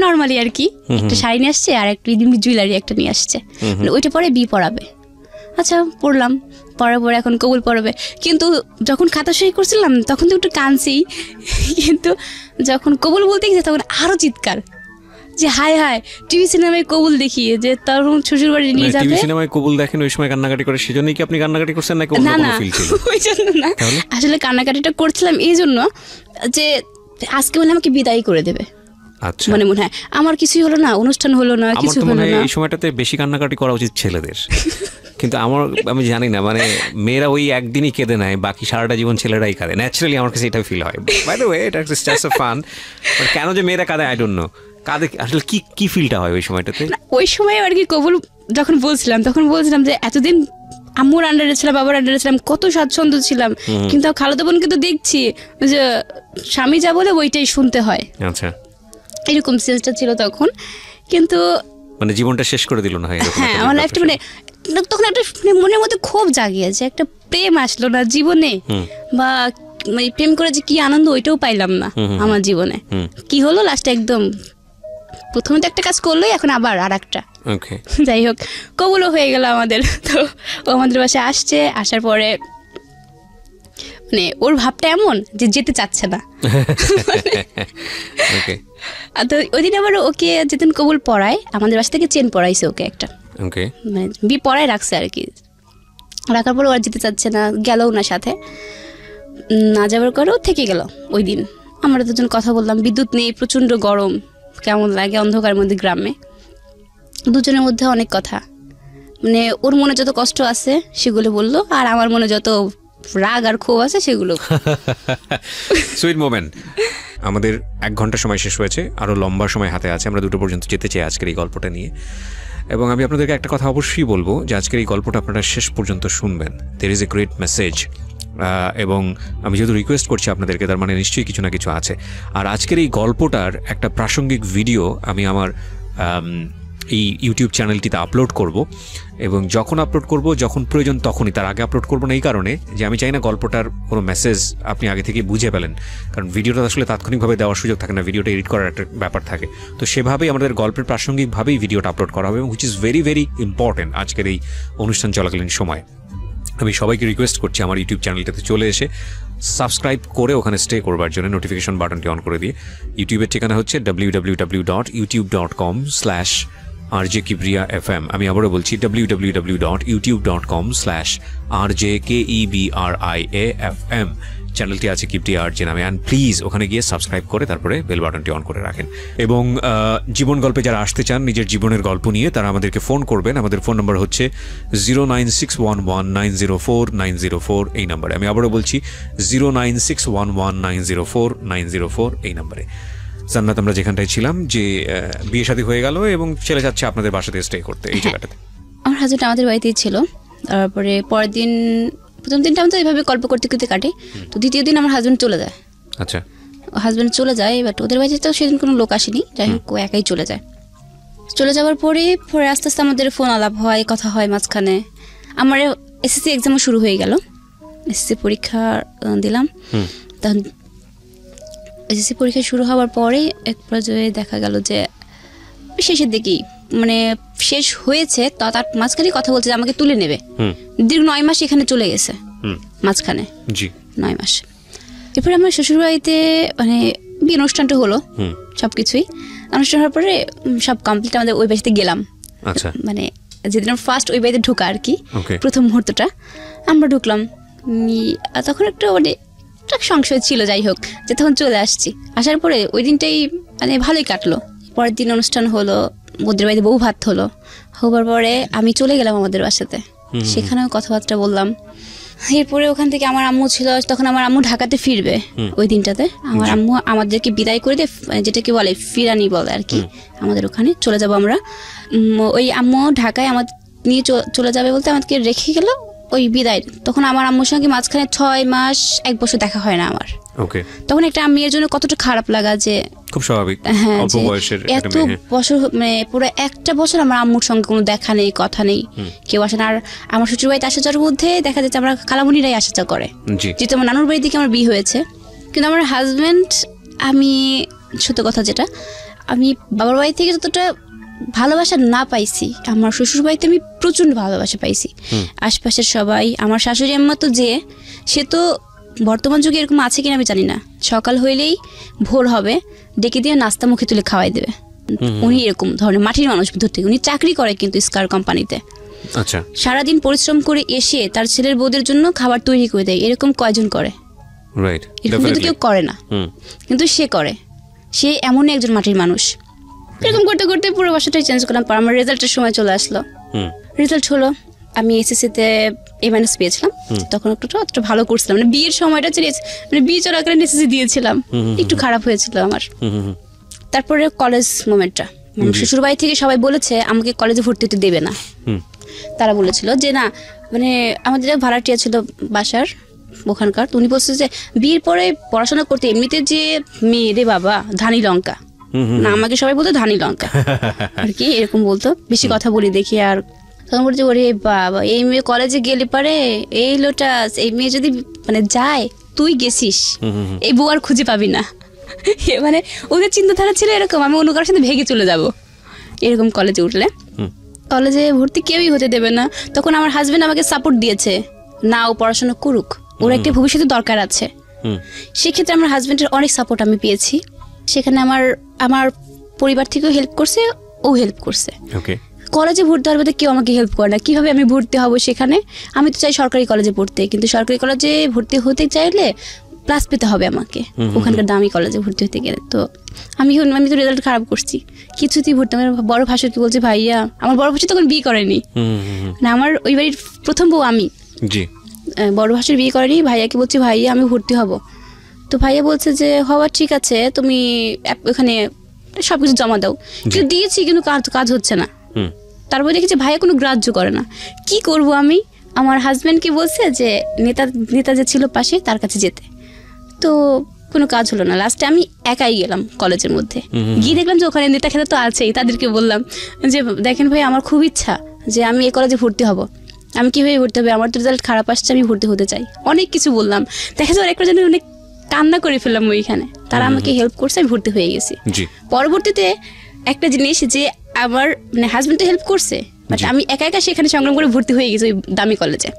নর্মালি আর কি একটা শাড়ি নিয়ে আসছে, আর একটা জুয়েলারি একটা নিয়ে আসছে, ওইটা পরে বিয়ে পড়াবে। আচ্ছা পড়লাম, পড়ার পরে এখন কবুল পড়াবে। কিন্তু যখন খাতা সই করছিলাম তখন তো একটু কাঁদছি, কিন্তু যখন কবুল বলতে গেছে তখন আরো চিৎকার, যে হায় হায় টিভি সিনেমায় কবুল দেখিয়ে যে তার শ্বশুর বাড়ি নিয়ে যাবে। টিভি সিনেমায় কবুল দেখেন, ওই সময় কান্নাকাটি করে, সেজন্যই কি আপনি কান্নাকাটি করছেন নাকি অন্য কোনো ফিল ছিল? ওই জন্য না, আসলে কান্নাকাটিটা করছিলাম এই জন্য যে আজকে মানে আমাকে বিদায় করে দেবে, আচ্ছা মনে হয় আমার কিছুই হলো না, অনুষ্ঠান হলো না, আমার কিছু তো হলো মনে হয় না। এই সময়টাতে বেশি কান্নাকাটি করা উচিত ছেলেদের, কিন্তু আমি জানি না, মানে মেয়েরা ওই একদিনই কেঁদে নেয়, বাকি সারাটা জীবন ছেলেরাই কাঁদে। ন্যাচারালি আমার কাছে এটা ফিল হয়। বাই দ্য ওয়ে এটা জাস্ট আ ফান, বাট কেন যে মেয়েরা কাঁদে আই ডোন্ট নো। কাঁদে আসলে কি ফিলটা হয় ওই সময়টাতে? ওই সময় আর কি কবুল যখন বলছিলাম তখন বলছিলাম যে এতদিন আম্মুর আন্ডারে ছিলাম, বাবার আন্ডারে ছিলাম, কত স্বাচ্ছন্দ্য ছিলাম, কিন্তু খালাতো বোনকে তো দেখছি যে স্বামী যা বলে ওইটাই শুনতে হয়। আচ্ছা, এরকম সেন্সটা ছিল তখন। কিন্তু মানে জীবনটা শেষ করে দিল না? হ্যাঁ, আমার লাইফটা মানে তখন একটা মনের মধ্যে ক্ষোভ জাগিয়েছে, একটা প্রেম আসলো না জীবনে, বা মানে প্রেম করে যে কি আনন্দ ওইটাও পাইলাম না আমার জীবনে। কি হলো লাস্টে একদম প্রথমে তো একটা কাজ করলোই, এখন আবার আর একটা। ওকে, যাই হোক কবুলও হয়ে গেল আমাদের। তো ও আমাদের বাসায় আসছে, আসার পরে মানে ওর ভাবটা এমন যে যেতে চাচ্ছে না। ওকে, তো ওই দিন আবার ওকে যেদিন কবুল পড়ায় আমাদের বাসা থেকে চেন পড়াইছে ওকে একটা, ওকে, মানে পড়ায় রাখছে আর কি। রাখার পরে ওরা যেতে চাচ্ছে না, গেলও না সাথে, না যাবার করেও থেকে গেল ওই দিন। আমরা দুজন কথা বললাম, বিদ্যুৎ নেই, প্রচণ্ড গরম, কেমন লাগে অন্ধকারের মধ্যে গ্রামে। দুজনের মধ্যে অনেক কথা, মানে ওর মনে যত কষ্ট আছে সেগুলো বললো, আর আমার মনে যত রাগ আর ক্ষোভ আছে সেগুলো। Sweet moment. আমাদের 1 ঘন্টা সময় শেষ হয়েছে, আরও লম্বা সময় হাতে আছে। আমরা 2টো পর্যন্ত যেতে চাই আজকের এই গল্পটা নিয়ে। এবং আমি আপনাদেরকে একটা কথা অবশ্যই বলবো যে আজকের এই গল্পটা আপনারা শেষ পর্যন্ত শুনবেন। There is a great message. এবং আমি যেহেতু রিকোয়েস্ট করছি আপনাদেরকে, তার মানে নিশ্চয়ই কিছু না কিছু আছে। আর আজকের এই গল্পটার একটা প্রাসঙ্গিক ভিডিও আমি আমার এই ইউটিউব চ্যানেলটিতে আপলোড করব, এবং যখন আপলোড করব, যখন প্রয়োজন তখনই, তার আগে আপলোড করব না এই কারণে যে আমি চাই না গল্পটার কোনো মেসেজ আপনি আগে থেকে বুঝে পেলেন, কারণ ভিডিওটা আসলে তাৎক্ষণিকভাবে দেওয়ার সুযোগ থাকে না, ভিডিওটা এডিট করার একটা ব্যাপার থাকে। তো সেভাবেই আমাদের গল্পের প্রাসঙ্গিকভাবেই ভিডিওটা আপলোড করা হবে, এবং which is very very important আজকের এই অনুষ্ঠান চলাকালীন সময়। আমি সবাইকে রিকোয়েস্ট করছি আমার ইউটিউব চ্যানেলটাতে চলে এসে সাবস্ক্রাইব করে ওখানে স্টে করবার জন্য নোটিফিকেশন বাটনটি অন করে দিয়ে। ইউটিউবের ঠিকানা হচ্ছে www.youtube.com/RJKibriya FM। আমি আবারও বলছি www.youtube.com/RJKEBRIAFM। চ্যানেলটি আছে কিবরিয়া আরজে নামে, অ্যান্ড প্লিজ ওখানে গিয়ে সাবস্ক্রাইব করে তারপরে বেল বাটনটি অন করে রাখেন। এবং জীবন গল্পে যারা আসতে চান নিজের জীবনের গল্প নিয়ে, তারা আমাদেরকে ফোন করবেন। আমাদের ফোন নম্বর হচ্ছে 09611904904 এই নাম্বারে। আমি আবারও বলছি 09611904904 এই নাম্বারে। জান্নাত, আমরা যেখানটায় ছিলাম, যে বিয়ে শাদী হয়ে গেল এবং ছেলে যাচ্ছে আপনাদের বাসাতে স্টে করতে, এই জায়গাটাতে আমার হাজবেন্ড আমাদের বাড়িতেই ছিল। তারপরে পরের দিন, প্রথম দিনটা আমি তো এইভাবে গল্প করতে করতে কাটে, তো দ্বিতীয় দিন আমার হাজবেন্ড চলে যায়। আচ্ছা, হাজবেন্ড চলে যায়, বাট ওদের বাড়িতে তো সেদিন কোনো লোক আসেনি, যাই হোক ও একাই চলে যায়। চলে যাওয়ার পরে আস্তে আস্তে আমাদের ফোন আলাপ হয়, কথা হয় মাঝখানে। আমার এসএসসি এক্সামও শুরু হয়ে গেল, এসএসসি পরীক্ষা দিলাম। তখন এসএসসি পরীক্ষা শুরু হওয়ার পরে এক পর্যায়ে দেখা গেল যে শেষের দিকেই, মানে শেষ হয়েছে, তার মাঝখানে কথা বলছে যে আমাকে তুলে নেবে। দীর্ঘ 9 মাস এখানে চলে গেছে মাঝখানে, জি 9 মাস। এরপরে আমার শ্বশুরবাড়িতে মানে বিয়ে অনুষ্ঠানটা হলো, সবকিছুই অনুষ্ঠান হওয়ার পরে সব কমপ্লিট, আমাদের ওই বাড়িতে গেলাম। আচ্ছা, মানে যেদিন ফার্স্ট ওই বাড়িতে ঢোকা আর কি, প্রথম মুহূর্তটা আমরা ঢুকলাম। তখন একটা মানে একটা সংশয় ছিল, যাই হোক, যে তখন চলে আসছি। আসার পরে ওই দিনটাই মানে ভালোই কাটলো। পরের দিন অনুষ্ঠান হলো, ওদের বাড়িতে বউ ভাত হলো। হবার পরে আমি চলে গেলাম আমাদের বাসাতে, সেখানেও কথাবার্তা বললাম। এরপরে ওখান থেকে আমার আম্মু ছিল, তখন আমার আম্মু ঢাকাতে ফিরবে ওই দিনটাতে। আমার আম্মু আমাদেরকে বিদায় করে দিয়ে, যেটাকে বলে ফিরানি বলে আর কি, আমাদের ওখানে চলে যাব আমরা। ওই আম্মু ঢাকায় আমাদের নিয়ে চলে যাবে বলতে আমাদেরকে রেখে গেল ওই বিদায়। তখন আমার আম্মুর সঙ্গে মাঝখানে 6 মাস 1 বছর দেখা হয় না আমার। ওকে, তখন একটা মেয়ের জন্য কতটা খারাপ লাগা, যে খুব স্বাভাবিক, হ্যাঁ, অল্প বয়সের এত বছর, মানে পুরো একটা বছর আমার আম্মুর সঙ্গে কোনো দেখা নেই, কথা নেই, কেউ আসে না। আর আমার শ্বশুর বাড়িতে আসা যাওয়ার মধ্যে দেখা যাচ্ছে আমরা খালামুনিরাই আসা যাওয়া করে, যেহেতু আমার নানুর বাড়ি থেকে আমার বিয়ে হয়েছে। কিন্তু আমার হাজব্যান্ড, আমি সত্য কথা যেটা, আমি বাবার বাড়ি থেকে যতটা ভালোবাসা না পাইছি, আমার শ্বশুর বাড়িতে আমি প্রচণ্ড ভালোবাসা পাইছি। আশপাশের সবাই, আমার শাশুড়ি আম্মা তো যে, সে তো বর্তমান যুগে এরকম আছে কিনা আমি জানি না, সকাল হইলেই ভোর হবে ডেকে দিয়ে নাস্তা মুখে তুলে খাওয়াই দেবে। উনি এরকম ধরনের মাটির মানুষ ভিতর থেকে, উনি চাকরি করে কিন্তু স্কার কোম্পানিতে। আচ্ছা, সারাদিন পরিশ্রম করে এসে তার ছেলের বউদের জন্য খাবার তৈরি করে দেয়। এরকম কয়জন করে? রাইট, এরকম কিন্তু কেউ করে না, কিন্তু সে করে। সে এমনই একজন মাটির মানুষ। এরকম করতে করতে পুরো বাসাটাই চেঞ্জ করলাম। পর আমার রেজাল্টের সময় চলে আসলো। রেজাল্ট হলো, আমি এসএসসিতে A- পেয়েছিলাম। তখন একটু ভালো করছিলাম, মানে বিয়ের সময়টা মানে বিয়ে চলাকালীন এসএসসি দিয়েছিলাম, একটু খারাপ হয়েছিল আমার। তারপরে কলেজ মোমেন্টটা, মানে শ্বশুর বাড়ি থেকে সবাই বলেছে আমাকে কলেজে ভর্তি হতে দেবে না। তারা বলেছিল যে না, মানে আমাদের ভাড়াটিয়া ছিল বাসার ওখানকার, তো উনি বলছে যে বিয়ের পরে পড়াশোনা করতে এমনিতে যে মেয়ে রে বাবা ধানি লঙ্কা, না আমাকে সবাই বলতো ধানি লঙ্কা আর কি, এরকম বলতো, বেশি কথা বলি দেখি। আর তখন বলছে ওরে বাবা, এই মেয়ে কলেজে গেলে পারে, এই লোটাস, এই মেয়ে যদি মানে যায়, তুই গেছিস, এই বউ আর খুঁজে পাবি না। মানে ওদের চিন্তাধারা ছিল এরকম, আমি অন্য কারোর সাথে ভেগে চলে যাব এরকম। কলেজে উঠলে কলেজে ভর্তি কেউই হতে দেবে না। তখন আমার হাজবেন্ড আমাকে সাপোর্ট দিয়েছে, না ও পড়াশোনা করুক, ওর একটা ভবিষ্যতে দরকার আছে। সেক্ষেত্রে আমার হাজবেন্ডের অনেক সাপোর্ট আমি পেয়েছি। সেখানে আমার পরিবার থেকেও হেল্প করছে, ও হেল্প করছে। কলেজে ভর্তি হওয়ার মধ্যে কেউ আমাকে হেল্প করে না, কিভাবে আমি ভর্তি হব সেখানে। আমি তো চাই সরকারি কলেজে পড়তে, কিন্তু সরকারি কলেজে ভর্তি হতে চাইলে প্লাস পেতে হবে আমাকে ওখানকার দামি কলেজে ভর্তি হতে গেলে। তো আমি তো রেজাল্ট খারাপ করছি, কিছুতেই ভর্তি। আমার বড় ভাসুরকে বলছি, ভাইয়া, আমার বড় ভাসুর তখন বিয়ে করেনি, না আমার ওই বাড়ির প্রথম বউ আমি, বড় ভাসুর বিয়ে করেনি। ভাইয়াকে বলছি, ভাইয়া আমি ভর্তি হব। তো ভাইয়া বলছে যে হওয়া ঠিক আছে, তুমি ওখানে সবকিছু জমা দাও। কিন্তু দিয়েছি, কিন্তু কাজ হচ্ছে না। তারপরে দেখেছি ভাইয়া কোনো গ্রাহ্য করে না। কি করব আমি? আমার হাজব্যান্ডকে বলছে যে নেতা যে ছিল পাশে তার কাছে যেতে, তো কোনো কাজ হলো না। লাস্টে আমি একাই গেলাম কলেজের মধ্যে, গিয়ে দেখলাম যে ওখানে নেতা খেতা তো আছেই। তাদেরকে বললাম যে দেখেন ভাই, আমার খুব ইচ্ছা যে আমি এই কলেজে ভর্তি হব, আমি কীভাবে ভর্তি হবে, আমার তো রেজাল্ট খারাপ আসছে, আমি ভর্তি হতে চাই। অনেক কিছু বললাম, দেখা যায় একটা জন্য অনেক কান্না করে ফেললাম ওইখানে। তারা আমাকে হেল্প করছে, আমি ভর্তি হয়ে গেছি। পরবর্তীতে একটা জিনিস যে আমার মানে হাজবেন্ড তো হেল্প করছে, বাট আমি একা একা সেখানে সংগ্রাম করে ভর্তি হয়ে গেছি ওই দামি কলেজে।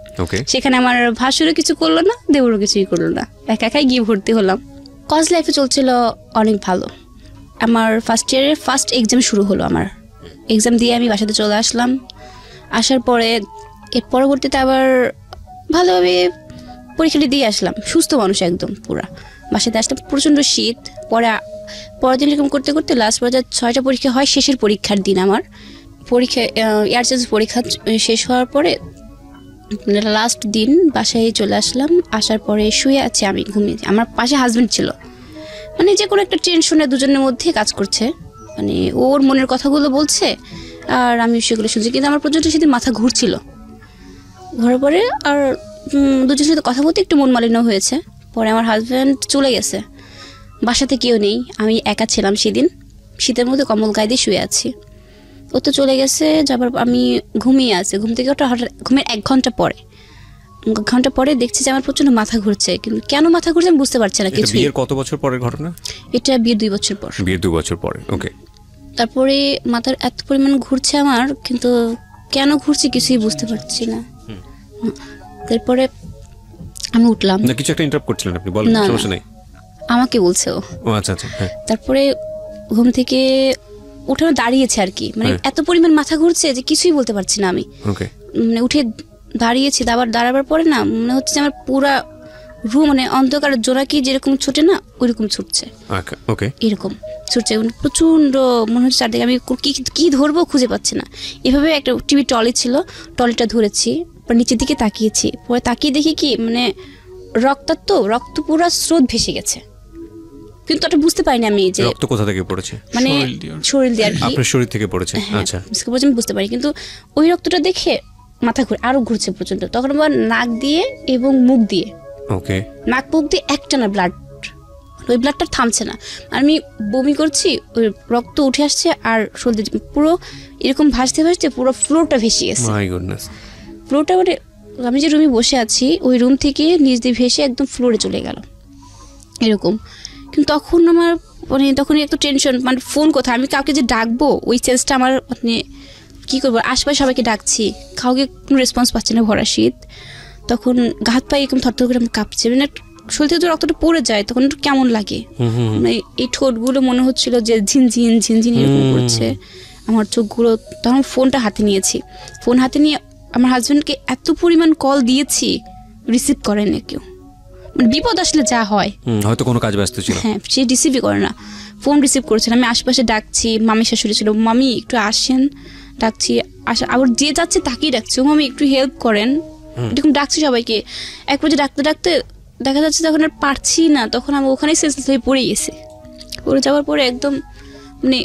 সেখানে আমার ভাসুরও কিছু করলো না, দেবরও কিছুই করলো না, একা একাই গিয়ে ভর্তি হলাম। কলেজ লাইফে চলছিল অনেক ভালো। আমার ফার্স্ট ইয়ারের ফার্স্ট এক্সাম শুরু হলো। আমার এক্সাম দিয়ে আমি বাসাতে চলে আসলাম। আসার পরে এর পরবর্তীতে আবার ভালোভাবে পরীক্ষাটি দিয়ে আসলাম, সুস্থ মানুষ একদম পুরা। বাসাতে আসলাম, প্রচণ্ড শীত। পরের দিন এরকম করতে করতে লাস্ট পর্যায়ে 6টা পরীক্ষা হয়। শেষের পরীক্ষার দিন আমার পরীক্ষা, এয়ার চেঞ্জ পরীক্ষা শেষ হওয়ার পরে লাস্ট দিন বাসায় চলে আসলাম। আসার পরে শুয়ে আছি, আমি ঘুমিয়ে। আমার পাশে হাজব্যান্ড ছিল, মানে যে কোনো একটা টেনশনে দুজনের মধ্যে কাজ করছে, মানে ওর মনের কথাগুলো বলছে আর আমি সেগুলো শুনছি। কিন্তু আমার পর্যন্ত সেদিন মাথা ঘুরছিল। ঘোরার পরে আর দুজনের সাথে কথা বলতে একটু মন মালিন্য হয়েছে। পরে আমার হাজব্যান্ড চলে গেছে, বাসাতে কেউ নেই, আমি একা ছিলাম সেদিন। শীতের মধ্যে কম্বল গায়ে দিয়ে শুয়ে আছি। ও তো চলে গেছে, যাবার আমি ঘুমিয়ে আছি। ঘুম থেকে ওটা হঠাৎ ঘুমের 1 ঘন্টা পরে দেখছি যে আমার প্রচন্ড মাথা ঘুরছে। কিন্তু কেন মাথা ঘুরছে আমি বুঝতে পারছি না কিছু। বিয়ের কত বছর পরের ঘটনা এটা? বিয়ের 2 বছর পর। বিয়ের 2 বছর পরে। ওকে। তারপরে মাথার এত পরিমাণ ঘুরছে আমার, কিন্তু কেন ঘুরছে কিছুই বুঝতে পারছি না। তারপরে আমি উঠলাম। না, কিছু একটা ইন্টারাপ্ট করছিলেন আপনি, বলেন, সমস্যা নেই। আমাকে বলছে ও। আচ্ছা আচ্ছা। তারপরে ঘুম থেকে উঠে দাঁড়িয়েছে আর কি, মানে এত পরিমাণ মাথা ঘুরছে যে কিছুই বলতে পারছি না আমি। মানে উঠে দাঁড়িয়েছি, দাঁড়াবার পরে না মনে হচ্ছে যে আমার পুরা রুম মানে অন্ধকার জোনাকি যেরকম ছুটে না ওইরকম ছুটছে। এরকম ছুটছে, প্রচন্ড মনে হচ্ছে চারদিকে। আমি কি ধরবো খুঁজে পাচ্ছি না। এভাবে একটা টিভি টলি ছিল, টলিটা ধরেছি, নিচের দিকে তাকিয়েছি। পরে তাকিয়ে দেখি কি মানে রক্ত পুরো স্রোত ভেসে গেছে, কিন্তু ওটা বুঝতে পারিনি আমি যে রক্ত কোথা থেকে পড়েছে, মানে শরীর দিয়ে আর কি, আপনার শরীর থেকে পড়েছে। আচ্ছা, আমি বুঝতে পারি। কিন্তু ওই রক্তটা দেখে মাথা ঘুরে আরো ঘুরছে প্রচন্ড। তখন আমার নাক দিয়ে এবং মুখ দিয়ে, নাক মুখ দিয়ে একটানা ব্লাড, ওই ব্লাডটা থামছে না। আর আমি বমি করছি, ওই রক্ত উঠে আসছে আর শরীর পুরো এরকম ভাসতে ভাসতে পুরো ফ্লোরটা ভেসে গেছে। ফ্লোরটা মানে আমি যে রুমে বসে আছি ওই রুম থেকে নিচ দিয়ে ভেসে একদম ফ্লোরে চলে গেল এরকম। কিন্তু তখন আমার মানে তখনই একটু টেনশন, মানে ফোন কোথায়, আমি কাউকে যে ডাকবো ওই সেন্সটা আমার, মানে কী করবো, আশপাশে সবাইকে ডাকছি, কাউকে কোনো রেসপন্স পাচ্ছি না, ভরা শীত। তখন হাত পায়ে এরকম থরথর করে আমার কাঁপছে, মানে শরীর থেকে রক্তটা পড়ে যায় তখন একটু কেমন লাগে, মানে এই ঠোঁটগুলো মনে হচ্ছিল যে ঝিনঝিন ঝিনঝিন এরকম করছে আমার চোখগুলো। তখন ফোনটা হাতে নিয়েছি, ফোন হাতে নিয়ে আমার হাজব্যান্ডকে এত পরিমাণ কল দিয়েছি, রিসিভ করেন না কেউ। মানে বিপদ আসলে যা হয়, হয়তো কোনো কাজ ব্যস্ত ছিল। হ্যাঁ, সে রিসিভই করে না, ফোন রিসিভ করেছিল। আমি আশেপাশে ডাকছি, মামি শাশুড়ি ছিল, মামি একটু আসেন, ডাকছি আবার যে যাচ্ছে তাকেই ডাকছি, ও মামি একটু হেল্প করেন, এরকম ডাকছি সবাইকে। এক পর্যায়ে ডাকতে ডাকতে দেখা যাচ্ছে যখন আর পারছি না, তখন আমি ওখানেই সেন্সলেস হয়ে পড়ে গেছি। পড়ে যাওয়ার পরে একদম মানে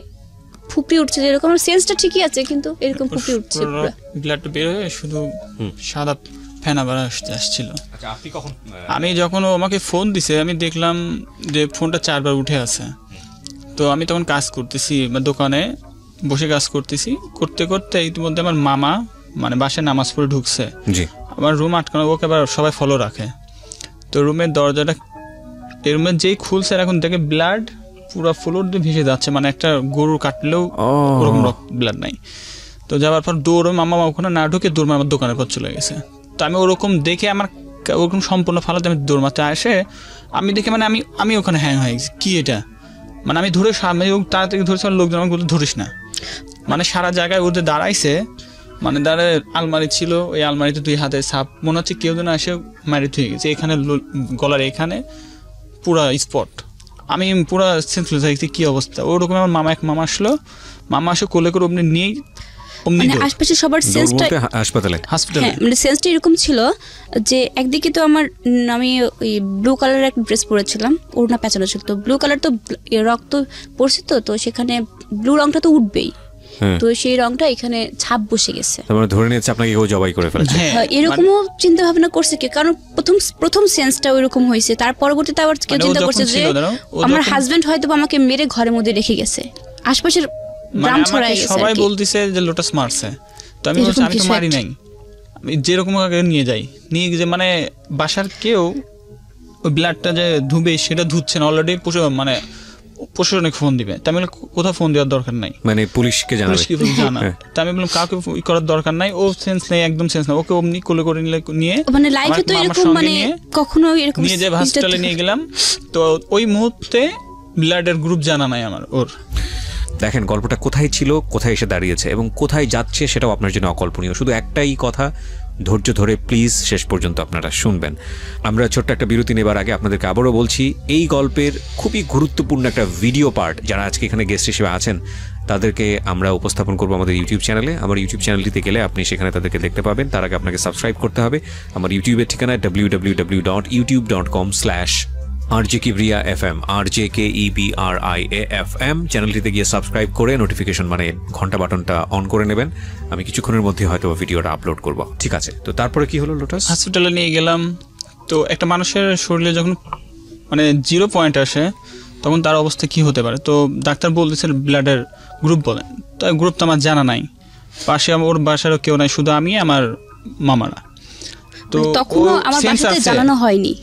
ফুপি উঠছে, যেরকম আমার সেন্সটা ঠিকই আছে কিন্তু এরকম ফুপি উঠছে, ব্লাডটা বের হয়ে শুধু সাদা ফেনা বার আসছিল। আচ্ছা, আপনি কখন? আমি যখন ও আমাকে ফোন দিছে আমি দেখলাম যে ফোনটা 4 বার উঠে আছে। তো আমি তখন কাজ করতেছি, দোকানে বসে কাজ করতেছি, করতে করতে ইতিমধ্যে আমার মামা মানে বাসায় নামাজ পড়ে ঢুকছে। জি। আমার রুম আটকানো, ওকে আবার সবাই ফলো রাখে। তো রুমের দরজাটা এই রুমের যেই খুলছে, এখন দেখে ব্লাড পুরো ফ্লোর দিয়ে ভেসে যাচ্ছে, মানে একটা গরু কাটলেও ওরকম ব্লাড নাই। তো যাওয়ার পর দৌড়, মামা ওখানে না ঢুকে দৌড় আমার দোকানের পর চলে গেছে। তো আমি ওরকম দেখে আমার ওরকম সম্পূর্ণ ফালাতে আমি দৌড় মারতে আসে, আমি দেখে মানে আমি ওখানে হ্যাং হয়ে গেছি, কি এটা, মানে আমি ধরে সামনে তাড়াতাড়ি ধরেছি, লোকজন আমাকে বলতে ধরিস না, মানে সারা জায়গায় ওদের দাঁড়াইছে, মানে দাঁড়ায় আলমারি ছিল, ওই আলমারিতে 2 হাতে ছাপ, মনে হচ্ছে কেউ যেন এসে মারি থুয়ে গেছে, এখানে গলার এখানে পুরা স্পট। আমি পুরা সেন্সলেস হয়ে গেছি, কি অবস্থা। ওরকম আমার মামা আসলো, মামা আসে কোলে করে অমনি নিয়ে মানে আশপাশে সবার সেন্সটা হাসপাতালে মানে সেন্সটা এরকম ছিল যে একদিকে তো আমি ওই ব্লু কালারের একটা ড্রেস পরেছিলাম, ওড়না পেঁচানো ছিল, তো ব্লু কালার তো রক্ত পড়ছে, তো সেখানে ব্লু রংটা তো উঠবেই, তো সেই রংটা এখানে ছাপ বসে গেছে, মানে ধরে নিয়েছে আপনাকে কেউ জবাই করে ফেলেছে। এরকমও চিন্তা ভাবনা করছে কি, কারণ প্রথম সেন্সটা ওইরকম হয়েছে, তার পরবর্তীতে আবার কেউ চিন্তা করছে যে আমার হাজবেন্ড হয়তো আমাকে মেরে ঘরের মধ্যে রেখে গেছে, আশপাশের গ্রাম ছড়ায় গেছে, সবাই বলতিছে যে লোটাস মারছে। তো আমি বলছি আমি তো মারি নাই, আমি যেরকম নিয়ে যাই, নিয়ে যে মানে বাসার কেউ ওই ব্লাডটা যে ধুবে সেটা ধুচ্ছে না, অলরেডি মানে প্রশাসনিক ফোন দিবে। তা আমি কোথাও ফোন দেওয়ার দরকার নাই, মানে পুলিশকে জানা। তা আমি বললাম কাউকে করার দরকার নাই, ও সেন্স নেই, একদম সেন্স নেই, ওকে অমনি কোলে করে নিয়ে মানে লাইফে তো এরকম মানে কখনো এরকম নিয়ে যে হসপিটালে নিয়ে গেলাম। তো ওই মুহূর্তে ব্লাডের গ্রুপ জানা নাই আমার ওর। দেখেন গল্পটা কোথায় ছিল, কোথায় এসে দাঁড়িয়েছে এবং কোথায় যাচ্ছে সেটাও আপনার জন্য অকল্পনীয়। শুধু একটাই কথা, ধৈর্য ধরে প্লিজ শেষ পর্যন্ত আপনারা শুনবেন। আমরা ছোট্ট একটা বিরতি নেবার আগে আপনাদেরকে আবারও বলছি, এই গল্পের খুবই গুরুত্বপূর্ণ একটা ভিডিও পার্ট যারা আজকে এখানে গেস্ট হিসেবে আছেন তাদেরকে আমরা উপস্থাপন করবো আমাদের ইউটিউব চ্যানেলে। আমার ইউটিউব চ্যানেলটিতে গেলে আপনি সেখানে তাদেরকে দেখতে পাবেন। তার আগে আপনাকে সাবস্ক্রাইব করতে হবে। আমার ইউটিউবের ঠিকানা www.youtube.com/RJKebriya FM, RJKEBRIA FM। চ্যানেলটিতে গিয়ে সাবস্ক্রাইব করে নোটিফিকেশন মানে ঘন্টা বাটনটা অন করে নেবেন। আমি কিছুক্ষণের মধ্যে হয়তো ভিডিওটা আপলোড করব। ঠিক আছে, তো তারপরে কি হলো লোটাস? হসপিটালে নিয়ে গেলাম। তো একটা মানুষের শরীরে যখন মানে 0 পয়েন্ট আসে তখন তার অবস্থা কি হতে পারে। তো ডাক্তার বলতেছে ব্লাডের গ্রুপ বলেন, তো গ্রুপ তো আমার জানা নাই, পাশে ওর বাসারও কেউ নাই, শুধু আমি আমার মামারা। তো তখনও আমার বাসাতে জানানো হয়নি,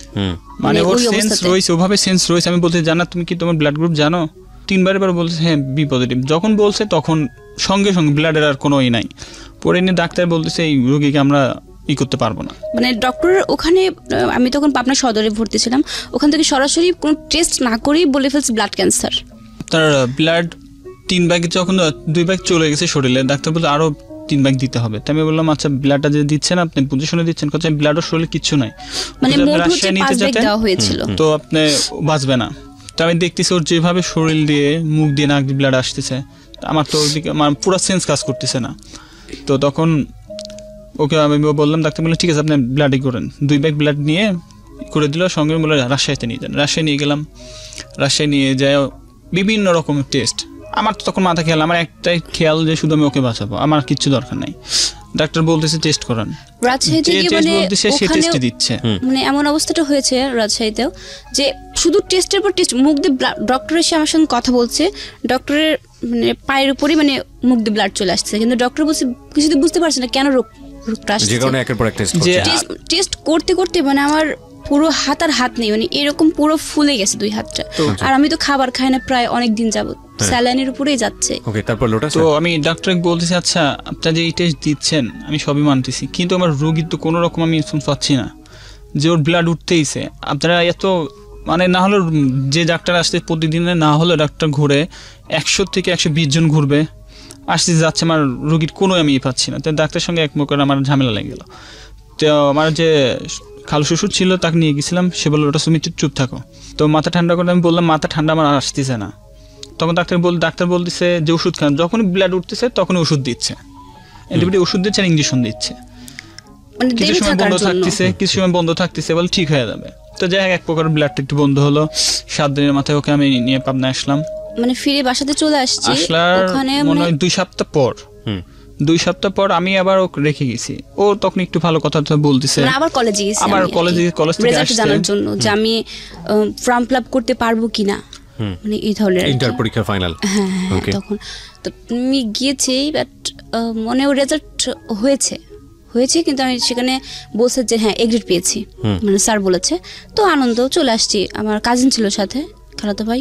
মানে ওর সেন্স রয়েছে, ওভাবে সেন্স রয়েছে। আমি বলতে জানা তুমি কি তোমার ব্লাড গ্রুপ জানো? 3 বার বলছে হ্যাঁ বি পজিটিভ। যখন বলছে তখন সঙ্গে সঙ্গে ব্লাডের আর কোনো নাই। পরে নিয়ে ডাক্তার বলতেছে এই রোগীকে আমরা করতে পারবো না। মানে ডক্টর ওখানে, আমি তখন পাবনা সদরে ভর্তি ছিলাম, ওখান থেকে সরাসরি কোনো টেস্ট না করেই বলে ফেলছে ব্লাড ক্যান্সার। তার ব্লাড 3 ভাগ, যখন 2 ভাগ চলে গেছে শরীরে, ডাক্তার বলতে আরো 3 ভাগ দিতে হবে। তাই আমি বললাম আচ্ছা ব্লাডটা যে দিচ্ছেন আপনি পজিশনে দিচ্ছেন, কথা ব্লাডের শরীরে কিচ্ছু নাই, মানে মোট হচ্ছে 5 ভাগ দেওয়া হয়েছিল, তো আপনি বাঁচবে না। তো আমি দেখতেছি ওর যেভাবে শরীর দিয়ে মুখ দিয়ে নাক দিয়ে ব্লাড আসতেছে, আমার তো ওইদিকে আমার পুরো সেন্স কাজ করতেছে না। তো তখন ওকে আমি বললাম, ডাক্তার বললেন ঠিক আছে আপনি ব্লাডই করেন। 2 ব্যাগ ব্লাড নিয়ে করে দিল, সঙ্গে বলে রাজশাহীতে নিয়ে যান। রাজশাহী নিয়ে গেলাম, রাজশাহী নিয়ে যায় বিভিন্ন রকমের টেস্ট। আমার তো তখন মাথা খেয়াল, আমার একটাই খেয়াল যে শুধু আমি ওকে বাঁচাবো, আমার কিচ্ছু দরকার নাই। ডাক্তার বলতেছে টেস্ট করান, রাজশাহীতে দিচ্ছে। মানে এমন অবস্থাটা হয়েছে রাজশাহীতেও যে শুধু টেস্টের পর টেস্ট, মুখ দিয়ে ডক্টর এসে আমার সঙ্গে কথা বলছে, ডক্টরের মানে পায়ের উপরই মানে মুখ দিয়ে ব্লাড চলে আসছে, কিন্তু ডক্টর বলছে কিছুতে বুঝতে পারছে না কেন রোগটা আসছে। টেস্ট করতে করতে মানে আমার পুরো হাত আর হাত নেই, মানে এরকম পুরো ফুলে গেছে 2 হাতটা। আর আমি তো খাবার খাই না প্রায় অনেক দিন যাবত, স্যালাইনের উপরেই যাচ্ছে। তো আমি ডাক্তারকে বলতেছি আচ্ছা আপনারা যে এই টেস্ট দিচ্ছেন আমি সবই মানতেছি, কিন্তু আমার রোগীর তো কোনো রকম আমি পাচ্ছি না যে ওর ব্লাড উঠতেইছে। আপনারা এত মানে না হলে যে ডাক্তার আসতে প্রতিদিনে না হলে ডাক্তার ঘুরে 100 থেকে 120 জন ঘুরবে, আসতে যাচ্ছে, আমার রোগীর কোনো আমি পাচ্ছি না। তো ডাক্তারের সঙ্গে এক মুখে আমার ঝামেলা লেগে গেল। তো আমার যে খালু শ্বশুর ছিল, তাকে নিয়ে গেছিলাম। সে বললো ওটা তুমি চুপ থাকো। তো মাথা ঠান্ডা করে আমি বললাম মাথা ঠান্ডা আমার আসতেছে না। তখন ডাক্তার বলতেছে যে ওষুধ খান, যখনই ব্লাড উঠতেছে তখনই ওষুধ দিচ্ছে, অ্যান্টিবায়োটিক ওষুধ দিচ্ছে আর ইঞ্জেকশন দিচ্ছে। মানে কিছু সময় বন্ধ থাকতেছে, কিছু সময় বন্ধ থাকতেছে, বলে ঠিক হয়ে যাবে। তো যাই হোক, এক প্রকার ব্লাডটা একটু বন্ধ হলো। 7 দিনের মাথায় ওকে আমি নিয়ে পাবনা আসলাম। মানে ফিরে বাসাতে চলে আসছি, ওখানে মনে হয় 2 সপ্তাহ পর 2 সপ্তাহ পর আমি আবার ওকে রেখে গেছি। ও তখন একটু ভালো কথা বলতেছে, আবার কলেজে গেছি, আবার কলেজ থেকে আসছে জানার জন্য যে আমি ফর্ম ফিল আপ করতে পারবো কিনা, মানে এই ধরনের ইন্টার পরীক্ষা ফাইনাল। হ্যাঁ, তখন তো আমি গিয়েছি, বাট মনে রেজাল্ট হয়েছে কিন্তু আমি সেখানে বলছে যে হ্যাঁ এগ্রিড পেয়েছি, মানে স্যার বলেছে। তো আনন্দ চলে আসছি। আমার কাজিন ছিল সাথে, খালাতো ভাই,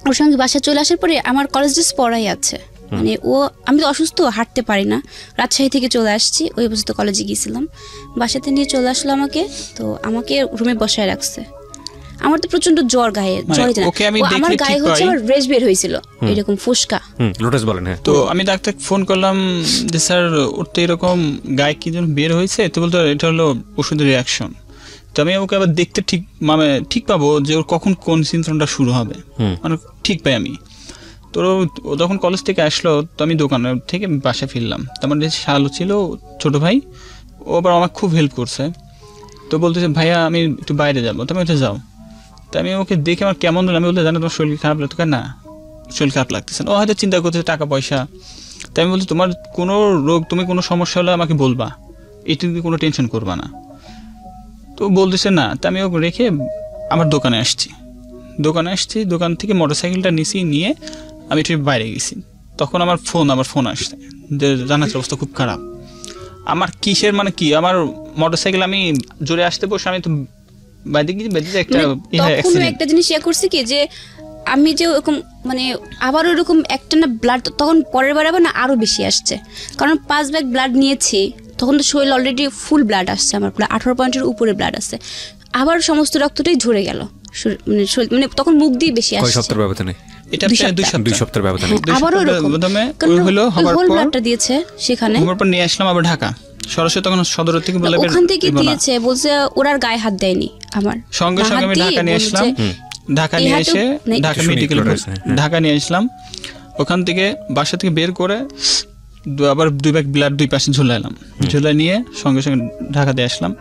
ওর সঙ্গে বাসায় চলে আসার পরে আমার কলেজ ড্রেস পড়াই আছে। মানে আমি তো অসুস্থ, হাঁটতে পারি না, রাজশাহী থেকে চলে আসছি, ওই বছর তো কলেজে গিয়েছিলাম। বাসাতে নিয়ে চলে আসলো আমাকে রুমে বসায় রাখছে। আমার তো প্রচন্ড জ্বর, গায়ে জ্বর, আমার গায়ে হচ্ছে আমার রেশ বের হয়েছিল এরকম ফুসকা। লোটাস বলেন। হ্যাঁ, তো আমি ডাক্তার ফোন করলাম যে স্যার ওর তো এরকম গায়ে কি যেন বের হয়েছে। তো বলতো এটা হলো ওষুধের রিয়াকশন। তো আমি ওকে আবার দেখতে ঠিক পাবো যে ওর কখন কোন সিমটমটা শুরু হবে, মানে ঠিক পাই আমি। তো ও যখন কলেজ থেকে আসলো, তো আমি দোকানে থেকে বাসায় ফিরলাম। তো আমার যে শালু ছিল, ছোট ভাই, ও আবার আমাকে খুব হেল্প করছে। তো বলতেছে ভাইয়া আমি একটু বাইরে যাবো, তুমি ওটা যাও। তো আমি ওকে দেখে আমার কেমন হলো, আমি বলতে জানো তোমার শরীর খারাপ লাগতো? না, শরীর খারাপ লাগতেছে না। ও হয়তো চিন্তা করতেছে টাকা পয়সা। তাই আমি বলছি তোমার কোনো রোগ, তুমি কোনো সমস্যা হলে আমাকে বলবা, এইটুকু কোনো টেনশন করবা না। তো বলতেছে না। তা আমি ওকে রেখে আমার দোকানে আসছি। দোকান থেকে মোটরসাইকেলটা নিয়ে আমি একটু বাইরে গেছি। তখন আমার ফোন আসছে যে জানাচ্ছি অবস্থা খুব খারাপ। আমার কিসের মানে কি, আমার মোটরসাইকেল আমি জোরে আসতে বসে আমি তো একটা জিনিস ইয়ে করছি কি, যে আমি যে ওরকম মানে আবার ওরকম একটা না ব্লাড, তখন পরের বার আবার না আরো বেশি আসছে, কারণ 5 ব্যাগ ব্লাড নিয়েছি। তখন তো শরীর অলরেডি ফুল ব্লাড আসছে, আমার প্রায় 18 পয়েন্টের উপরে ব্লাড আছে। আবার সমস্ত রক্তটাই ঝরে গেল, মানে তখন মুখ দিয়ে বেশি আসছে। 2 সপ্তাহের ব্যবধানে, এটা 2 সপ্তাহের ব্যবধানে আবার হলো হোল ব্লাডটা দিয়েছে সেখানে। তারপর নিয়ে আসলাম আবার ঢাকা সরাসরি। তখন সদর থেকে বলে ওখান থেকে দিয়েছে, বলছে ওরা আর গায়ে হাত দেয়নি। আমার সঙ্গে আমি ঢাকা নিয়ে আসলাম। ঢাকা নিয়ে এসে ঢাকা নিয়ে আসলাম। ওখান থেকে বাসা থেকে বের করে আবার 2 ব্যাগ ব্লাড 2 পাশে ঝুলাইলাম। ঝুলাই নিয়ে সঙ্গে ঢাকাতে আসলাম।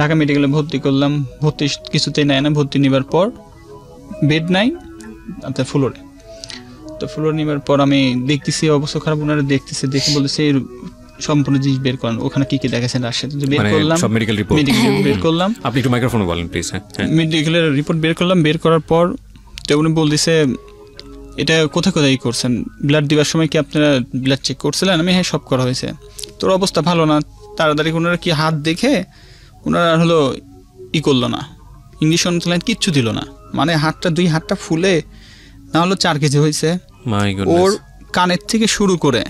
ঢাকা মেডিকেলে ভর্তি করলাম। ভর্তি কিছুতেই নেয় না। ভর্তি নেবার পর বেড নাই আপনার ফ্লোরে। তো ফ্লোর নেবার পর আমি দেখতেছি অবস্থা খারাপ, ওনারা দেখে বলতেছে সম্পূর্ণ জিনিস বের করেন, ওখানে কি কি দেখাচ্ছেন রাজশাহীতে। বের করলাম সব মেডিকেল রিপোর্ট বের করলাম। আপনি একটু মাইক্রোফোনে বলেন প্লিজ। হ্যাঁ, মেডিকেলের রিপোর্ট বের করলাম। বের করার পর তো উনি বলতেছে এটা কোথায় করছেন, ব্লাড দেওয়ার সময় কি আপনারা ব্লাড চেক করছিলেন? আমি হ্যাঁ সব করা হয়েছে। তোর অবস্থা ভালো না। তাড়াতাড়ি ওনারা কি হাত দেখে ওনারা হলো করলো না, ইঞ্জেকশন কিচ্ছু দিল না। মানে 2 হাতটা ফুলে না হলো 4 কেজি হয়েছে। ওর কানের থেকে শুরু করে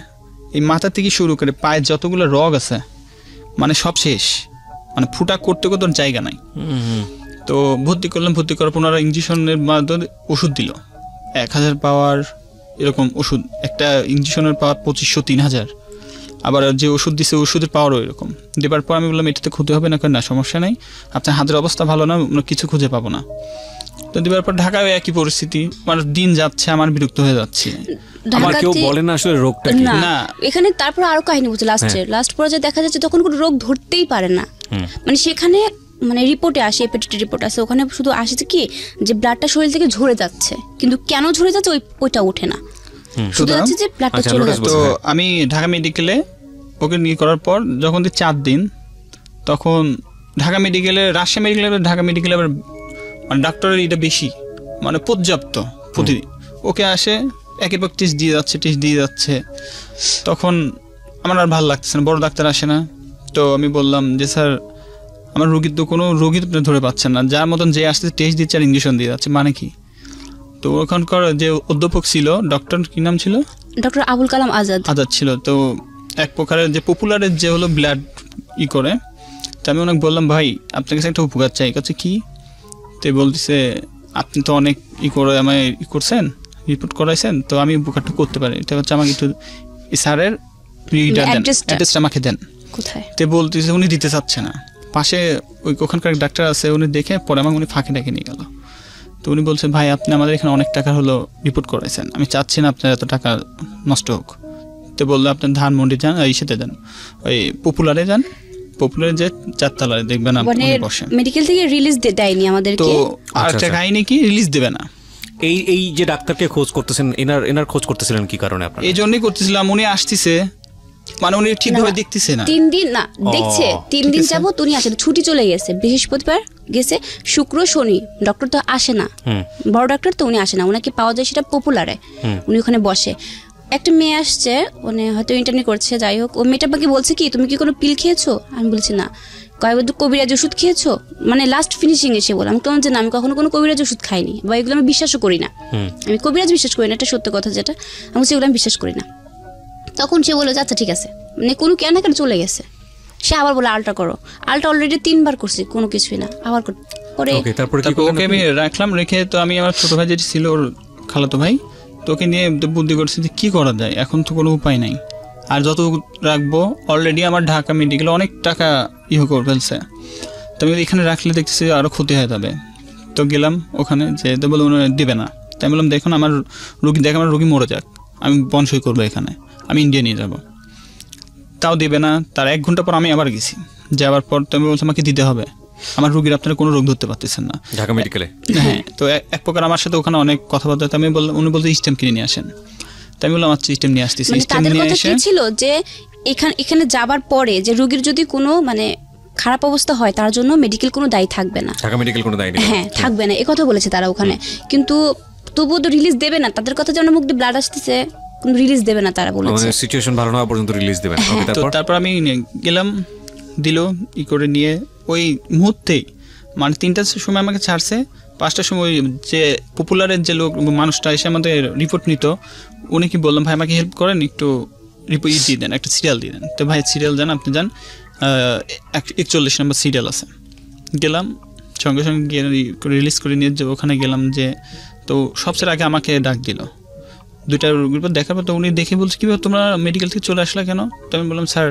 এই মাথা থেকে শুরু করে পায়ের যতগুলো রগ আছে মানে সব শেষ, মানে ফুটা করতে জায়গা নাই। তো ভর্তি করলাম। ভর্তি করার পর ওনারা ইঞ্জেকশনের মাধ্যমে ওষুধ দিল 1000 পাওয়ার এরকম ওষুধ। একটা ইঞ্জেকশনের পাওয়ার 2500 3000। আবার যে ওষুধ দিছে ওষুধের পাওয়ারও এরকম। দেবার পর আমি বললাম এটাতে ক্ষতি হবে না? না, সমস্যা নেই, আপনার হাতের অবস্থা ভালো না, কিছু খুঁজে পাবো না। তো দেবার পর ঢাকায় একই পরিস্থিতি, মানে দিন যাচ্ছে, আমার বিরক্ত হয়ে যাচ্ছে। আমার কেউ বলে না আসলে রোগটা কি না। এখানে তারপর আরো কাহিনী বলছে লাস্ট পর্যায়ে দেখা যাচ্ছে তখন কোনো রোগ ধরতেই পারে না। মানে সেখানে মানে রিপোর্টে আসে, হেপাটাইটিস রিপোর্ট আছে, ওখানে শুধু আসছে কি যে ব্লাডটা শরীর থেকে ঝরে যাচ্ছে, কিন্তু কেন ঝরে যাচ্ছে ওইটা ওঠে না, শুধু যাচ্ছে যে ব্লাডটা চলে যাচ্ছে। তো আমি ঢাকা মেডিকেলে ওকে নিয়ে করার পর যখন 4 দিন, তখন ঢাকা মেডিকেলে আবার মানে ডাক্তারের এটা বেশি, মানে পর্যাপ্ত প্রতিদিন ওকে আসে একের পর টেস্ট দিয়ে যাচ্ছে। তখন আমার আর ভালো লাগতেছে না, বড় ডাক্তার আসে না। তো আমি বললাম যে স্যার আমার কোনো রোগী তো ধরে পাচ্ছেন না, যার মতন যে আসতে টেস্ট দিচ্ছে আর ইঞ্জেকশন দিয়ে যাচ্ছে, মানে কি? তো ওখানকার যে অধ্যাপক ছিল, ডক্টর কি নাম ছিল? ডক্টর আবুল কালাম আজাদ ছিল। তো এক প্রকারের যে পপুলারের যে হলো ব্লাড করে। তো আমি ওনাকে বললাম ভাই আপনার কাছে একটা উপকার চাই। কাছে কি? তো বলতেছে আপনি তো অনেক করে আমায় করছেন, রিপোর্ট করাইছেন, তো আমি উপকারটা করতে পারি। এটা হচ্ছে আমাকে একটু স্যারের অ্যাড্রেসটা আমাকে দেন। কোথায়? তো বলতেছে উনি দিতে চাচ্ছে না। পাশে ওখানকার ডাক্তার আছে, উনি দেখে পরে আমাকে উনি ফাঁকে ডেকে নিয়ে গেল। তো উনি বলছে, ভাই আপনি আমাদের এখানে অনেক টাকা হলো রিপোর্ট করেছেন, আমি চাচ্ছি না আপনার এত টাকা নষ্ট হোক। তো বললো আপনি ধানমন্ডি যান, সাথে যান, ওই পপুলারে যান, পপুলারে যে 4 তলায় দেখবেন আপনি বসেন। মেডিকেল থেকে রিলিজ দেয়নি আমাদেরকে। তো আর একটা কাহিনী কি, রিলিজ দেবে না। এই যে ডাক্তারকে খোঁজ করতেছেন, এনার খোঁজ করতেছিলেন কি কারণে আপনারা? এই জন্যই করতেছিলাম, উনি আসতেছে মানে উনি ঠিকভাবে দেখতেছে না। 3 দিন না দেখছে, 3 দিন যাবত উনি আসেন, ছুটি চলে গেছে, বৃহস্পতিবার গেছে, শুক্র শনি ডক্টর তো আসে না, বড় ডাক্তার তো উনি আসে না, ওনাকে পাওয়া যায় সেটা পপুলারে, উনি ওখানে বসে। একটা মেয়ে আসছে, মানে হয়তো ইন্টারভিউ করছে, যাই হোক, ও মেয়েটা আমাকে বলছে কি তুমি কি কোনো পিল খেয়েছো? আমি বলছি না। কয়েকবার কবিরাজ ওষুধ খেয়েছো? মানে লাস্ট ফিনিশিং এসে বলে। আমি কেমন যে না, আমি কখনো কোনো কবিরাজ ওষুধ খাইনি, বা এগুলো আমি বিশ্বাসও করি না, আমি কবিরাজ বিশ্বাস করি না, এটা সত্য কথা যেটা, আমি সেগুলো আমি বিশ্বাস করি না। তখন সে বলে আচ্ছা ঠিক আছে, মানে কোনো কেন কেন চলে গেছে। সে আবার বলে আলট্রা করো, আলট্রা অলরেডি 3 বার করছি, কোনো কিছুই না, আবার করে তারপরে ওকে আমি রাখলাম, রেখে তো আমি আমার ছোট ভাই যেটি ছিল, ওর খালাতো ভাই, তোকে নিয়ে বুদ্ধি করছি যে কী করা যায়, এখন তো কোনো উপায় নাই, আর যত রাখবো অলরেডি আমার ঢাকা মেডিকেলে অনেক টাকা করে ফেলছে, তো আমি এখানে রাখলে দেখতেছি আরও ক্ষতি হয়ে যাবে। তো গেলাম ওখানে, যে তো বলে দেবে না। তাই বললাম দেখুন আমার আমার রুগী মরে যাক, আমি বনসই করবো এখানে, আমি ইন্ডিয়া নিয়ে যাবো। তাও দেবে না। তার 1 ঘন্টা পর আমি আবার গেছি, যাওয়ার পর তো আমি বলছি আমাকে দিতে হবে, আমার রুগীর আপনারা কোনো রোগ ধরতে পারতেছেন না ঢাকা মেডিকেলে। হ্যাঁ, তো এক প্রকার আমার সাথে ওখানে অনেক কথাবার্তা, আমি বললাম, উনি বলতে স্টেম কিনে নিয়ে আসেন। তাই আমি বললাম আচ্ছা স্টেম নিয়ে আসতেছি। স্টেম নিয়ে এসে ছিল যে এখানে যাবার পরে যে রোগীর যদি কোনো মানে খারাপ অবস্থা হয়, তার জন্য মেডিকেল কোনো দায়ী থাকবে না, ঢাকা মেডিকেল কোনো দায়ী নেই। হ্যাঁ থাকবে না, এই কথা বলেছে তারা ওখানে। কিন্তু তবুও তো রিলিজ দেবে না, তাদের কথা যেন মুখ দিয়ে ব্লাড আসতেছে, কোনো রিলিজ দেবে না তারা বলেছে, সিচুয়েশন ভালো না হওয়া পর্যন্ত রিলিজ দেবে না। তারপর আমি গেলাম, দিল করে নিয়ে ওই মুহূর্তেই, মানে 3টার সময় আমাকে ছাড়ছে, 5টার সময় যে পপুলারের যে মানুষটা এসে আমাদের রিপোর্ট নিত, উনি কি বললাম ভাই আমাকে হেল্প করেন, একটু রিপোর্ট দিয়ে দেন, একটা সিরিয়াল দিয়ে দেন। তো ভাই সিরিয়াল যান, আপনি যান, 41 নম্বর সিরিয়াল আছে। গেলাম, সঙ্গে সঙ্গে গিয়ে রিলিজ করে নিয়ে ওখানে গেলাম, যে তো সবচেয়ে আগে আমাকে ডাক দিল। 2টা রোগীর পর দেখার পর তো উনি দেখে বলছে কীভাবে তোমরা মেডিকেল থেকে চলে আসলা কেন? তো আমি বললাম স্যার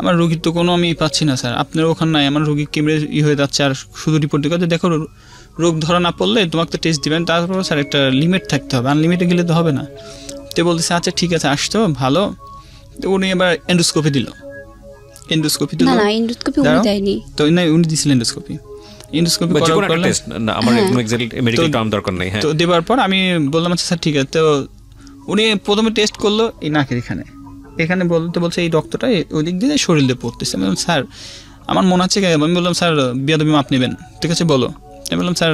আমার রোগীর তো কোনো আমি পাচ্ছি না স্যার, আপনার ওখানে নাই, আমার রোগী কেমনে হয়ে যাচ্ছে, আর শুধু রিপোর্ট দিকে দেখো রোগ ধরা না পড়লে তোমাকে তো টেস্ট দিবেন, তারপর স্যার একটা লিমিট থাকতে হবে, আনলিমিটে গেলে তো হবে না। তো বলতেছে আচ্ছা ঠিক আছে আসতো ভালো। তো উনি এবার এন্ডোস্কোপি দিল, এন্ডোস্কোপি দিল, না না এন্ডোস্কোপি উনি দেয়নি, তো না উনি দিছিলেন এন্ডোস্কোপি করার পর আমার এক্স্যাক্ট মেডিকেল টার্ম দরকার নেই। হ্যাঁ, তো দেবার পর আমি বললাম আচ্ছা স্যার ঠিক আছে। তো উনি প্রথমে টেস্ট করলো এই নাকের এখানে বলছে এই রক্তটা ওই দিক দিয়ে শরীর দিয়ে পড়তেছে। আমি বললাম স্যার আমার মনে হচ্ছে, আমি বললাম স্যার বেয়াদবি মাপ নেবেন, ঠিক আছে বলো। আমি বললাম স্যার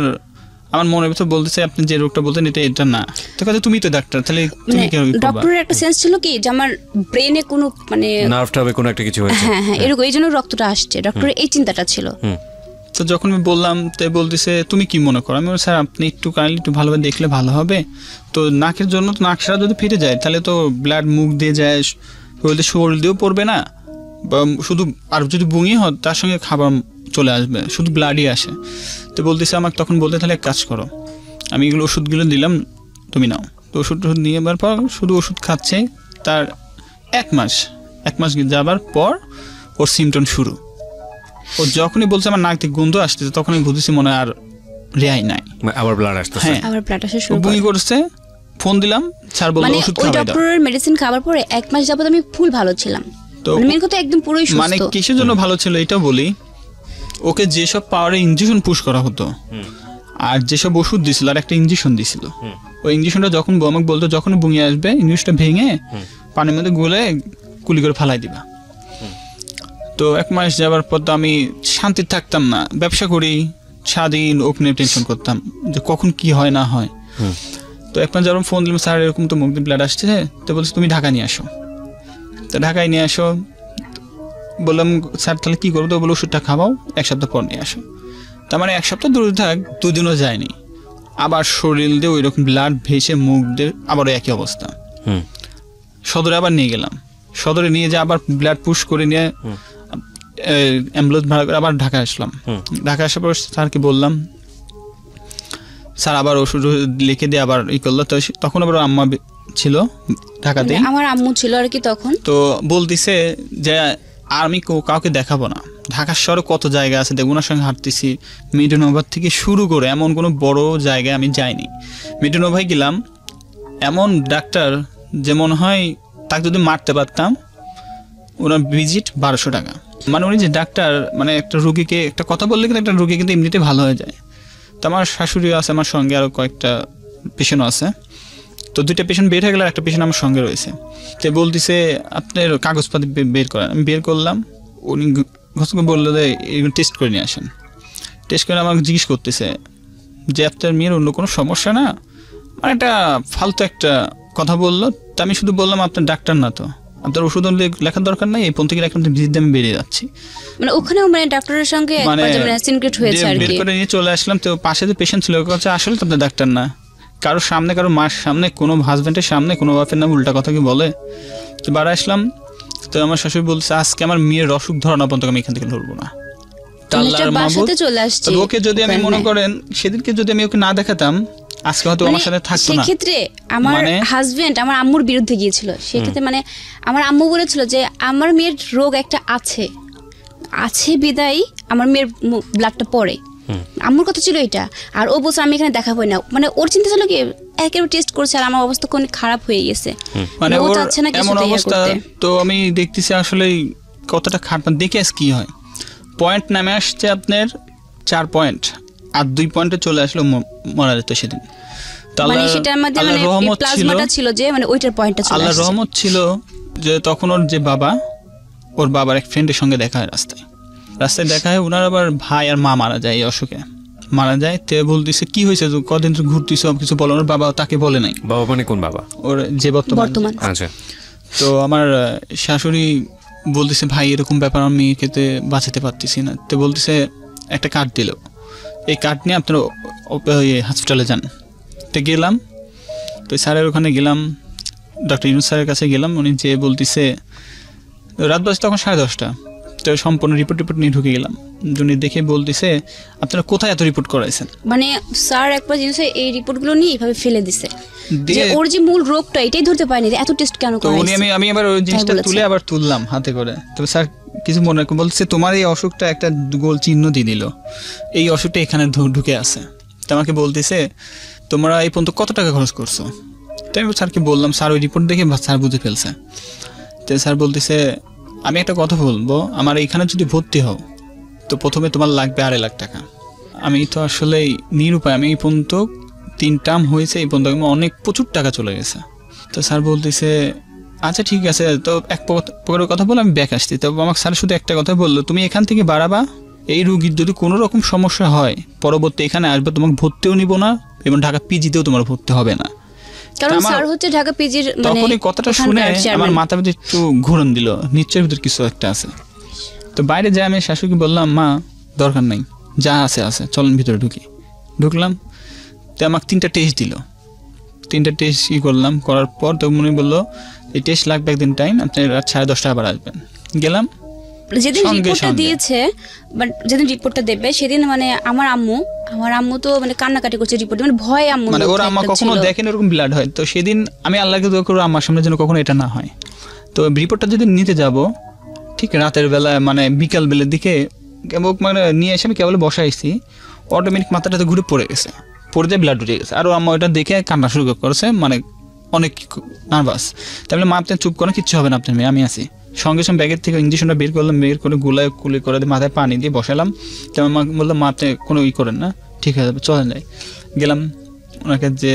আমার মনের ভিতর বলতেছে আপনি যে রোগটা বলতেন এটা না। তো কথা তুমি তো ডাক্তার, তাহলে তুমি কি করবা? ডক্টরের একটা সেন্স ছিল কি যে আমার ব্রেনে কোনো মানে নার্ভটা হবে কোনো একটা কিছু হয়েছে, হ্যাঁ হ্যাঁ এরকম, এই জন্য রক্তটা আসছে, ডক্টরের এই চিন্তাটা ছিল। তো যখন আমি বললাম তাই বলতেছে তুমি কি মনে করো? আমি বললাম স্যার আপনি একটু কাইন্ডলি একটু ভালোভাবে দেখলে ভালো হবে। তো নাকের জন্য তো নাক সারা যদি ফিরে যায় তাহলে তো ব্লাড মুখ দিয়ে যায়, শরীর দিয়েও পড়বে না, বা শুধু আর যদি বুঙি হয় তার সঙ্গে খাবার চলে আসবে, শুধু ব্লাডই আসে। তো বলতেছে আমাকে তখন বলতে তাহলে এক কাজ করো, আমি এগুলো ওষুধগুলো দিলাম তুমি নাও। তো ওষুধ নিয়ে যাবার পর শুধু ওষুধ খাচ্ছে, তার 1 মাস যাবার পর ওর সিমটম শুরু। ও যখনই বলছে আমার নাক থেকে গন্ধ আসতেছে তখনই বুঝেছি মনে আর রেহাই নাই, আবার ব্লাড আসতেছে। হ্যাঁ আবার ব্লাড আসা শুরু বমি করছে। ফোন দিলাম, স্যার বলল মানে ওষুধ ওই খাওয়াই দাও। ডক্টরের মেডিসিন খাবার পরে 1 মাস যাবত আমি ফুল ভালো ছিলাম, তো মানে মেন কথা একদম পুরোই সুস্থ। মানে কিসের জন্য ভালো ছিল এটাও বলি, ওকে যেসব পাওয়ারে ইনজেকশন পুশ করা হতো আর যেসব ওষুধ দিছিল আর একটা ইনজেকশন দিছিল, ওই ইনজেকশনটা যখন আমাকে বলতো যখন বুঙে আসবে ইনজেকশনটা ভেঙে পানির মধ্যে গুলে কুলি করে ফালাই দিবা। তো 1 মাস যাওয়ার পর তো আমি শান্তি থাকতাম না, ব্যবসা করি সারাদিন ওখানে টেনশন করতাম যে কখন কি হয় না হয়। তো 1 মাস যাওয়ার ফোন দিলাম স্যার এরকম তো মুখ দিয়ে ব্লাড আসছে, তো বলছে তুমি ঢাকা নিয়ে আসো। তো ঢাকায় নিয়ে আসো, বললাম স্যার তাহলে কী করবো? তো বলো ওষুধটা খাওয়াও, 1 সপ্তাহ পর নিয়ে আসো। তার মানে 1 সপ্তাহ দূরে থাক, 2 দিনও যায়নি, আবার শরীর দিয়ে ওই রকম ব্লাড ভেসে মুখ দিয়ে আবারও একই অবস্থা। সদরে আবার নিয়ে গেলাম, সদরে নিয়ে যে আবার ব্লাড পুশ করে নিয়ে অ্যাম্বুলেন্স ভাড়া করে আবার ঢাকা আসলাম। ঢাকা আসার পর স্যারকে বললাম, স্যার আবার ওষুধ লিখে দিয়ে আবার করলো। তো তখন আবার আম্মা ছিল ঢাকাতে, আমার আম্মু ছিল আর কি তখন। তো বলতেছে যে আর আমি কাউকে দেখাবো না, ঢাকা শহরে কত জায়গা আছে দেখুন, ওনার সঙ্গে হাঁটতেছি। মিডনভার থেকে শুরু করে এমন কোনো বড় জায়গায় আমি যাইনি। মিডনভায় গেলাম, এমন ডাক্তার যে মনে হয় তাকে যদি মারতে পারতাম। ওনার ভিজিট 1200 টাকা। মানে উনি যে ডাক্তার, মানে একটা রুগীকে একটা কথা বললে কিন্তু একটা রুগী কিন্তু এমনিতে ভালো হয়ে যায়। তো আমার শাশুড়িও আছে, আমার সঙ্গে আরও কয়েকটা পেশেন্টও আছে। তো 2টা পেশেন্ট বের হয়ে গেলে, একটা পেশেন্ট আমার সঙ্গে রয়েছে। তো বলতেছে আপনার কাগজপাতি বের করেন। আমি বের করলাম, উনি বললো যে এগুলো টেস্ট করে নিয়ে আসেন। টেস্ট করে আমাকে জিজ্ঞেস করতেছে যে আপনার মেয়ের অন্য কোনো সমস্যা না, মানে একটা ফালতু একটা কথা বললো। তো আমি শুধু বললাম আপনার ডাক্তার না, তো আপনার ওষুধ লেখার দরকার নাই, এই পর্যন্ত থেকে এখন ভিজিট দিয়ে আমি বেরিয়ে যাচ্ছি। মানে ওখানেও মানে ডাক্তারের সঙ্গে সিনক্রেট হয়েছে আর বের কি। করে নিয়ে চলে আসলাম। তো পাশে যে পেশেন্ট ছিল ওকে বলছে আসলে তো আপনার ডাক্তার না, কারো সামনে, কারো মার সামনে, কোনো হাজব্যান্ডের সামনে কোনো বাপের নাম উল্টা কথা কি বলে। তো বাড়া আসলাম, তো আমার শাশুড়ি বলছে আজকে আমার মেয়ের অসুখ ধরানো পর্যন্ত আমি এখান থেকে লড়বো না। ওকে যদি আমি মনে করেন সেদিনকে যদি আমি ওকে না দেখাতাম, আজকে হয়তো আমার সাথে থাকতো না। সেক্ষেত্রে আমার হাজবেন্ড আমার আম্মুর বিরুদ্ধে গিয়েছিল। সেক্ষেত্রে মানে আমার আম্মু বলেছিল যে আমার মেয়ের রোগ একটা আছে বিদায় আমার মেয়ের ব্লাডটা পড়ে। আম্মুর কথা ছিল এটা। আর ও বলছে আমি এখানে দেখাবোই না। মানে ওর চিন্তা ছিল কি একেবারে টেস্ট করছে আর আমার অবস্থা কোন খারাপ হয়ে গেছে, মানে ও ওর চাচ্ছে না কিছু এমন তৈরি অবস্থা। করতে। তো আমি দেখতেছি আসলে কতটা খারাপ, দেখে আজ কি হয়। পয়েন্ট নামে আসছে আপনার 4 পয়েন্ট, আর 2 পয়েন্টে চলে আসলো মারা যেত সেদিন। মানে সেটার মধ্যে মানে প্লাজমাটা ছিল যে মানে ওইটার পয়েন্টটা চলে আসছে। আল্লাহর রহমত ছিল যে তখন ওর যে বাবা, ওর বাবার এক ফ্রেন্ডের সঙ্গে দেখা হয় রাস্তায় দেখা হয়। ওনার আবার ভাই আর মা মারা যায়, এই অসুখে মারা যায়। তে বলতেছে কি হয়েছে, কদিন তো ঘুরতেছ, কিছু বলো। ওর বাবা তাকে বলে নাই। বাবা মানে কোন বাবা? ওর যে বর্তমান। আচ্ছা। তো আমার শাশুড়ি বলতেছে ভাই এরকম ব্যাপার, আমি খেতে বাঁচাতে পারতেছি না। তো বলতেছে একটা কার্ড দিল, এই কার্ড নিয়ে আপনারা হসপিটালে যান। তো গেলাম, তো স্যারের ওখানে গেলাম, ডক্টর ইউনুস স্যারের কাছে গেলাম। উনি যে বলতেছে রাত বাজে তখন 10:30। তো সম্পূর্ণ রিপোর্ট নিয়ে ঢুকে গেলাম। উনি দেখে বলতেছে আপনারা কোথায় এত রিপোর্ট করাইছেন। মানে স্যার একবার জিনিস এই রিপোর্টগুলো নিয়ে এইভাবে ফেলে দিছে যে ওর যে মূল রোগটা এটাই ধরতে পারেনি, এত টেস্ট কেন তো করাইছে। আমি আবার ওই জিনিসটা তুললাম হাতে করে। তো স্যার কিছু মনে করে বলছে তোমার এই অসুখটা একটা গোল চিহ্ন দিয়ে দিল, এই অসুখটা এখানে ঢুকে আছে। তো আমাকে বলতেছে তোমরা এই পর্যন্ত কত টাকা খরচ করছো। তো আমি স্যারকে বললাম, স্যার ওই রিপোর্ট দেখে স্যার বুঝে ফেলছে। তো স্যার বলতেছে আমি একটা কথা বলবো, আমার এইখানে যদি ভর্তি হও তো প্রথমে তোমার লাগবে 2.5 লাখ টাকা। আমি তো আসলে নিরুপায়, আমি এই পর্যন্ত 3 টার্ম হয়েছে, এই পর্যন্ত অনেক প্রচুর টাকা চলে গেছে। তো স্যার বলতেছে আচ্ছা ঠিক আছে, তো এক প্রকারের কথা বলে আমি ব্যাক আসছি। তো আমাকে স্যার শুধু একটা কথা বললো, তুমি এখান থেকে বাড়াবা, এই রুগীর যদি কোনো রকম সমস্যা হয় পরবর্তী এখানে আসবে, তোমাকে ভর্তিও নিব না এবং ঢাকা পিজিতেও তোমার ভর্তি হবে না। কারণ স্যার হচ্ছে ঢাকা পিজির মানে তখন এই কথাটা শুনে আমার মাথা ভিতরে একটু ঘুরন দিল, নিশ্চয়ই ভিতরে কিছু একটা আছে। তো বাইরে যাই আমি শাশুড়িকে বললাম মা দরকার নাই, যা আছে চলেন ভিতরে ঢুকলাম। তো আমাকে 3টা টেস্ট দিল। 3টা টেস্ট করলাম, করার পর তো মনে বললো এই টেস্ট লাগবে একদিন টাইম, আপনি রাত 10:30 আবার আসবেন। গেলাম, যেদিন রিপোর্টটা দিয়েছে, বাট যেদিন রিপোর্টটা দেবে সেদিন মানে আমার আম্মু তো মানে কান্নাকাটি করছে রিপোর্ট, মানে ভয় আম্মু, মানে ওর আম্মা কখনো দেখেন এরকম ব্লাড হয়। তো সেদিন আমি আল্লাহকে দোয়া করব আমার সামনে যেন কখনো এটা না হয়। তো রিপোর্টটা যদি নিতে যাব ঠিক রাতের বেলা, মানে বিকাল বেলার দিকে মানে নিয়ে এসে আমি কেবল বসাইছি, অটোমেটিক মাথাটাতে ঘুরে পড়ে গেছে, পড়ে যায় ব্লাড উঠে গেছে। আর আম্মা ওটা দেখে কান্না শুরু করেছে, মানে অনেক নার্ভাস। তাহলে মা আপনি চুপ করেন, কিচ্ছু হবে না আপনার মেয়ে, আমি আছি। সঙ্গে সঙ্গে ব্যাগের থেকে ইঞ্জেকশনটা বের করলাম, বের করে কুলি করে মাথায় পানি দিয়ে বসালাম। তেমন মা বললাম মা আপনি কোনো করেন না, ঠিক হয়ে যাবে, চলেন যাই। গেলাম ওনাকে, যে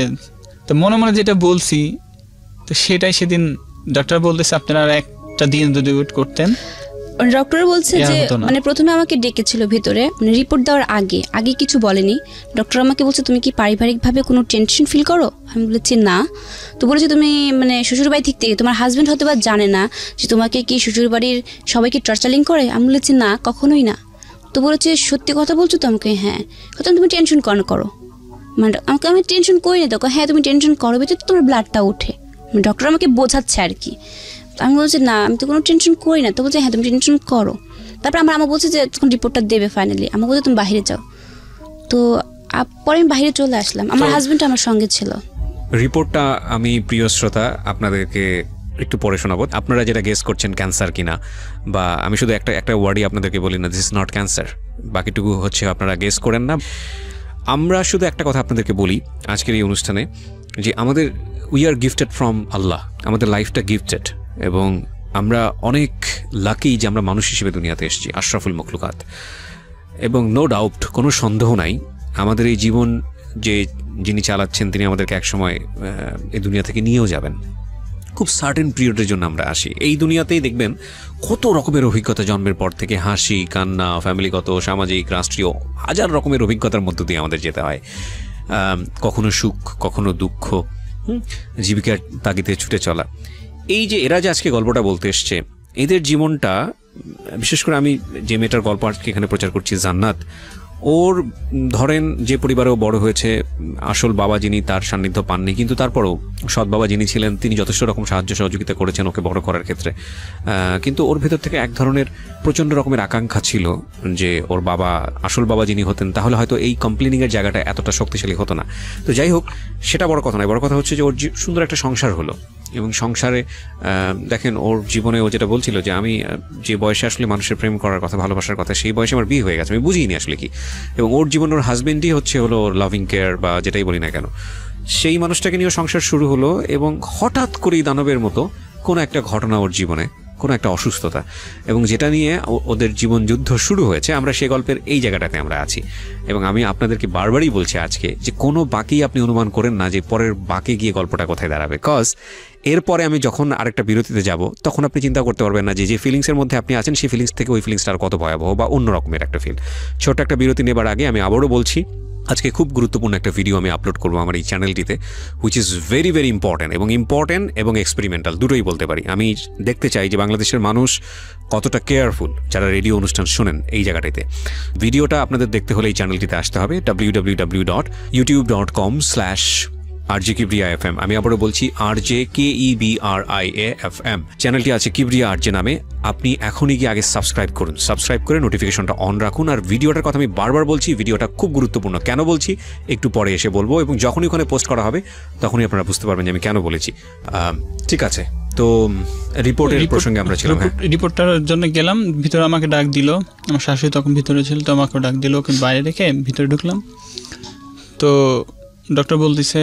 তো মনে মনে যেটা বলছি তো সেটাই সেদিন ডাক্তার বলতেছে আপনারা একটা দিন যদি ওয়েট করতেন। ডক্টর বলছে যে মানে প্রথমে আমাকে ডেকেছিল ভিতরে, মানে রিপোর্ট দেওয়ার আগে কিছু বলেনি। ডক্টর আমাকে বলছে তুমি কি পারিবারিকভাবে কোনো টেনশন ফিল করো? আমি বলেছি না। তো বলেছে তুমি মানে শ্বশুরবাড়ি থেকে তোমার হাজব্যান্ড হয়তো বা জানে না যে তোমাকে কি শ্বশুরবাড়ির সবাইকে টর্চারিং করে? আমি বলেছি না, কখনোই না। তো বলেছে সত্যি কথা বলছো তো? আমাকে হ্যাঁ। কথা তুমি টেনশন করো, মানে আমি টেনশন করি না। তো হ্যাঁ তুমি টেনশন করো, বেঁচে তো তোমার ব্লাডটা ওঠে। ডক্টর আমাকে বোঝাচ্ছে আর কি। আমি বলছি না আমি তো কোনো টেনশন করি না। তো বলছে হ্যাঁ তুমি টেনশন করো। তারপর আমার আমা বলছে যে তখন রিপোর্টটা দেবে ফাইনালি। আমার বলছে তুমি বাইরে যাও। তো পরে আমি বাইরে চলে আসলাম, আমার হাজবেন্ড আমার সঙ্গে ছিল। রিপোর্টটা আমি প্রিয় শ্রোতা আপনাদেরকে একটু পরে শোনাবো। আপনারা যেটা গেস করছেন ক্যান্সার কিনা, বা আমি শুধু একটা ওয়ার্ডই আপনাদেরকে বলি না, দিস ইজ নট ক্যান্সার, বাকিটুকু হচ্ছে আপনারা গেস করেন না। আমরা শুধু একটা কথা আপনাদেরকে বলি আজকের এই অনুষ্ঠানে, যে আমাদের উই আর গিফটেড ফ্রম আল্লাহ, আমাদের লাইফটা গিফটেড, এবং আমরা অনেক লাকি যে আমরা মানুষ হিসেবে দুনিয়াতে এসেছি, আশরাফুল মখলুকাত। এবং নো ডাউট, কোনো সন্দেহ নাই, আমাদের এই জীবন যে যিনি চালাচ্ছেন তিনি আমাদেরকে একসময় এই দুনিয়া থেকে নিয়েও যাবেন। খুব সার্টেন পিরিয়ডের জন্য আমরা আসি এই দুনিয়াতেই। দেখবেন কত রকমের অভিজ্ঞতা জন্মের পর থেকে, হাসি, কান্না, ফ্যামিলিগত, সামাজিক, রাষ্ট্রীয়, হাজার রকমের অভিজ্ঞতার মধ্য দিয়ে আমাদের যেতে হয়। কখনো সুখ, কখনো দুঃখ, জীবিকার তাগিদে ছুটে চলা। এই যে এরা যে আজকে গল্পটা বলতে এসছে, এদের জীবনটা, বিশেষ করে আমি যে মেয়েটার গল্প আজকে এখানে প্রচার করছি, জান্নাত, ওর ধরেন যে পরিবারেও বড় হয়েছে, আসল বাবা যিনি তার সান্নিধ্য পাননি, কিন্তু তারপরও সৎ বাবা যিনি ছিলেন তিনি যথেষ্ট রকম সাহায্য সহযোগিতা করেছেন ওকে বড় করার ক্ষেত্রে। কিন্তু ওর ভেতর থেকে এক ধরনের প্রচণ্ড রকমের আকাঙ্ক্ষা ছিল যে ওর বাবা, আসল বাবা যিনি হতেন, তাহলে হয়তো এই কমপ্লেনিংয়ের জায়গাটা এতটা শক্তিশালী হতো না। তো যাই হোক, সেটা বড় কথা নয়। বড় কথা হচ্ছে যে ওর সুন্দর একটা সংসার হলো, এবং সংসারে দেখেন ওর জীবনে ও যেটা বলছিল যে আমি যে বয়সে আসলে মানুষের প্রেম করার কথা, ভালোবাসার কথা, সেই বয়সে আমার বিয়ে হয়ে গেছে, আমি বুঝিনি আসলে কি। এবং ওর জীবনে ওর হাজবেন্ডই হচ্ছে হলো ওর লাভিং কেয়ার বা যেটাই বলি না কেন, সেই মানুষটাকে নিয়েও সংসার শুরু হলো। এবং হঠাৎ করেই দানবের মতো কোনো একটা ঘটনা ওর জীবনে, কোনো একটা অসুস্থতা, এবং যেটা নিয়ে ওদের জীবন যুদ্ধ শুরু হয়েছে। আমরা সেই গল্পের এই জায়গাটাতে আমরা আছি, এবং আমি আপনাদেরকে বারবারই বলছি আজকে যে কোনো বাকি আপনি অনুমান করেন না যে পরের বাকি গিয়ে গল্পটা কোথায় দাঁড়াবে। কজ এরপরে আমি যখন আরেকটা বিরতিতে যাব, তখন আপনি চিন্তা করতে পারবেন না যে ফিলিংসের মধ্যে আপনি আছেন সেই ফিলিংস থেকে ওই ফিলিংসটা আর কত ভয়াবহ বা অন্য রকমের একটা ফিল। ছোট্ট একটা বিরতি নেবার আগে আমি আবারও বলছি, আজকে খুব গুরুত্বপূর্ণ একটা ভিডিও আমি আপলোড করবো আমার এই চ্যানেলটিতে, which is very very important এবং এক্সপেরিমেন্টাল, দুটোই বলতে পারি। আমি দেখতে চাই যে বাংলাদেশের মানুষ কতটা কেয়ারফুল যারা রেডিও অনুষ্ঠান শোনেন এই জায়গাটাতে। ভিডিওটা আপনাদের দেখতে হলে এই চ্যানেলটিতে আসতে হবে, www.youtube.com/RJ Kibriya FM। আমি আবারও বলছি RJ KEBRIA FM। চ্যানেলটি আছে কিবরিয়া RJ নামে। আপনি এখনই গিয়ে আগে সাবস্ক্রাইব করুন, সাবস্ক্রাইব করে নোটিফিকেশনটা অন রাখুন। আর ভিডিওটার কথা আমি বারবার বলছি, ভিডিওটা খুব গুরুত্বপূর্ণ। কেন বলছি একটু পরে এসে বলবো, এবং যখনই ওখানে পোস্ট করা হবে তখনই আপনারা বুঝতে পারবেন যে আমি কেন বলেছি। ঠিক আছে, তো রিপোর্টের প্রসঙ্গে আমরা ছিলাম। রিপোর্টটার জন্য গেলাম, ভিতরে আমাকে ডাক দিল, আমার শাশুড়ি তখন ভিতরে ছিল, তো আমাকে ডাক দিল, ওকে বাইরে রেখে ভিতরে ঢুকলাম। তো ডক্টর বলতেছে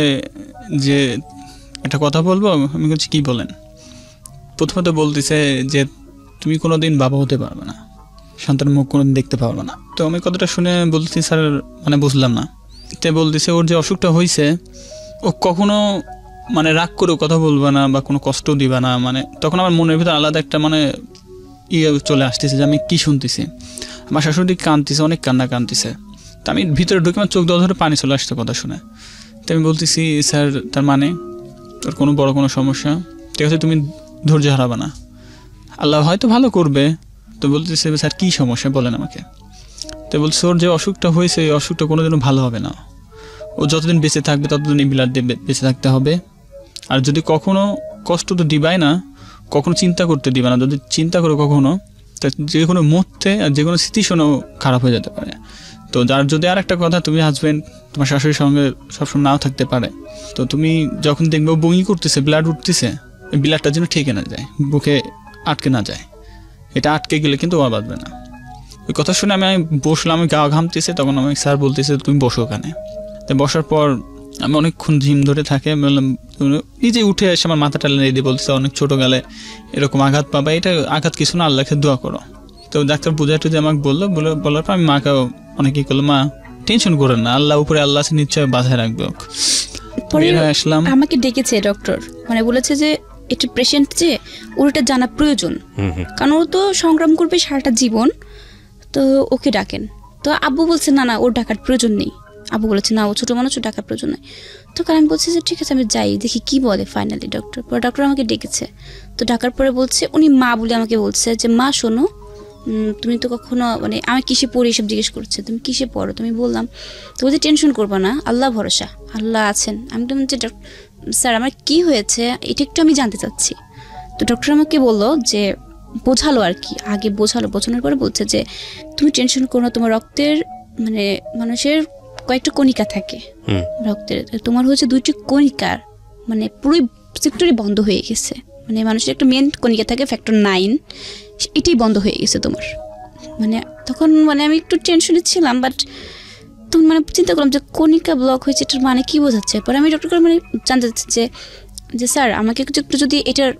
যে একটা কথা বলবো। আমি বলছি কী বলেন। প্রথমত বলতেছে যে তুমি কোনোদিন বাবা হতে পারবে না, সন্তানের মুখ কোনোদিন দেখতে পারবে না। তো আমি কথাটা শুনে বলতেছি স্যার মানে বুঝলাম না। তো বলতেছে ওর যে অসুখটা হয়েছে, ও কখনো মানে রাগ করেও কথা বলবে না বা কোনো কষ্টও দিবে না। মানে তখন আমার মনের ভিতরে আলাদা একটা মানে চলে আসতেছে যে আমি কী শুনতেছি। আমার শাশুড়ি কাঁদতেছে, অনেক কাঁদতেছে। তো আমি ভিতরে ঢুকে আমার চোখ ধরে পানি চলে আসছে কথা শুনে। তো আমি বলতেছি স্যার তার মানে তোর কোনো বড় কোনো সমস্যা, ঠিক আছে, তুমি ধৈর্য হারাবে না, আল্লাহ হয়তো ভালো করবে। তো বলতেছে স্যার কী সমস্যা বলেন আমাকে। তো বলছে ওর যে অসুখটা হয়েছে এই অসুখটা কোনোদিনও ভালো হবে না, ও যতদিন বেঁচে থাকবে ততদিন এই ব্লাড দিয়ে বেঁচে থাকতে হবে। আর যদি কখনো কষ্ট তো দিবাই না, কখনো চিন্তা করতে দিবে না, যদি চিন্তা করো কখনো তা যে কোনো মুহূর্তে আর যে কোনো স্মৃতিশোনাও খারাপ হয়ে যেতে পারে। তো যার যদি আর একটা কথা, তুমি হাজব্যান্ড তোমার শাশুড়ির সঙ্গে সবসময় নাও থাকতে পারে, তো তুমি যখন দেখবে বমি করতেছে, ব্লাড উঠতেছে, এই ব্লাডটা যেন ঠেকে না যায়, বুকে আটকে না যায়। এটা আটকে গেলে কিন্তু ও বাঁচবে না। ওই কথা শুনে আমি বসলাম, আমি গা ঘামতেছে, তখন আমি স্যার বলতেছে তুমি বসো ওখানে। তো বসার পর আমি অনেকক্ষণ ঝিম ধরে থাকে, বললাম নিজে উঠে এসে আমার মাথাটা লেগে দিয়ে বলতেছে অনেক ছোটো গেলে এরকম আঘাত পাবা, এটা আঘাত কিছু না, আল্লাহকে দোয়া করো। তো ডাক্তার বুঝাই টুঝে আমাকে বলার পর আমি মাকেও অনেকেই করলো, মা টেনশন করেন না, আল্লাহ উপরে আল্লাহ আছে, নিশ্চয় বাধায় রাখবে। আসলাম, আমাকে ডেকেছে ডক্টর, মানে বলেছে যে এটা পেশেন্ট যে ওর এটা জানা প্রয়োজন, কারণ ও তো সংগ্রাম করবে সারাটা জীবন, তো ওকে ডাকেন। তো আব্বু বলছে না না ওর ডাকার প্রয়োজন নেই, আব্বু বলেছে না ও ছোটো মানুষ, ও ডাকার প্রয়োজন নেই। তো কারণ আমি বলছি যে ঠিক আছে আমি যাই, দেখি কি বলে ফাইনালি ডক্টর। পরে ডক্টর আমাকে ডেকেছে, তো ডাকার পরে বলছে, উনি মা বলে আমাকে বলছে যে মা শোনো, তুমি তো কখনো মানে আমি কিসে পড়ি এসব জিজ্ঞেস করছে, তুমি কিসে পড়ো, তুমি বললাম তো বলছি টেনশন করবা না, আল্লাহ ভরসা, আল্লাহ আছেন। আমি তো বলছি স্যার আমার কি হয়েছে এটা একটু আমি জানতে চাচ্ছি। তো ডক্টর আমাকে বললো যে বোঝালো আর কি, আগে বোঝানোর পরে বলছে যে তুমি টেনশন করো না, তোমার রক্তের মানে মানুষের কয়েকটা কণিকা থাকে রক্তের, তোমার হচ্ছে 2টি কণিকার মানে পুরোই সেক্টরই বন্ধ হয়ে গেছে, মানে মানুষের একটা মেন কণিকা থাকে ফ্যাক্টর 9, এটাই বন্ধ হয়ে গেছে তোমার। মানে তখন মানে আমি একটু টেনশনে ছিলাম, বাট তখন মানে চিন্তা করলাম যে কণিকা ব্লক হয়েছে, এটার মানে কি বোঝাচ্ছে। পরে আমি ডক্টর মানে জানতে চাচ্ছি যে স্যার আমাকে একটু যদি এটার